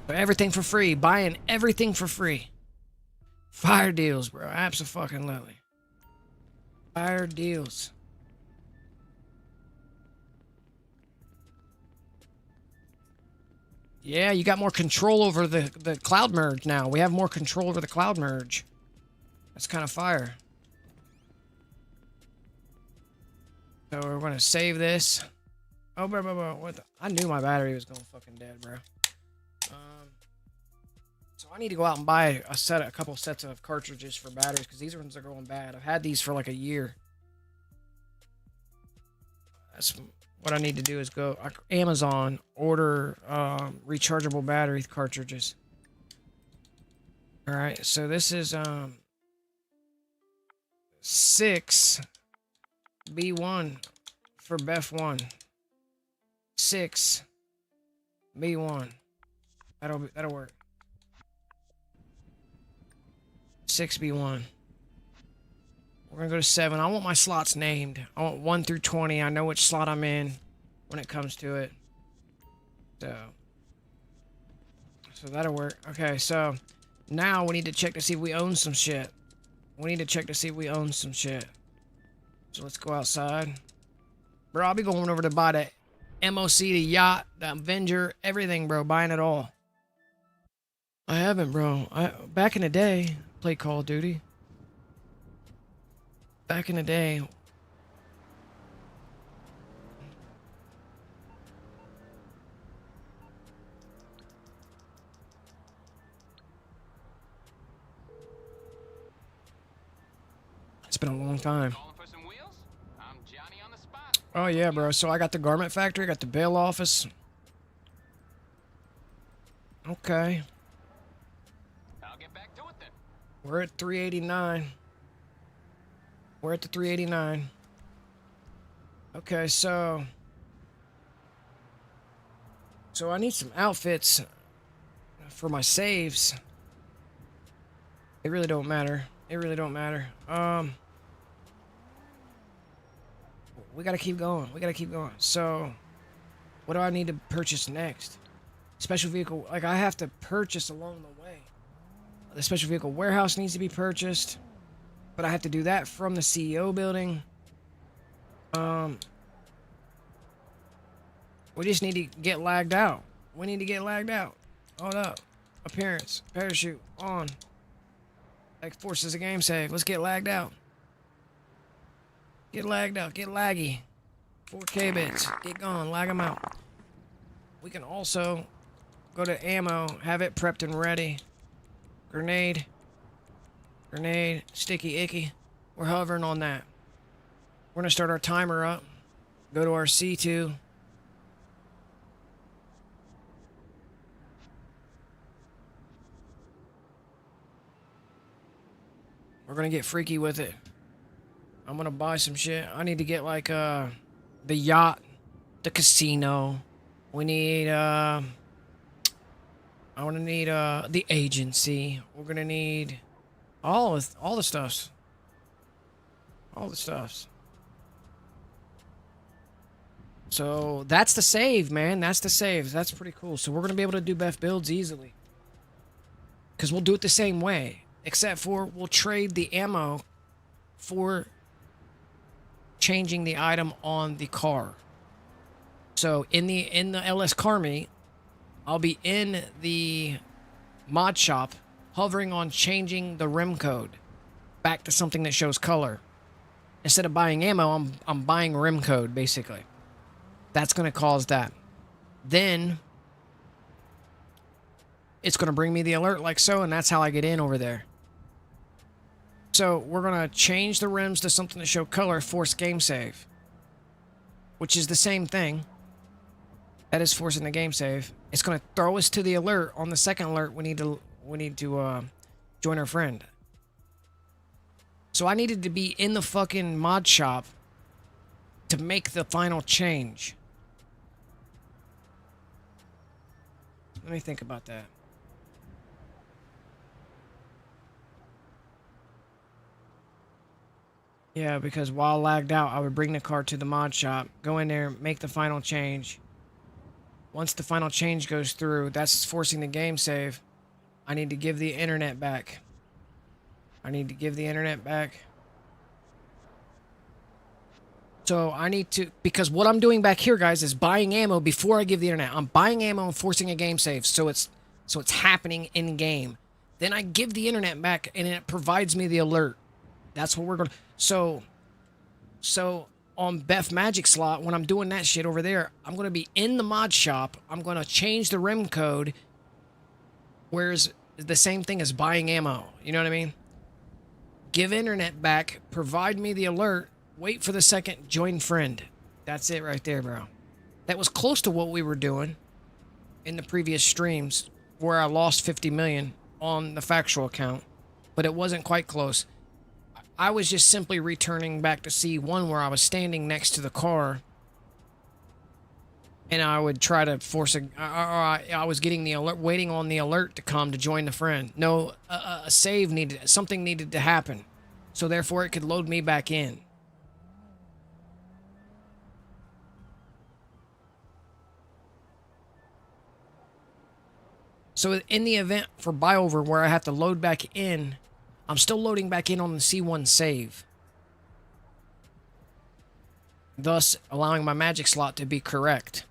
Speaker 3: Everything for free. Buying everything for free. Fire deals, bro. Abso-fucking-lutely. Fire deals. Yeah, you got more control over the cloud merge now. We have more control over the cloud merge. That's kind of fire. So we're going to save this. Oh, bro. What the? I knew my battery was going fucking dead, bro. So I need to go out and buy a couple sets of cartridges for batteries because these ones are going bad. I've had these for like a year. That's what I need to do is go Amazon, order rechargeable battery cartridges. All right, so this is 6 B1 for Beff 1. 6 B1. That'll work. 6B1. We're gonna go to 7. I want my slots named. I want 1 through 20. I know which slot I'm in when it comes to it. So that'll work. Okay, so now we need to check to see if we own some shit. So let's go outside. Bro, I'll be going over to buy the MOC, the yacht, the Avenger, everything, bro. Buying it all. I haven't, bro. Back in the day, played Call of Duty. Back in the day. It's been a long time.
Speaker 4: Calling for some wheels? I'm Johnny on the spot.
Speaker 3: Oh yeah, bro. So I got the garment factory, I got the bail office. Okay.
Speaker 4: I'll get back to it then.
Speaker 3: We're at 389. We're at the 389. Okay, so I need some outfits for my saves. It really don't matter. We gotta keep going. So, what do I need to purchase next? Special vehicle, like I have to purchase along the way. The special vehicle warehouse needs to be purchased, but I have to do that from the CEO building. We just need to get lagged out. Hold up. Appearance, parachute, on. Like forces a game save. Let's get lagged out. Get laggy. 4K bits. Get going, lag them out. We can also go to ammo, have it prepped and ready. Grenade, sticky icky. We're hovering on that. We're gonna start our timer up. Go to our C2. We're gonna get freaky with it. I'm gonna buy some shit. I need to get like the yacht, the casino. We need I wanna need the agency. We're gonna need all the stuffs. So that's the save, man. That's pretty cool. So we're gonna be able to do Beff Builds easily. Cause we'll do it the same way. Except for we'll trade the ammo for changing the item on the car. So in the LS car meet, I'll be in the mod shop hovering on changing the rim code back to something that shows color. instead of buying ammo, I'm buying rim code, basically. That's going to cause that. Then it's going to bring me the alert like so, and that's how I get in over there. So we're going to change the rims to something to show color, force game save, which is the same thing. That is forcing the game save. It's going to throw us to the alert. On the second alert, we need to join our friend. So I needed to be in the fucking mod shop to make the final change. Let me think about that. Yeah, because while lagged out, I would bring the car to the mod shop, go in there, make the final change. Once the final change goes through, that's forcing the game save. I need to give the internet back. So I need to, because what I'm doing back here, guys, is buying ammo before I give the internet. I'm buying ammo and forcing a game save, so it's happening in game. Then I give the internet back, and it provides me the alert. That's what we're going to... So on Beff Magic slot, when I'm doing that shit over there, I'm going to be in the mod shop. I'm going to change the rim code, whereas the same thing as buying ammo. You know what I mean? Give internet back, provide me the alert, wait for the second, join friend. That's it right there, bro. That was close to what we were doing in the previous streams, where I lost 50 million on the factual account, but it wasn't quite close. I was just simply returning back to C1 where I was standing next to the car, and I would try to force I was getting the alert, waiting on the alert to come to join the friend. No, a save needed, something needed to happen, so therefore it could load me back in. So in the event for buyover where I have to load back in, I'm still loading back in on the C1 save, thus allowing my magic slot to be correct.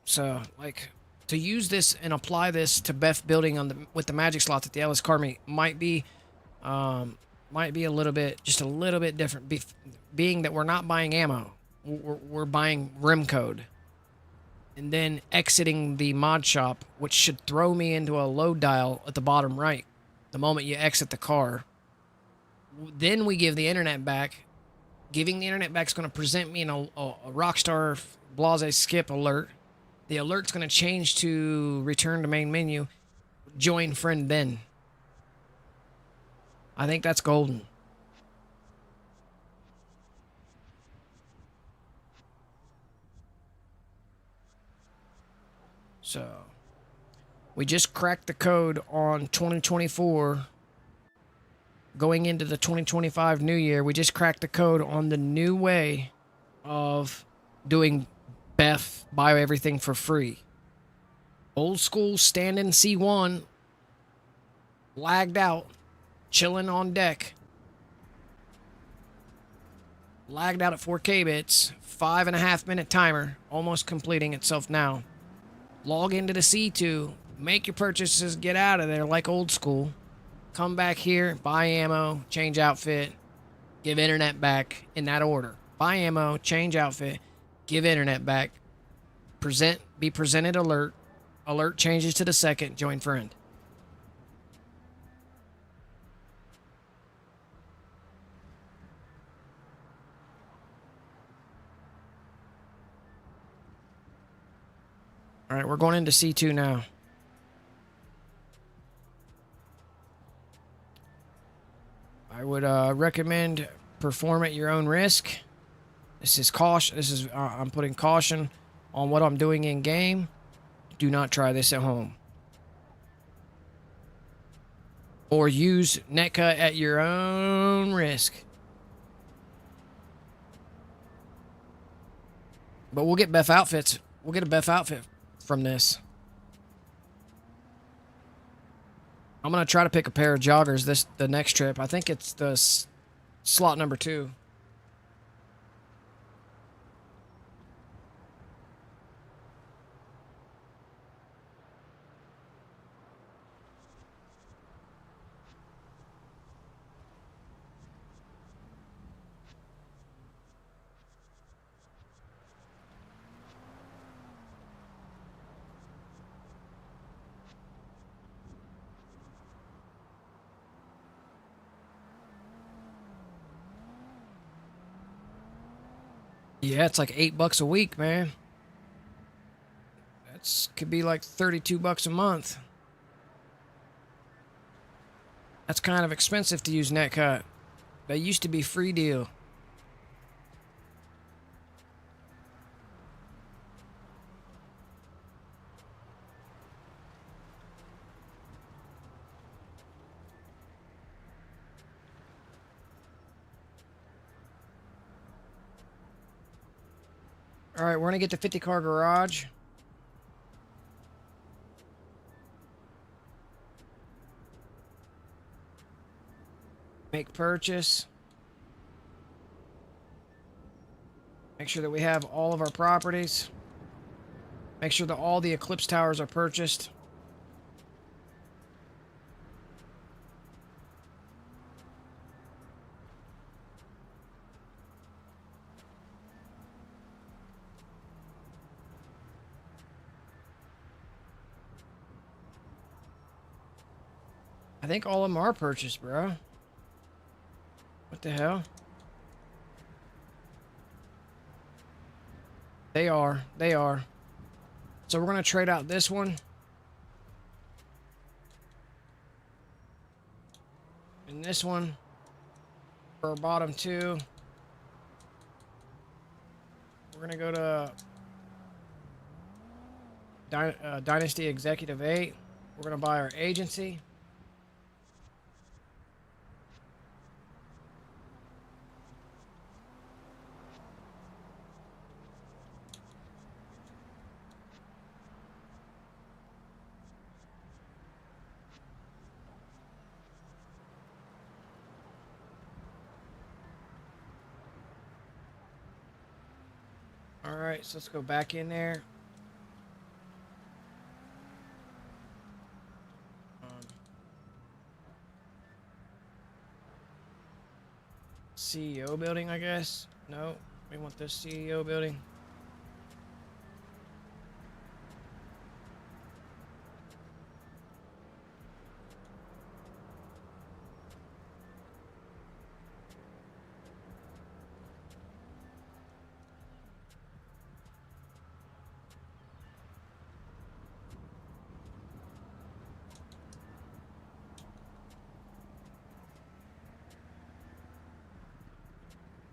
Speaker 3: So, like, to use this and apply this to Beff building on the with the magic slot that the Ellis car might be a little bit, just a little bit different, being that we're not buying ammo, we're buying rim code. And then exiting the mod shop, which should throw me into a load dial at the bottom right the moment you exit the car. Then we give the internet back. Giving the internet back is going to present me in a Rockstar Blase skip alert. The alert's going to change to return to main menu. Join friend then. I think that's golden. So, we just cracked the code on 2024. Going into the 2025 new year, we just cracked the code on the new way of doing Beff, buy everything for free. Old school standing C1, lagged out, chilling on deck. Lagged out at 4K bits, 5.5 minute timer, almost completing itself now. Log into the C2, make your purchases, get out of there like old school. Come back here, buy ammo, change outfit, give internet back in that order. Buy ammo, change outfit, give internet back, be presented alert. Alert changes to the second, join friend. All right, we're going into C2 now. I would recommend perform at your own risk. This is caution. I'm putting caution on what I'm doing in game. Do not try this at home. Or use netcut at your own risk. But we'll get Beff outfits. We'll get a Beff outfit from this. I'm gonna try to pick a pair of joggers the next trip. I think it's the slot number 2. Yeah, it's like $8 a week, man. That's could be like $32 a month. That's kind of expensive to use Netcut. That used to be free deal. All right, we're gonna get the 50-car garage. Make purchase. Make sure that we have all of our properties. Make sure that all the Eclipse towers are purchased. I think all of them are purchased, bro. What the hell? They are. They are. So we're going to trade out this one. And this one. For our bottom two. We're going to go to Dynasty Executive 8. We're going to buy our agency. Alright, so let's go back in there. CEO building, I guess. No, we want this CEO building.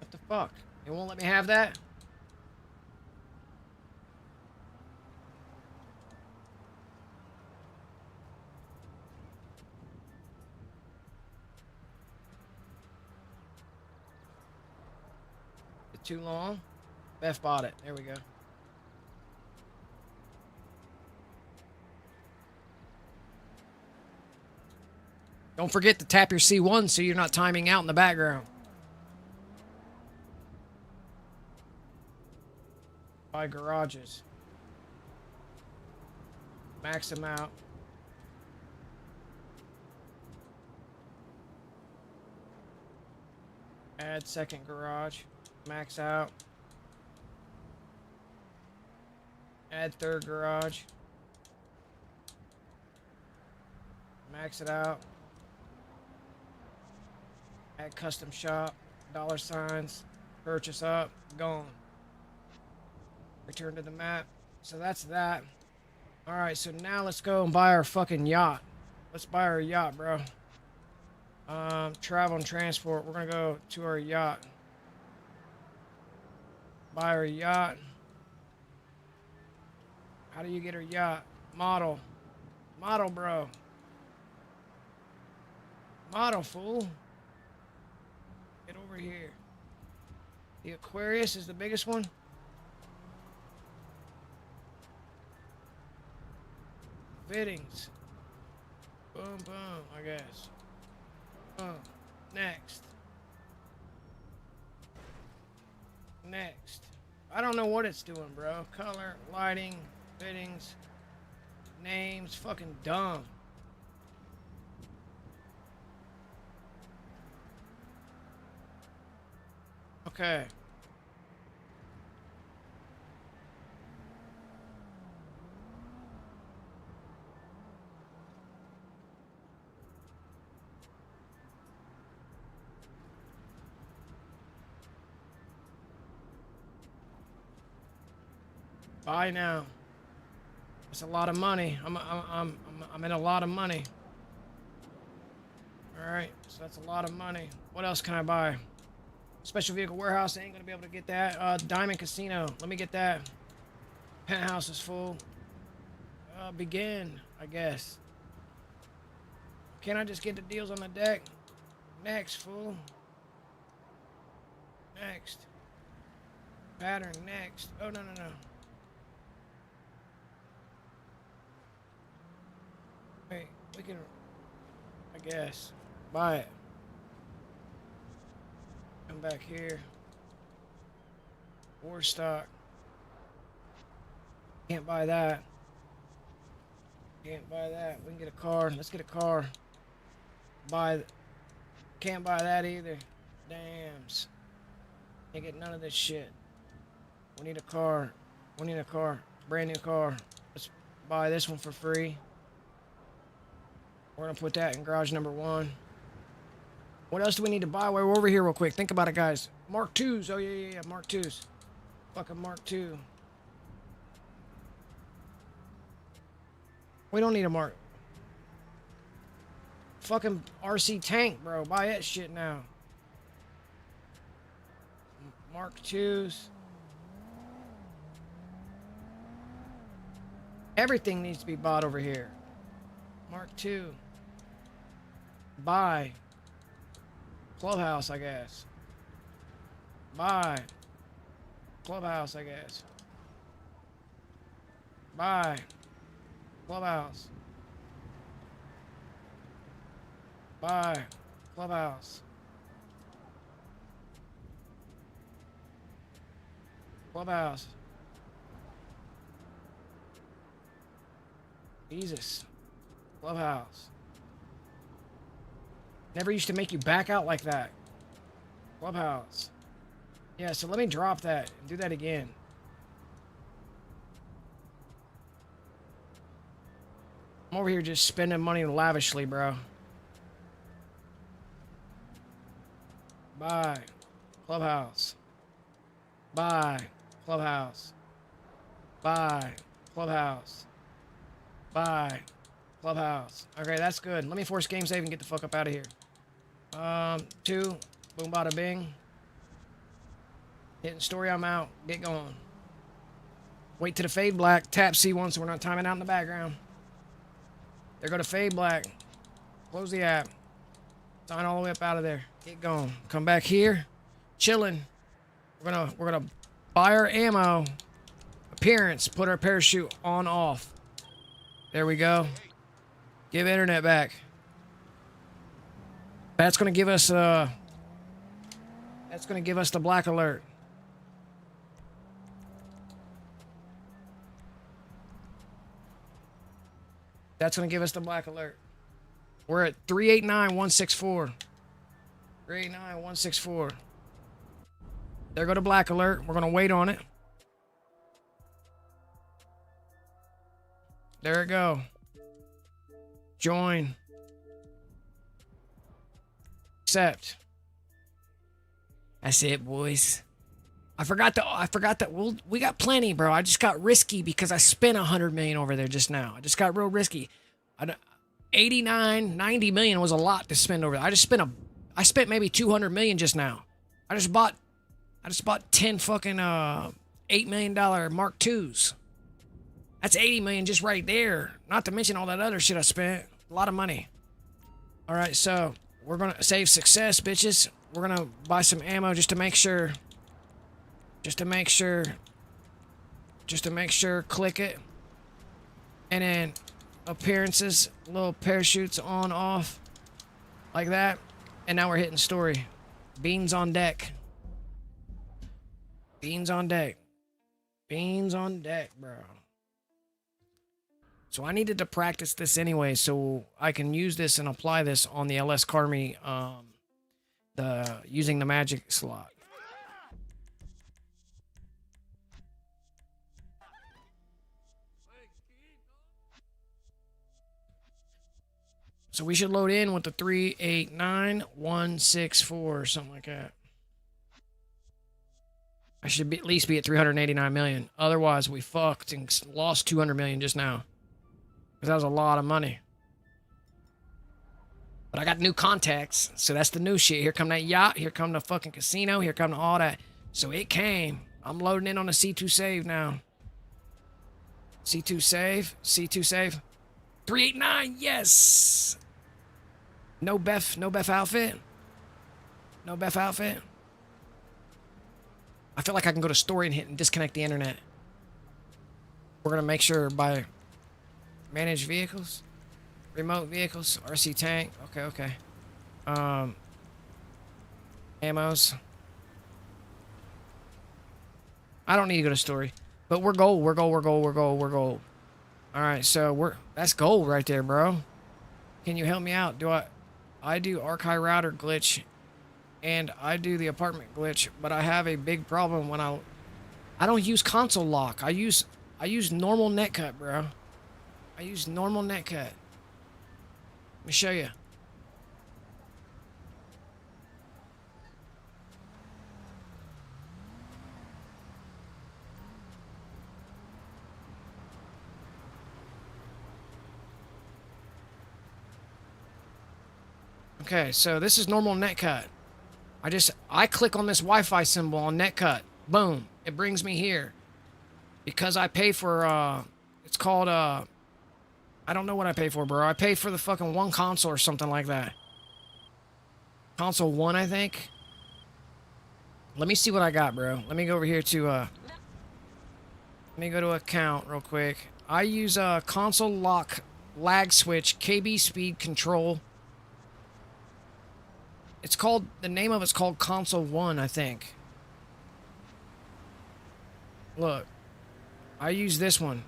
Speaker 3: What the fuck? It won't let me have that? Is it too long? Beff bought it. There we go. Don't forget to tap your C1 so you're not timing out in the background. Buy garages. Max them out. Add second garage. Max out. Add third garage. Max it out. Add custom shop. $signs. Purchase up. Gone. Return to the map. So that's that. Alright, so now let's go and buy our fucking yacht. Let's buy our yacht, bro. Travel and transport. We're gonna go to our yacht. Buy our yacht. How do you get our yacht? Model. Model, bro. Model, fool. Get over here. The Aquarius is the biggest one. Fittings. Boom, boom, I guess. Boom. Next. Next. I don't know what it's doing, bro. Color, lighting, fittings, names, fucking dumb. Okay. Buy now. That's a lot of money. I'm in a lot of money. All right, so that's a lot of money. What else can I buy? Special vehicle warehouse. I ain't gonna be able to get that. Diamond casino. Let me get that. Penthouse is full. Begin, I guess. Can I just get the deals on the deck? Next, fool. Next. Pattern, next. Oh, no. Wait, we can, I guess, buy it. Come back here. War stock. Can't buy that. Can't buy that. We can get a car. Let's get a car. Can't buy that either. Dams. Can't get none of this shit. We need a car. We need a car. Brand new car. Let's buy this one for free. We're gonna put that in garage number 1. What else do we need to buy? We're over here real quick. Think about it, guys. Mark 2s. Oh, yeah. Mark 2s. Fucking Mark 2. We don't need a Mark. Fucking RC tank, bro. Buy that shit now. Mark 2s. Everything needs to be bought over here. Mark 2. Buy. Clubhouse, I guess. Buy. Clubhouse, I guess. Buy. Clubhouse. Buy. Clubhouse. Clubhouse. Jesus. Clubhouse. Never used to make you back out like that. Clubhouse. Yeah, so let me drop that and do that again. I'm over here just spending money lavishly, bro. Buy. Clubhouse. Buy. Clubhouse. Buy. Clubhouse. Buy. Clubhouse. Okay, that's good. Let me force game save and get the fuck up out of here. 2. Boom, bada, bing. Hitting story, I'm out. Get going. Wait to the fade black. Tap C1 so we're not timing out in the background. There go to fade black. Close the app. Sign all the way up out of there. Get going. Come back here. Chilling. We're gonna buy our ammo. Appearance. Put our parachute on off. There we go. Give internet back. That's gonna give us the black alert. That's gonna give us the black alert. We're at 389-164. 389-164. There go to black alert. We're gonna wait on it. There it go. Join. Accept. That's it, boys. I forgot that we got plenty, bro. I just got risky because I spent 100 million over there just now. I just got real risky. 89, 90 million was a lot to spend over there. I spent maybe 200 million just now. I just bought 10 fucking $8 million Mark IIs. That's 80 million just right there. Not to mention all that other shit I spent. A lot of money. All right, so we're gonna save success, bitches. We're gonna buy some ammo just to make sure. Just to make sure. Click it. And then appearances, little parachutes on, off. Like that. And now we're hitting story. Beans on deck. Beans on deck. Beans on deck, bro. So I needed to practice this anyway, so I can use this and apply this on the LS Carmi, using the magic slot. So we should load in with the 389-164 or something like that. I should at least be at 389 million. Otherwise, we fucked and lost 200 million just now. Because that was a lot of money. But I got new contacts, so that's the new shit. Here come that yacht, here come the fucking casino, here come all that. So it came. I'm loading in on the C2 save now. C2 save, C2 save. 389, yes! No Beff outfit? No Beff outfit? I feel like I can go to story and hit and disconnect the internet. We're gonna make sure by manage vehicles, remote vehicles, RC tank. Okay. Ammos. I don't need to go to story, but we're gold. We're gold. All right, so that's gold right there, bro. Can you help me out? I do archive router glitch, and I do the apartment glitch, but I have a big problem when I don't use console lock. I use normal netcut, bro. I use normal netcut. Let me show you. Okay, so this is normal netcut. I click on this Wi-Fi symbol on netcut. Boom. It brings me here. Because I pay for, it's called, I don't know what I pay for, bro. I pay for the fucking one console or something like that. Console 1, I think. Let me see what I got, bro. Let me go over here to, let me go to account real quick. I use, console lock lag switch KB speed control. It's called, the name of it's called Console 1, I think. Look. I use this one.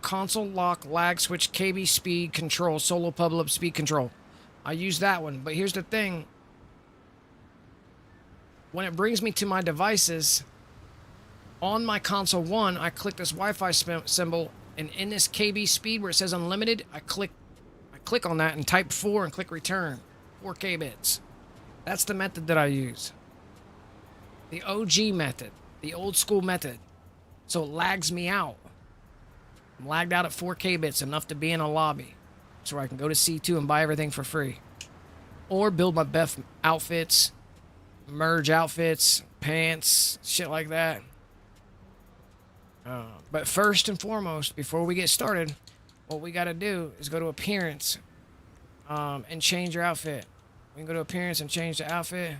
Speaker 3: Console lock lag switch KB speed control, solo public speed control. I use that one, but here's the thing. When it brings me to my devices, on my console 1, I click this Wi-Fi symbol, and in this KB speed where it says unlimited, I click on that and type 4 and click return. 4K bits. That's the method that I use. The OG method. The old school method. So it lags me out. I'm lagged out at 4K bits, enough to be in a lobby. So I can go to C2 and buy everything for free. Or build my Beff outfits, merge outfits, pants, shit like that. But first and foremost, before we get started, what we gotta do is go to appearance and change your outfit. We can go to appearance and change the outfit.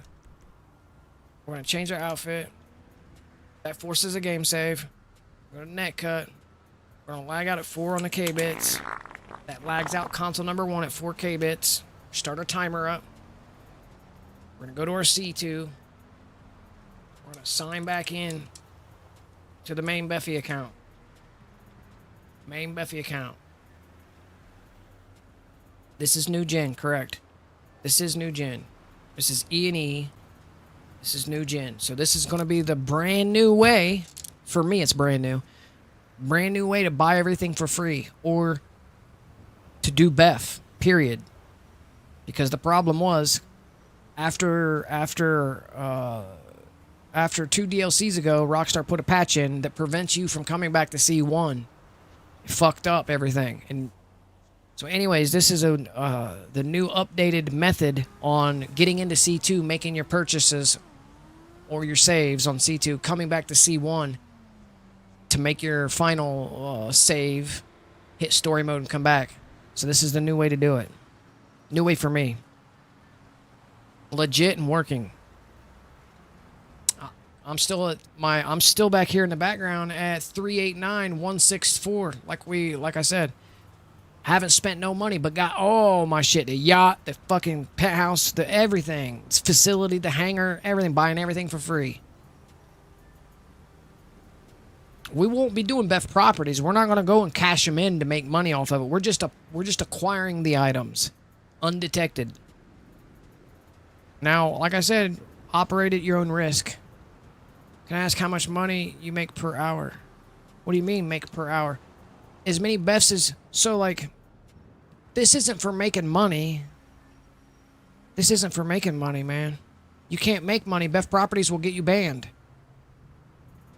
Speaker 3: We're gonna change our outfit. That forces a game save. Go to netcut. We're gonna lag out at 4 on the K bits. That lags out console number 1 at 4K bits. Start our timer up. We're gonna go to our C2. We're gonna sign back in to the MAINBEFFY account. MAINBEFFY account. This is new gen, correct? This is new gen. This is E&E. This is new gen. So this is going to be the brand new way. For me, it's brand new. Brand new way to buy everything for free. Or to do Beff, period. Because the problem was, after 2 DLCs ago, Rockstar put a patch in that prevents you from coming back to C1. It fucked up everything. And so anyways, this is the new updated method on getting into C2, making your purchases or your saves on C2, coming back to C1 to make your final save, hit story mode and come back. So this is the new way to do it. New way for me. Legit and working. I'm still back here in the background at 389,164 like I said. Haven't spent no money, but got all my shit. The yacht, the fucking penthouse, the everything. It's facility, the hangar, everything. Buying everything for free. We won't be doing Beff properties. We're not going to go and cash them in to make money off of it. We're just acquiring the items. Undetected. Now, like I said, operate at your own risk. Can I ask how much money you make per hour? What do you mean make per hour? As many Beffs as... So, like... This isn't for making money. This isn't for making money, man. You can't make money. Beff properties will get you banned.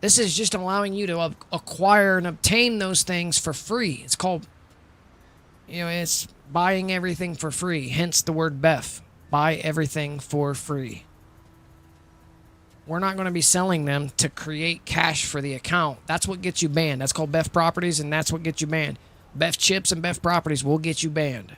Speaker 3: This is just allowing you to acquire and obtain those things for free. It's called, it's buying everything for free. Hence the word Beff. Buy everything for free. We're not going to be selling them to create cash for the account. That's what gets you banned. That's called Beff Properties, and that's what gets you banned. Beff Chips and Beff Properties will get you banned.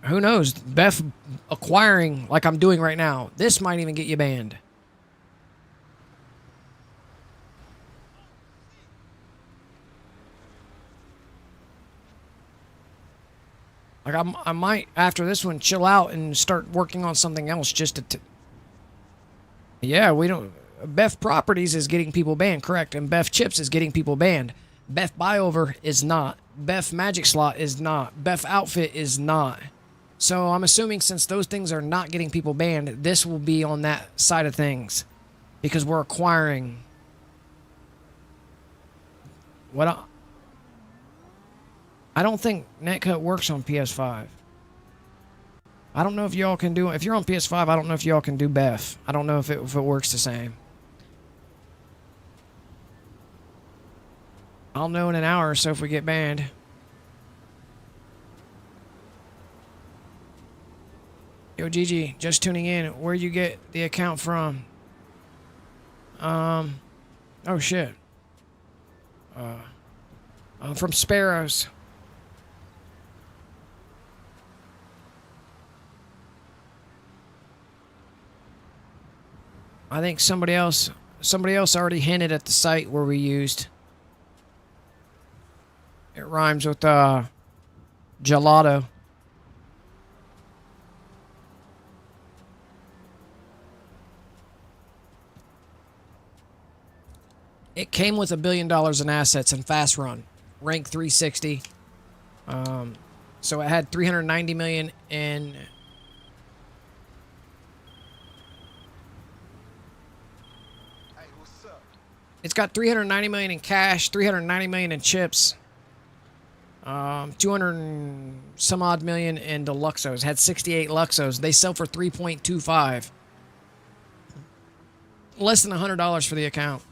Speaker 3: Who knows? Beff acquiring like I'm doing right now. This might even get you banned. Like I might after this one chill out and start working on something else just to. Yeah, we don't. Beff Properties is getting people banned, correct? And Beff Chips is getting people banned. Beff Buyover is not. Beff Magic Slot is not. Beff Outfit is not. So I'm assuming since those things are not getting people banned, this will be on that side of things, because we're acquiring. What? I don't think Netcut works on PS5. I don't know if y'all can do it. If you're on PS5, I don't know if y'all can do Beff. I don't know if it works the same. I'll know in an hour or so if we get banned. Yo, Gigi, just tuning in. Where you get the account from? Oh shit. From Sparrows. I think somebody else already hinted at the site where we used. It rhymes with gelato. It came with $1 billion in assets and fast run, rank 360. So it had 390 million in. It's got 390 million in cash, 390 million in chips, 200 and some odd million in Deluxos. Had 68 Luxos. They sell for 3.25. Less than $100 for the account.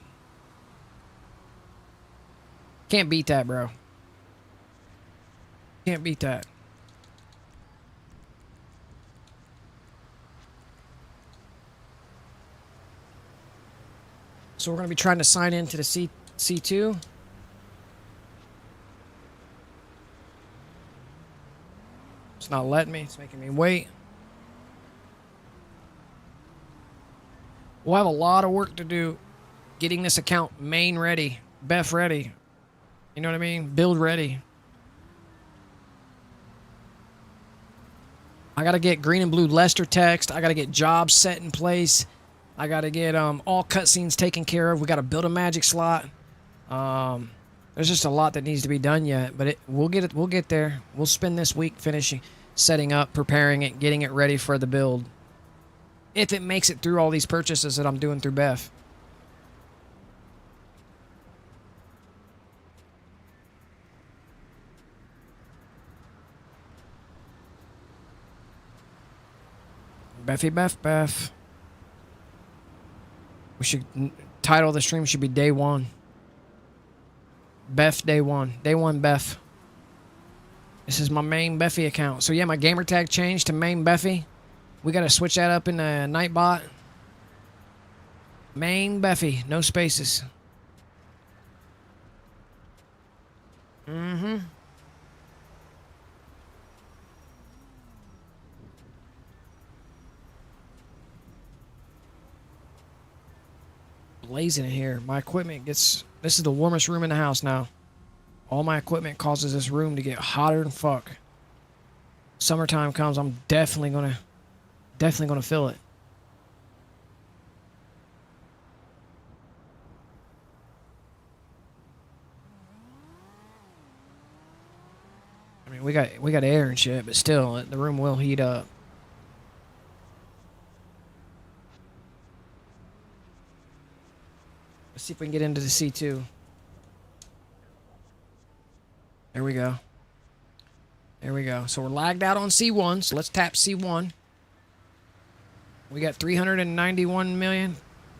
Speaker 3: Can't beat that, bro. Can't beat that. So we're going to be trying to sign into the C2. It's not letting me. It's making me wait. We'll have a lot of work to do getting this account main ready, Beff ready. You know what I mean? Build ready. I got to get green and blue Lester text. I got to get jobs set in place. I got to get all cutscenes taken care of. We got to build a magic slot. There's just a lot that needs to be done yet, but we'll get it. We'll get there. We'll spend this week finishing, setting up, preparing it, getting it ready for the build. If it makes it through all these purchases that I'm doing through Beff. Beffy Beff. We should title of the stream should be Day 1. Beff Day 1. Day 1 Beff. This is my main Beffy account. So yeah, my gamer tag changed to main Beffy. We gotta switch that up in the Nightbot. Main Beffy, no spaces. Mm-hmm. Blazing in here. My equipment gets. This is the warmest room in the house now. All my equipment causes this room to get hotter than fuck. Summertime comes, I'm definitely gonna fill it. I mean, we got air and shit, but still, the room will heat up. see if we can get into the C2. There we go. There we go. So we're lagged out on C1, so let's tap C1. We got 391 million,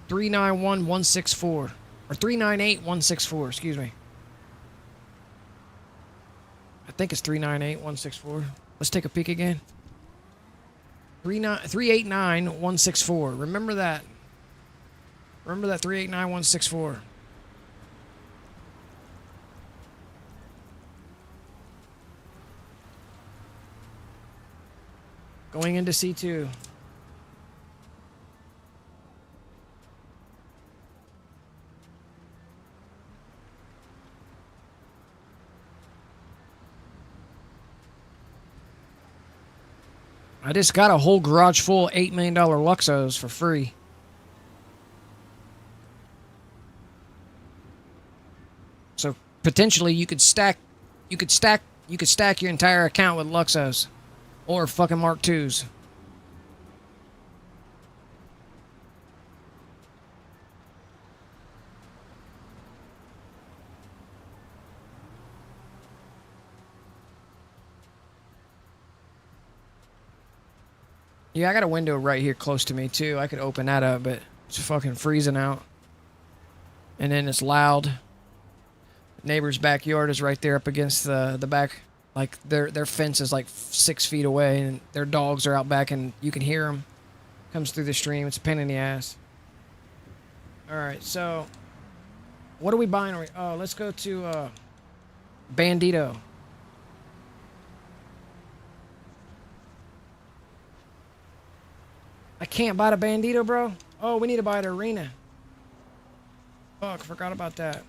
Speaker 3: 391,164, or 398,164, excuse me. I think it's 398,164. Let's take a peek again. 389,164. Remember that. Remember that 389,164. Going into C2. I just got a whole garage full of $8 million Luxos for free. So potentially you could stack your entire account with Luxos or fucking Mark IIs. Yeah, I got a window right here close to me too. I could open that up, but it's fucking freezing out. And then it's loud. Neighbor's backyard is right there up against the back. Like their fence is like 6 feet away, and their dogs are out back, and you can hear them. Comes through the stream. It's a pain in the ass. All right, so what are we buying? Oh, let's go to Bandito. I can't buy the Bandito, bro. Oh, we need to buy the arena. Fuck, forgot about that.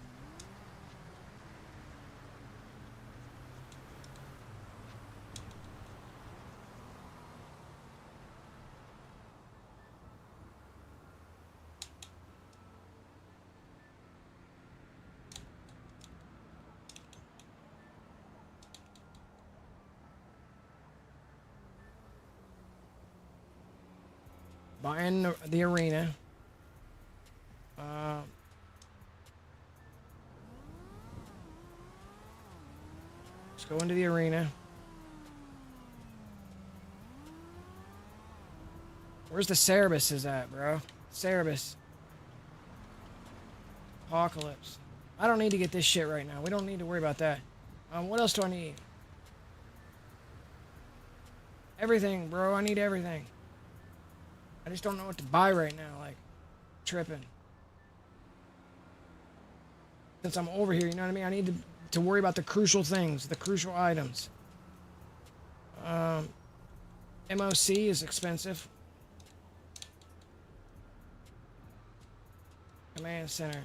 Speaker 3: Buying the arena. Let's go into the arena. Where's the Cerebus is at, bro? Cerebus. Apocalypse. I don't need to get this shit right now. We don't need to worry about that. What else do I need? Everything, bro. I need everything. I just don't know what to buy right now, like, tripping. Since I'm over here, you know what I mean? I need to worry about the crucial things, the crucial items. MOC is expensive. Command center.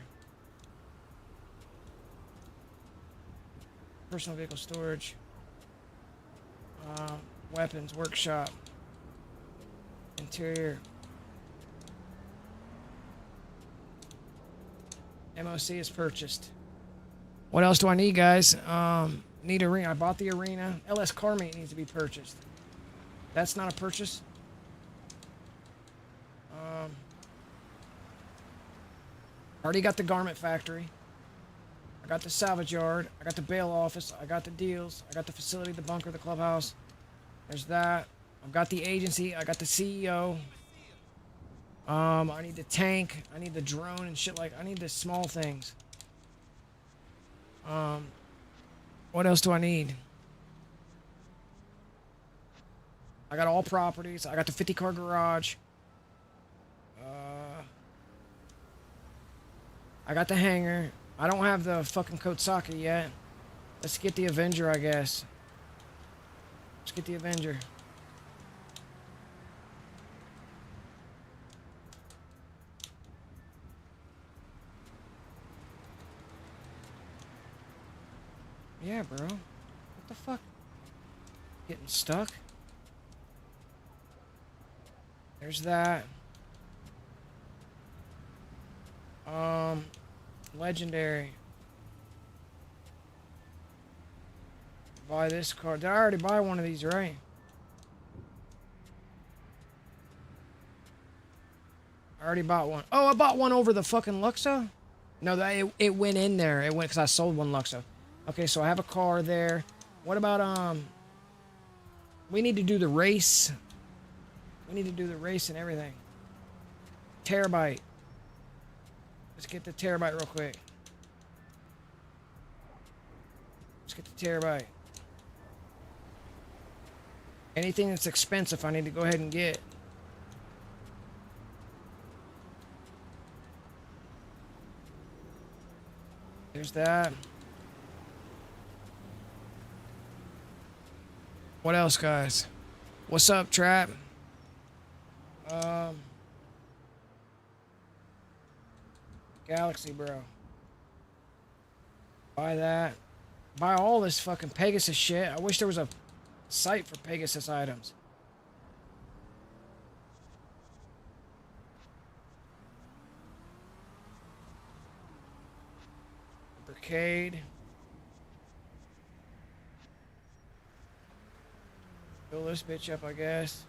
Speaker 3: Personal vehicle storage. Weapons, workshop. Interior. MOC is purchased. What else do I need, guys? Need arena. I bought the arena. LS car meat needs to be purchased. That's not a purchase. Already got the garment factory. I got the salvage yard. I got the bail office. I got the deals. I got the facility, the bunker, the clubhouse. There's that. I've got the agency. I got the CEO. I need the tank. I need the drone and shit like. I need the small things. What else do I need? I got all properties. I got the 50-car garage. I got the hangar. I don't have the fucking Kotsaka yet. Let's get the Avenger, I guess. Let's get the Avenger. Yeah, bro. What the fuck? Getting stuck? There's that. Legendary. Buy this card. Did I already buy one of these, right? I already bought one. Oh, I bought one over the fucking Luxo? No, it went in there. It went because I sold one Luxo. Okay, so I have a car there. What about we need to do the race. We need to do the race and everything. Terabyte. Let's get the terabyte real quick. Let's get the terabyte. Anything that's expensive, I need to go ahead and get. There's that. What else, guys? What's up, Trap? Galaxy, bro. Buy that. Buy all this fucking Pegasus shit. I wish there was a site for Pegasus items. Brigade. Fill this bitch up, I guess.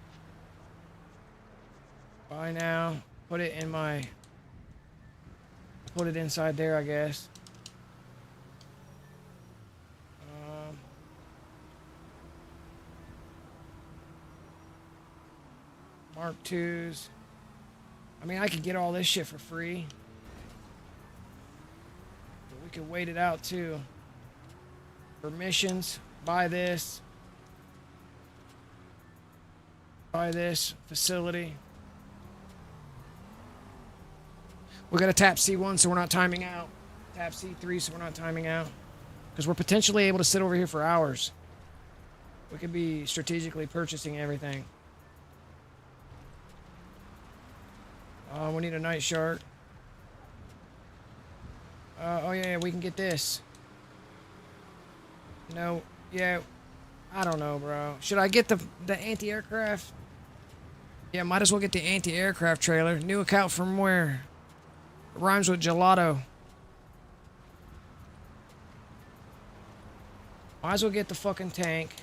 Speaker 3: Buy now. Put it in my... Put it inside there, I guess. Mark IIs. I mean, I could get all this shit for free. But we could wait it out, too. Permissions. Buy this. Buy this. Facility. We gotta tap C1 so we're not timing out. Tap C3 so we're not timing out. Because we're potentially able to sit over here for hours. We could be strategically purchasing everything. We need a night shark. Oh yeah, we can get this. No, yeah. I don't know, bro. Should I get the anti-aircraft? Yeah, might as well get the anti-aircraft trailer. New account from where? Rhymes with gelato. Might as well get the fucking tank.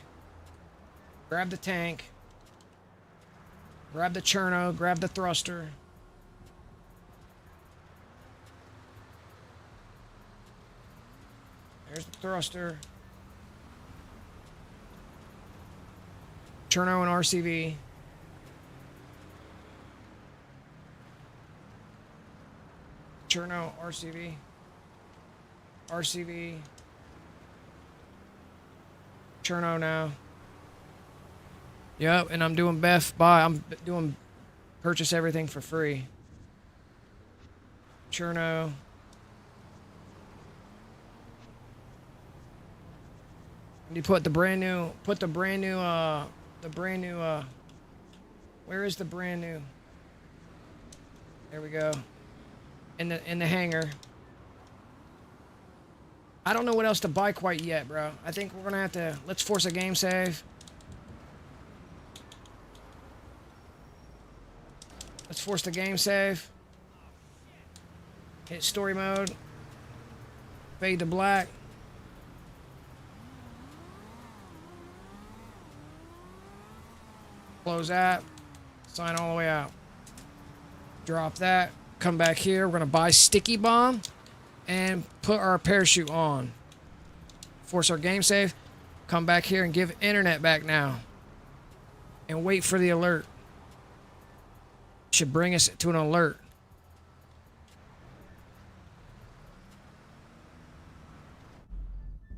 Speaker 3: Grab the tank. Grab the cherno. Grab the thruster. There's the thruster. Cherno and RCV. Cherno, RCV. RCV. Cherno now. Yep, and I'm doing Beff buy. I'm doing purchase everything for free. Cherno. You put the brand new, where is the brand new? There we go. In the hangar. I don't know what else to buy quite yet, bro. I think we're gonna have to, let's force a game save. Let's force the game save. Hit story mode. Fade to black. Close that. Sign all the way out. Drop that. Come back here. We're going to buy Sticky Bomb and put our parachute on. Force our game save. Come back here and give internet back now. And wait for the alert. Should bring us to an alert.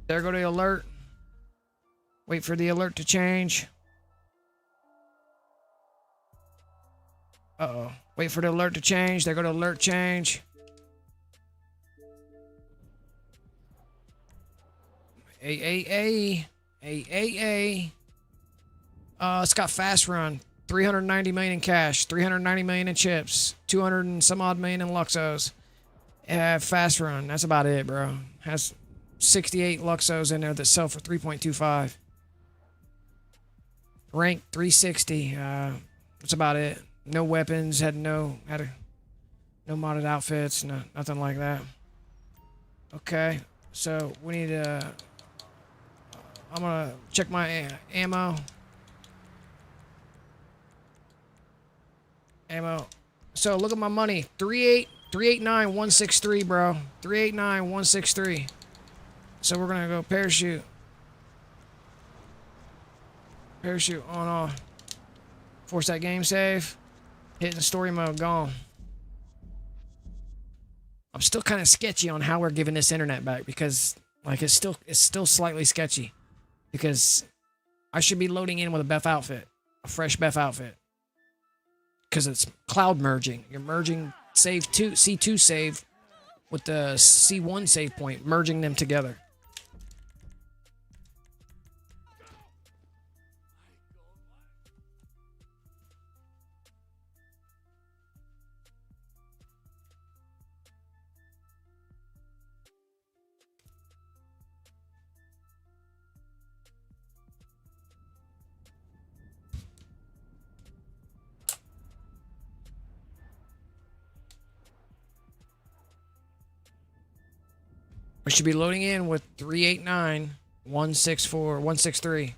Speaker 3: There go the alert. Wait for the alert to change. Uh-oh. Wait for the alert to change. There go the alert change. AAA. AAA. It's got fast run. 390 million in cash. 390 million in chips. 200 and some odd million in Luxos. Fast run. That's about it, bro. Has 68 Luxos in there that sell for 3.25. Rank 360. That's about it. No weapons, no modded outfits, nothing like that. Okay, so we need to, I'm gonna check my ammo. So look at my money, 3.8 389-163, bro. 389-163. So we're gonna go parachute. Parachute on off. Force that game save. Hitting story mode, gone. I'm still kind of sketchy on how we're giving this internet back because like it's still slightly sketchy. Because I should be loading in with a Beff outfit. A fresh Beff outfit. Because it's cloud merging. You're merging C2 save with the C1 save point, merging them together. We should be loading in with 389, 164, 163.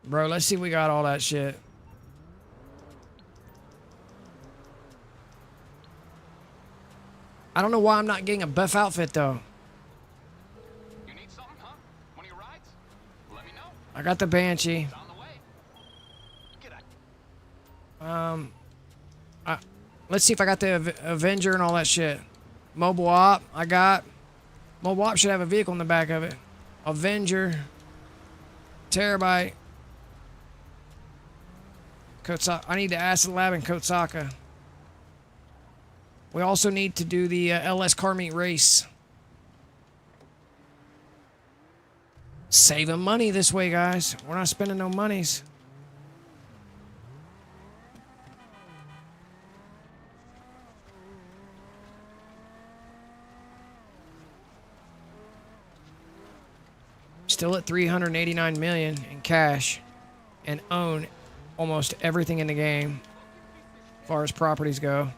Speaker 3: Bro, let's see if we got all that shit. I don't know why I'm not getting a Beff outfit though.
Speaker 4: You need something, huh? One of your rides? Let me know.
Speaker 3: I got the Banshee.
Speaker 4: It's on the way. Get out.
Speaker 3: Let's see if I got the Avenger and all that shit. Mobile Op, I got. Mobile Op should have a vehicle in the back of it. Avenger. Terabyte. Kotsaka. I need the Acid Lab in Kotsaka. We also need to do the LS Car Meet race. Saving money this way, guys. We're not spending no monies. Still at 389 million in cash and own almost everything in the game as far as properties go.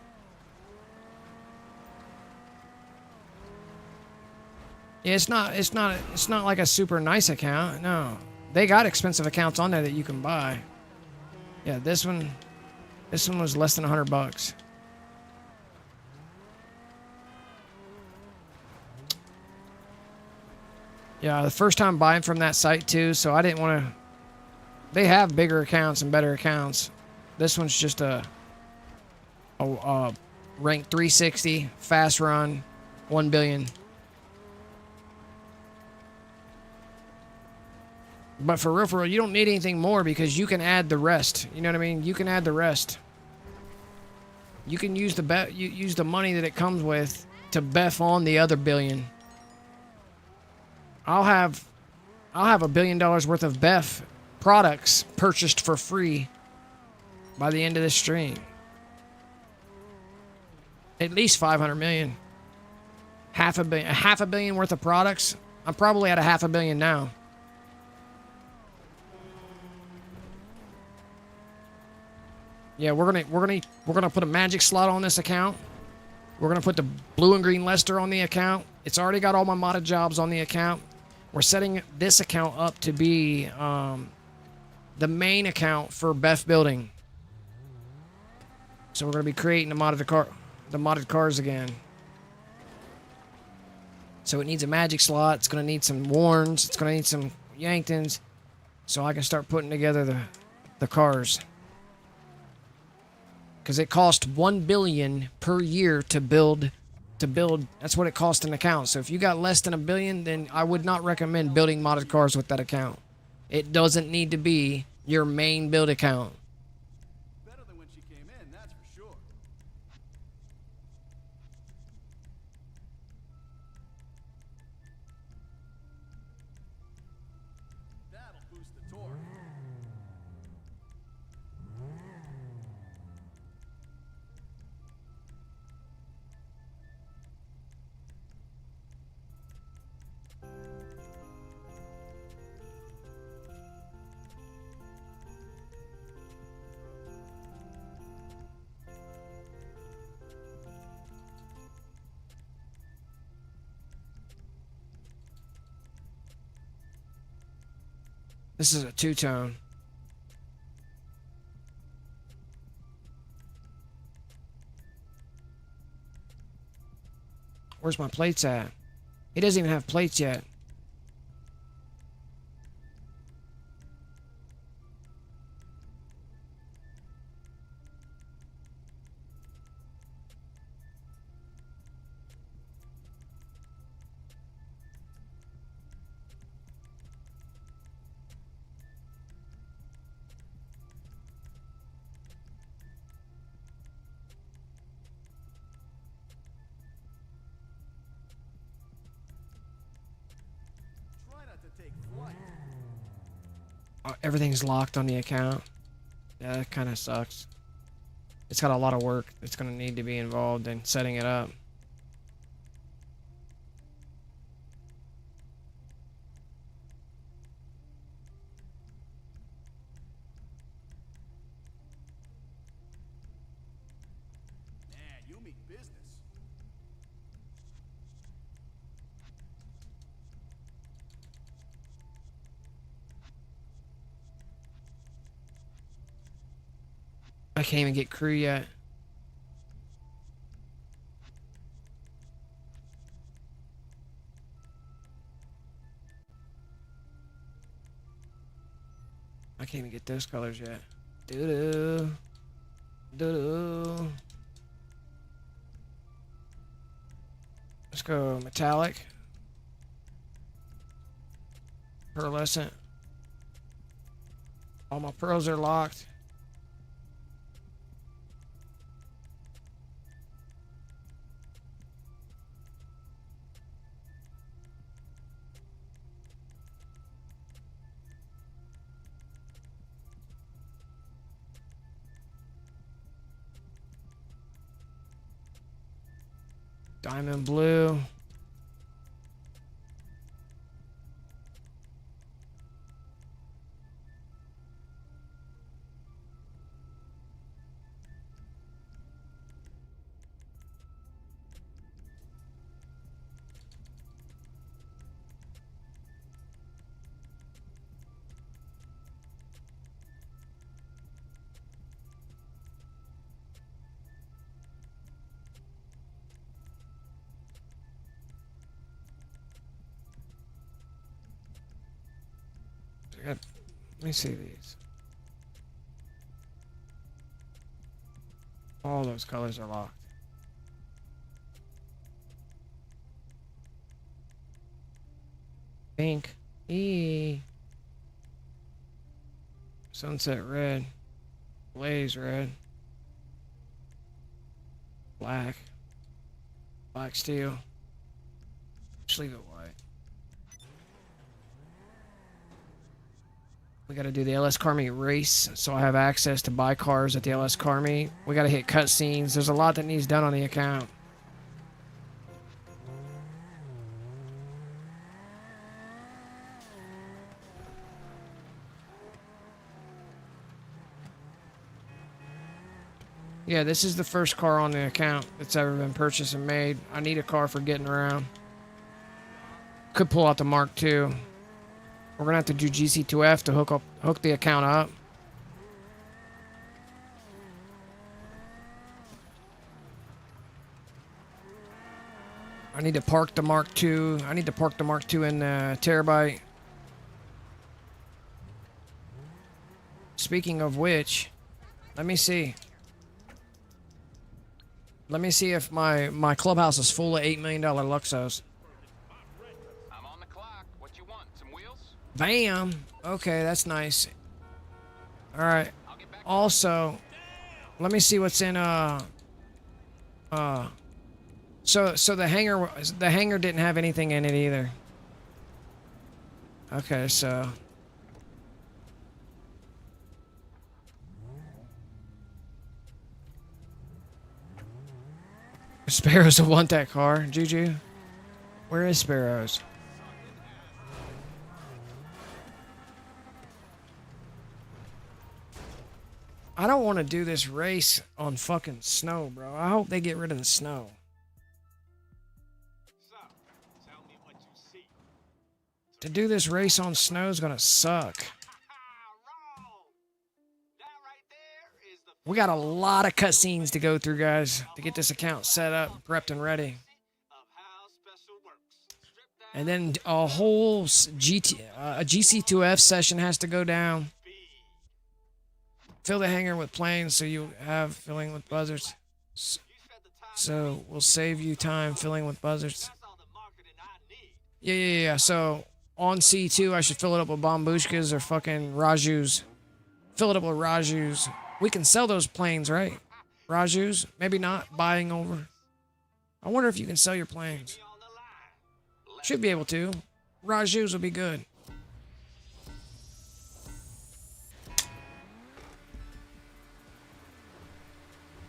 Speaker 3: Yeah, it's not like a super nice account. No. They got expensive accounts on there that you can buy. Yeah, this one was less than $100. Yeah, the first time buying from that site too, so I didn't want to. They have bigger accounts and better accounts. This one's just a rank 360 fast run, 1 billion. But for real, you don't need anything more because you can add the rest. You know what I mean? You can add the rest. You can use the money that it comes with to Beff on the other billion. I'll have $1 billion worth of Beff products purchased for free by the end of this stream. At least 500 million. Half a billion worth of products. I'm probably at a $500 million now. Yeah, we're gonna put a magic slot on this account. We're gonna put the blue and green Lester on the account. It's already got all my modded jobs on the account. We're setting this account up to be the main account for Beff building. So we're gonna be creating the modded cars again. So it needs a magic slot. It's gonna need some Warns. It's gonna need some Yanktons, so I can start putting together the cars. Because it costs $1 billion per year to build. That's what it costs an account. So if you got less than $1 billion, then I would not recommend building modded cars with that account. It doesn't need to be your main build account.
Speaker 5: Better than when she came in, that's for sure. That'll boost the torque.
Speaker 3: This is a two-tone. Where's my plates at? He doesn't even have plates yet.
Speaker 5: Try not to take flight.
Speaker 3: Everything's locked on the account. Yeah, that kind of sucks. It's got a lot of work that's going to need to be involved in setting it up.
Speaker 5: Man, you mean business.
Speaker 3: I can't even get crew yet. I can't even get those colors yet. Doo-doo. Doo-doo. Let's go metallic. Pearlescent. All my pearls are locked. Diamond blue. Let me see these. All those colors are locked. Pink. Sunset red. Blaze red. Black. Black steel. Just leave it white. We gotta do the LS Car Meet race, so I have access to buy cars at the LS Car Meet. We gotta hit cutscenes. There's a lot that needs done on the account. Yeah, this is the first car on the account that's ever been purchased and made. I need a car for getting around. Could pull out the Mark II. We're gonna have to do GC2F to hook the account up. I need to park the Mark II. I need to park the Mark II in Terabyte. Speaking of which, let me see. Let me see if my clubhouse is full of $8 million Luxos.
Speaker 4: I'm on the clock. What you want? Some wheels?
Speaker 3: Bam! Okay, that's nice. Alright.
Speaker 4: I'll get back.
Speaker 3: Also, let me see what's in so the hangar didn't have anything in it either. Okay, so Sparrows will want that car. Juju, where is Sparrows? I don't want to do this race on fucking snow, bro. I hope they get rid of the snow.
Speaker 7: So, tell me what you see.
Speaker 3: To do this race on snow is gonna suck.
Speaker 7: Wrong. That right there is the
Speaker 3: We got a lot of cutscenes to go through, guys, to get this account set up, prepped, and ready.
Speaker 7: of how
Speaker 3: And then a whole a GC2F session has to go down. Fill the hangar with planes so you have filling with buzzards. So we'll save you time filling with buzzards. Yeah. So on C2, I should fill it up with Bombushkas or fucking Rajus. Fill it up with Rajus. We can sell those planes, right? Rajus? Maybe not. Buying over. I wonder if you can sell your planes. Should be able to. Rajus will be good.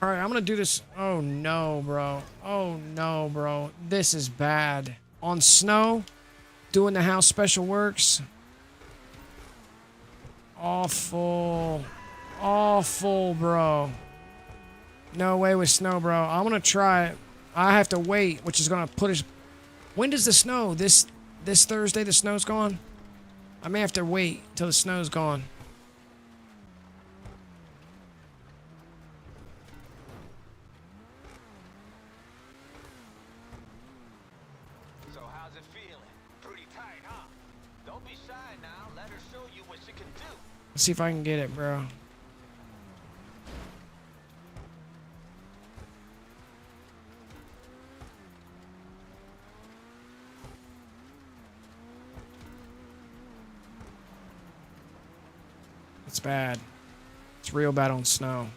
Speaker 3: Alright, I'm gonna do this. Oh no, bro. Oh no, bro. This is bad. On snow, doing the house special works. Awful. Awful, bro. No way with snow, bro. I'm gonna try it. I have to wait, which is gonna put us... When does the snow? This Thursday the snow's gone? I may have to wait till the snow's gone.
Speaker 7: So how's it feeling? Pretty tight, huh? Don't be shy now. Let her show you what she can do.
Speaker 3: Let's see if I can get it, bro. It's bad. It's real bad on snow.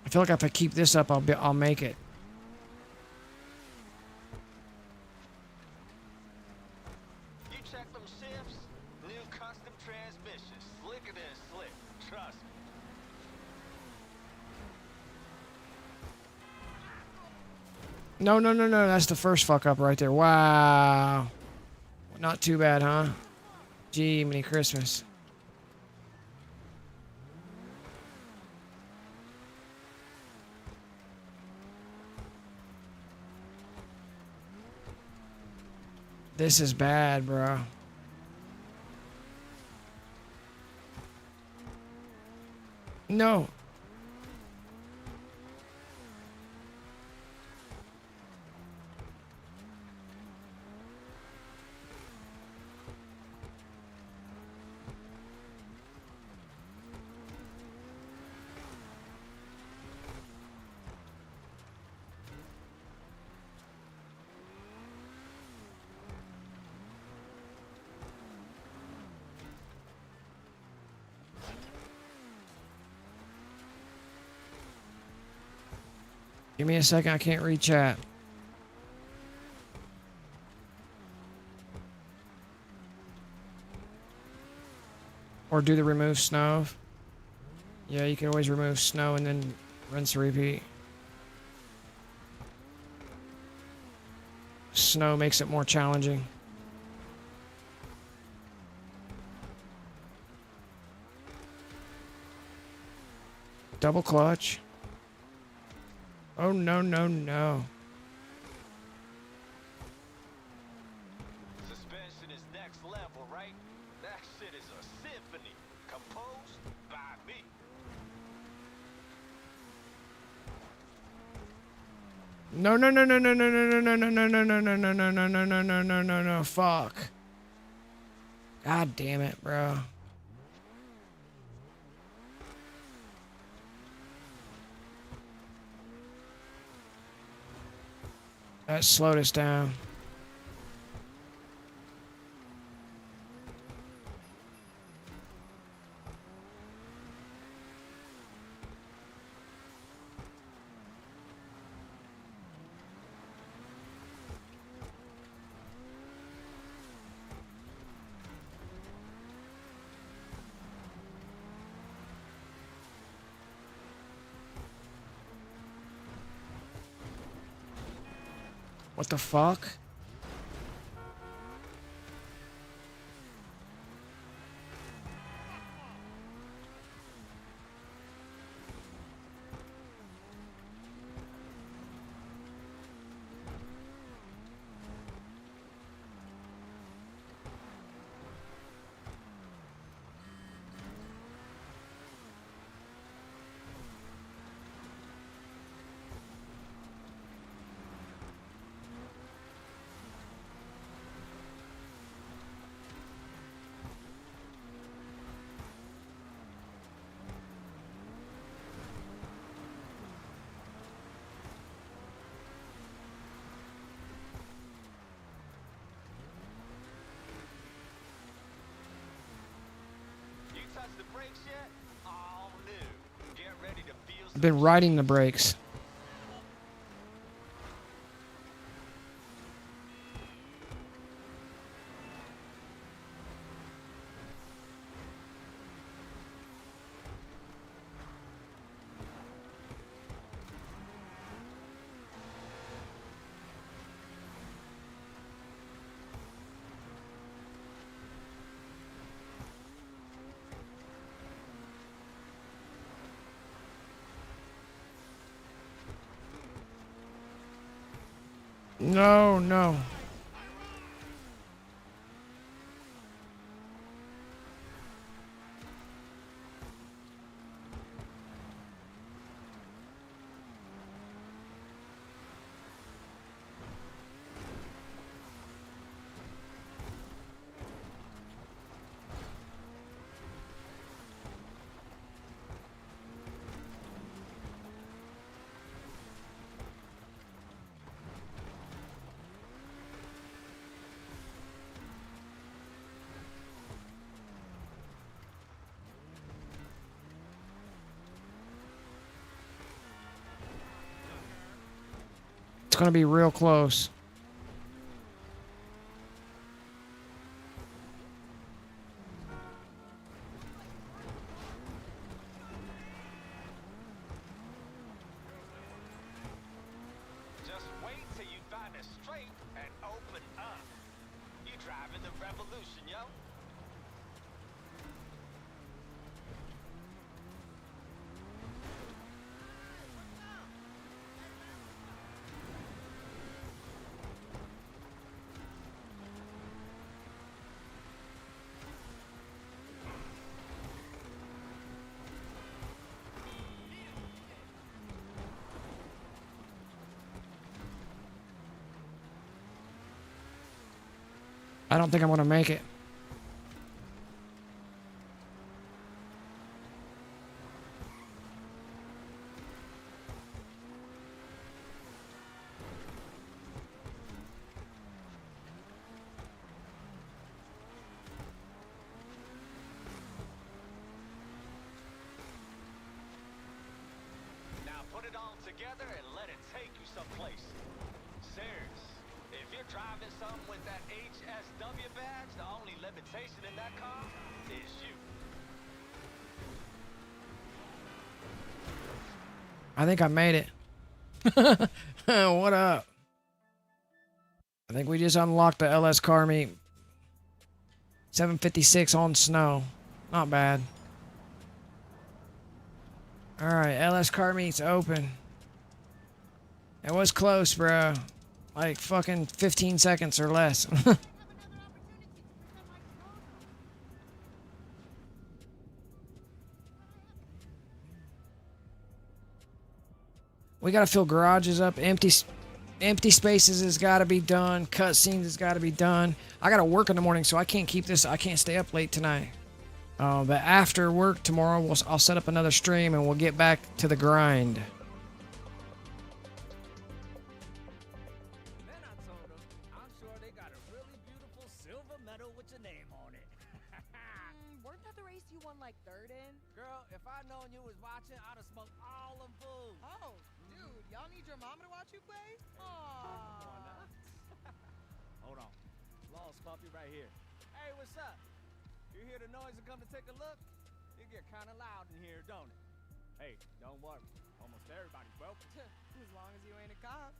Speaker 3: I feel like if I keep this up, I'll make it.
Speaker 7: You check them shifts? New custom transmissions. Slicker than slick. Trust me.
Speaker 3: No. That's the first fuck up right there. Wow. Not too bad, huh? Gee, many Christmas. This is bad, bro. No. Give me a second, I can't read chat. Or do the remove snow. Yeah, you can always remove snow and then rinse and repeat. Snow makes it more challenging. Double clutch. Oh, no.
Speaker 7: Suspension is next level, right? That shit is a symphony. Composed by me.
Speaker 3: No. Fuck. God damn it, bro. That slowed us down. What the fuck?
Speaker 7: brakes yet? All new. Get ready to feel
Speaker 3: I've been riding the brakes. No, no. It's gonna be real close.
Speaker 7: Just wait till you find a straight and open up. You driving the revolution, yo.
Speaker 3: I don't think I'm gonna make it.
Speaker 7: Now put it all together and let it take you someplace. Serious. If you're driving something with that HSW badge, the only limitation in that car is you.
Speaker 3: I think I made it. What up? I think we just unlocked the LS car meet. 756 on snow. Not bad. Alright, LS car meet's open. It was close, bro. Like fucking 15 seconds or less. We gotta fill garages up. Empty spaces has gotta be done. Cutscenes has gotta be done. I gotta work in the morning, so I can't keep this. I can't stay up late tonight. But after work tomorrow, I'll set up another stream and we'll get back to the grind.
Speaker 7: Then I told them, I'm sure they got a really beautiful silver medal with your name on it.
Speaker 6: Weren't that the race you won like third in?
Speaker 7: Girl, if I'd known you was watching, I'd have smoked all them fools.
Speaker 8: Oh, dude, y'all need your mom to watch you play? Aww.
Speaker 7: Hold on. Lost puppy right here. Hey, what's up? You hear the noise and come to take a look? It get kind of loud in here, don't it? Hey, don't worry. Almost everybody's welcome.
Speaker 8: As long as you ain't a cop.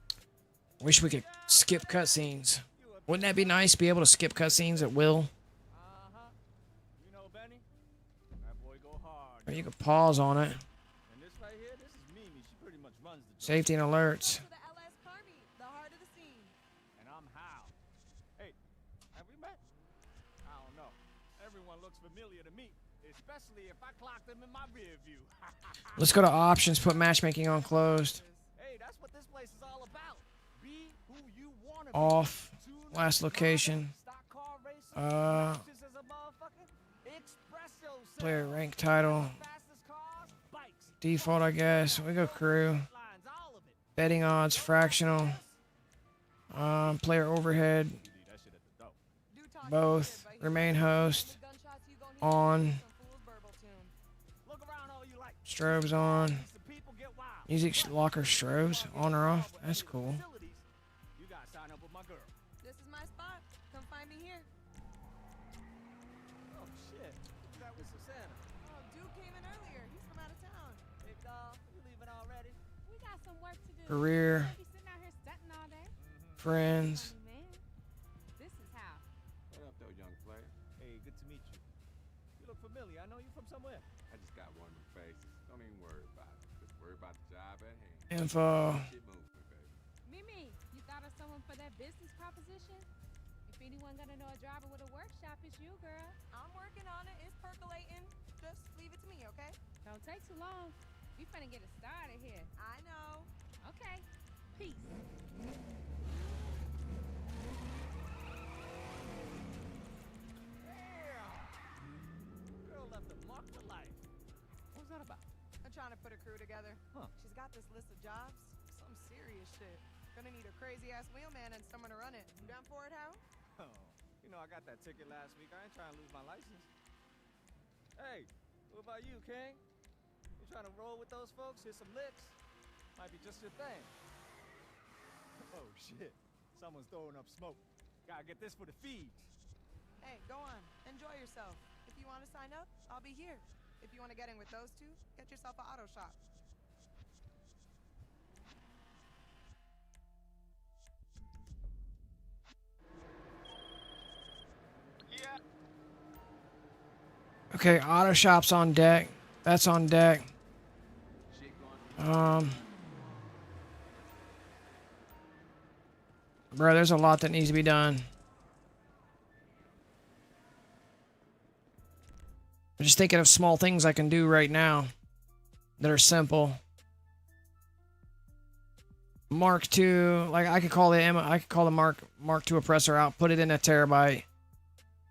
Speaker 3: Wish we could skip cutscenes. Wouldn't that be nice? Be able to skip cutscenes at will.
Speaker 7: Uh-huh. You know Benny? That boy go hard.
Speaker 3: Or you could pause on it.
Speaker 7: And this right here, this is Mimi. She pretty much runs the joint.
Speaker 3: Safety and alerts.
Speaker 6: To the LS car meet, the heart of the scene.
Speaker 7: And I'm Hal. Hey, have we met? I don't know. Everyone looks familiar to me, especially if I clock them in my rear view.
Speaker 3: Let's go to options. Put matchmaking on closed.
Speaker 7: Hey, that's what this place is all about. Be who you wanna be.
Speaker 3: Off. Last location.
Speaker 7: Stock car racing,
Speaker 3: Uh,
Speaker 7: practice as a motherfucker, espresso
Speaker 3: Player
Speaker 7: sales,
Speaker 3: rank title.
Speaker 7: fastest cars, bikes,
Speaker 3: Default, I guess. We go crew.
Speaker 7: lines, all of it.
Speaker 3: Betting odds. Fractional. Player overhead.
Speaker 7: Leave that shit at the door.
Speaker 8: Do talk
Speaker 3: Both.
Speaker 8: shit, but
Speaker 3: Remain host.
Speaker 6: The gunshots you gon' hear
Speaker 3: On.
Speaker 6: some fool's burble tune.
Speaker 3: Strobes on.
Speaker 7: Some people get wild.
Speaker 3: Music locker strobes on or off. That's cool.
Speaker 7: You gotta sign up with my girl.
Speaker 8: This is my spot. Come find me here.
Speaker 7: Oh shit. That was Susanna.
Speaker 8: Oh, dude came in earlier. He's from out of town.
Speaker 7: Hey doll, you leaving already?
Speaker 6: We got some work to do.
Speaker 3: Career.
Speaker 6: Be sitting out here stunting all day.
Speaker 3: Friends.
Speaker 6: Man, this is how.
Speaker 4: What up, though, young player?
Speaker 7: Hey, good to meet you. You look familiar. I know you from somewhere.
Speaker 4: I just got one of them faces. Don't even worry about it. Just worry about the job at hand.
Speaker 3: Info.
Speaker 4: Shit moves me, baby.
Speaker 6: Mimi, you thought of someone for that business proposition? If anyone gonna know a driver with a workshop, it's you, girl.
Speaker 8: I'm working on it. It's percolating. Just leave it to me, okay?
Speaker 6: Don't take too long. We finna get it started here.
Speaker 8: I know.
Speaker 6: Okay. Peace.
Speaker 7: Girl left a mark for life. What was that about?
Speaker 8: I'm trying to put a crew together.
Speaker 7: Huh.
Speaker 8: She's got this list of jobs. Some serious shit. Gonna need a crazy ass wheelman and someone to run it. You down for it, Hal?
Speaker 7: Oh, you know I got that ticket last week. I ain't trying to lose my license. Hey, what about you, King? You trying to roll with those folks? Hit some licks? Might be just your thing. Oh shit, someone's throwing up smoke. Gotta get this for the feed.
Speaker 8: Hey, go on. Enjoy yourself. If you want to sign up, I'll be here. If you want to get in with those two, get yourself an auto shop.
Speaker 7: Yeah.
Speaker 3: Okay, auto shop's on deck. That's on deck. Bro, there's a lot that needs to be done. I'm just thinking of small things I can do right now that are simple. Mark II, like I could call the Mark II oppressor out, put it in a terabyte.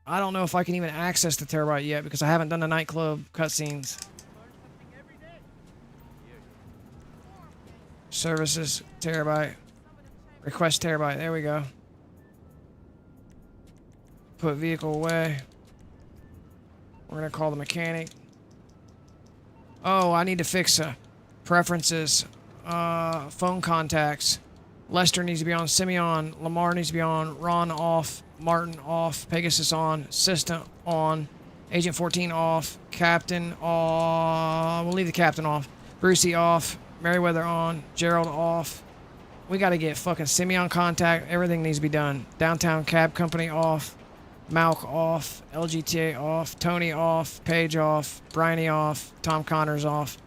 Speaker 3: I don't know if I can even access the terabyte yet because I haven't done the nightclub cutscenes. Services terabyte. Request terabyte. There we go. Put vehicle away. We're gonna call the mechanic. Oh, I need to fix preferences. Phone contacts. Lester needs to be on. Simeon. Lamar needs to be on. Ron off. Martin off. Pegasus on. System on. Agent 14 off. Captain off. We'll leave the captain off. Brucey off. Merriweather on. Gerald off. We gotta get fucking Simeon contact. Everything needs to be done. Downtown Cab Company off. Malk off. LGTA off. Tony off. Paige off. Bryony off. Tom Connors off.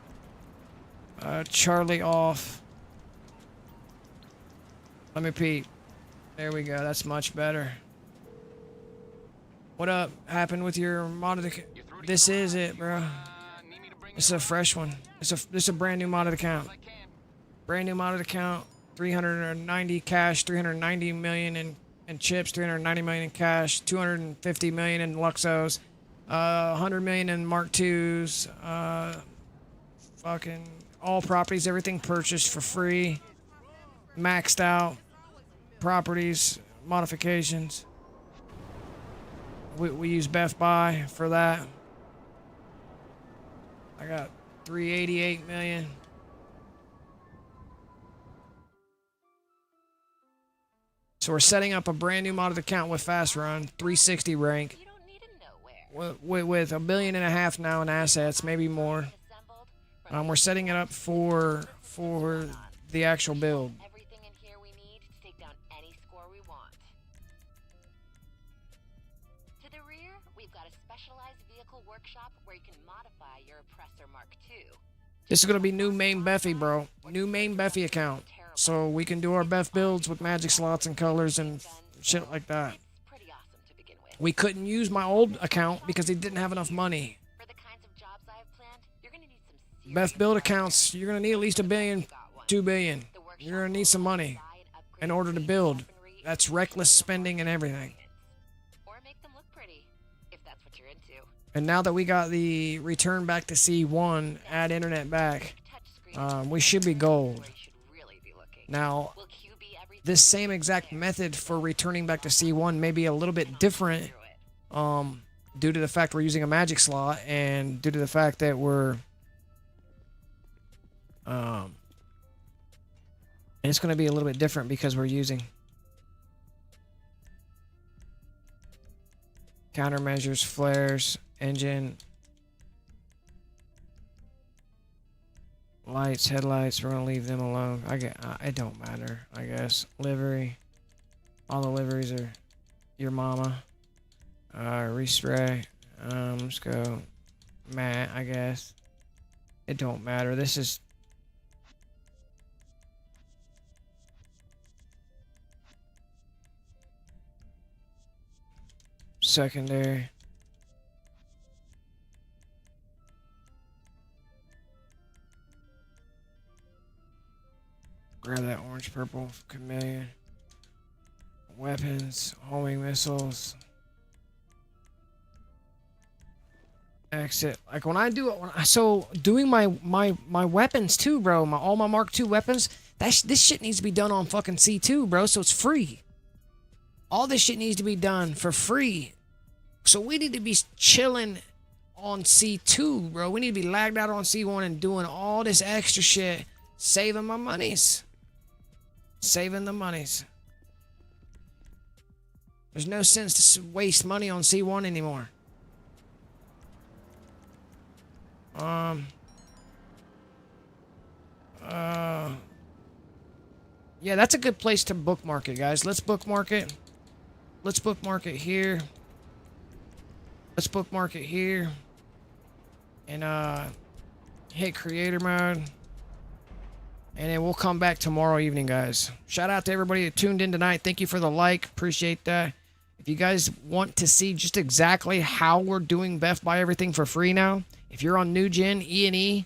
Speaker 3: Charlie off. Let me peep. There we go. That's much better. What up? Happened with your modded? This is it, bro. This is a fresh one. This is a brand new modded account. Brand new modded account. 390 cash. 390 million in chips. 390 million in cash. 250 million in Luxos. 100 million in Mark IIs. Fucking all properties. Everything purchased for free. Maxed out. Properties. Modifications. We use Beff Buy for that. I got 388 million. So we're setting up a brand new modded account with Fast Run, 360 rank, with $1.5 billion now in assets, maybe more. We're setting it up for the actual build.
Speaker 9: Everything in here we need to take down any score we want. To the rear, we've got a specialized vehicle workshop where you can modify your Oppressor Mark II.
Speaker 3: This is gonna be new MAINBEFFY, bro. New MAINBEFFY account. So we can do our Beff builds with magic slots and colors and shit like that.
Speaker 9: Pretty awesome to begin with.
Speaker 3: We couldn't use my old account because they didn't have enough money.
Speaker 9: For the kinds of jobs I have planned, you're gonna need some serious
Speaker 3: Beff build accounts, you're gonna need at least $1 billion, $2 billion. You're gonna need some money in order to build. That's reckless spending and everything.
Speaker 9: or make them look pretty, if that's what you're into.
Speaker 3: And now that we got the return back to C1, add internet back, we should be gold.
Speaker 9: Where you should really be looking.
Speaker 3: Now,
Speaker 9: Will Q be everything?
Speaker 3: this same exact method for returning back to C1 may be a little bit different, due to the fact we're using a magic slot and due to the fact that we're And it's going to be a little bit different because we're using countermeasures, flares, engine, lights, headlights. We're going to leave them alone. It don't matter, I guess. Livery. All the liveries are your mama. Respray. Let's go matte, I guess. It don't matter. This is secondary. Grab that orange purple chameleon. Weapons, homing missiles. Exit. Like when I do it, so doing my weapons too, bro. All my Mark II weapons. This shit needs to be done on fucking C2, bro. So it's free. All this shit needs to be done for free. So we need to be chilling on C2, bro. We need to be lagged out on C1 and doing all this extra shit, saving my monies. Saving the monies. There's no sense to waste money on C1 anymore. Yeah, that's a good place to bookmark it, guys. Let's bookmark it. Let's bookmark it here. Let's bookmark it here. And, hit creator mode. And then we'll come back tomorrow evening, guys. Shout out to everybody that tuned in tonight. Thank you for the like. Appreciate that. If you guys want to see just exactly how we're doing Beff Buy Everything for free now, if you're on New Gen, E&E,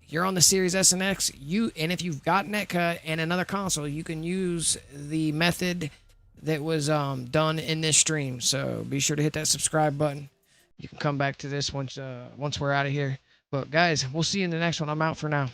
Speaker 3: you're on the Series S and X, and if you've got Netcut and another console, you can use the method that was done in this stream. So be sure to hit that subscribe button. You can come back to this once we're out of here. But guys, we'll see you in the next one. I'm out for now.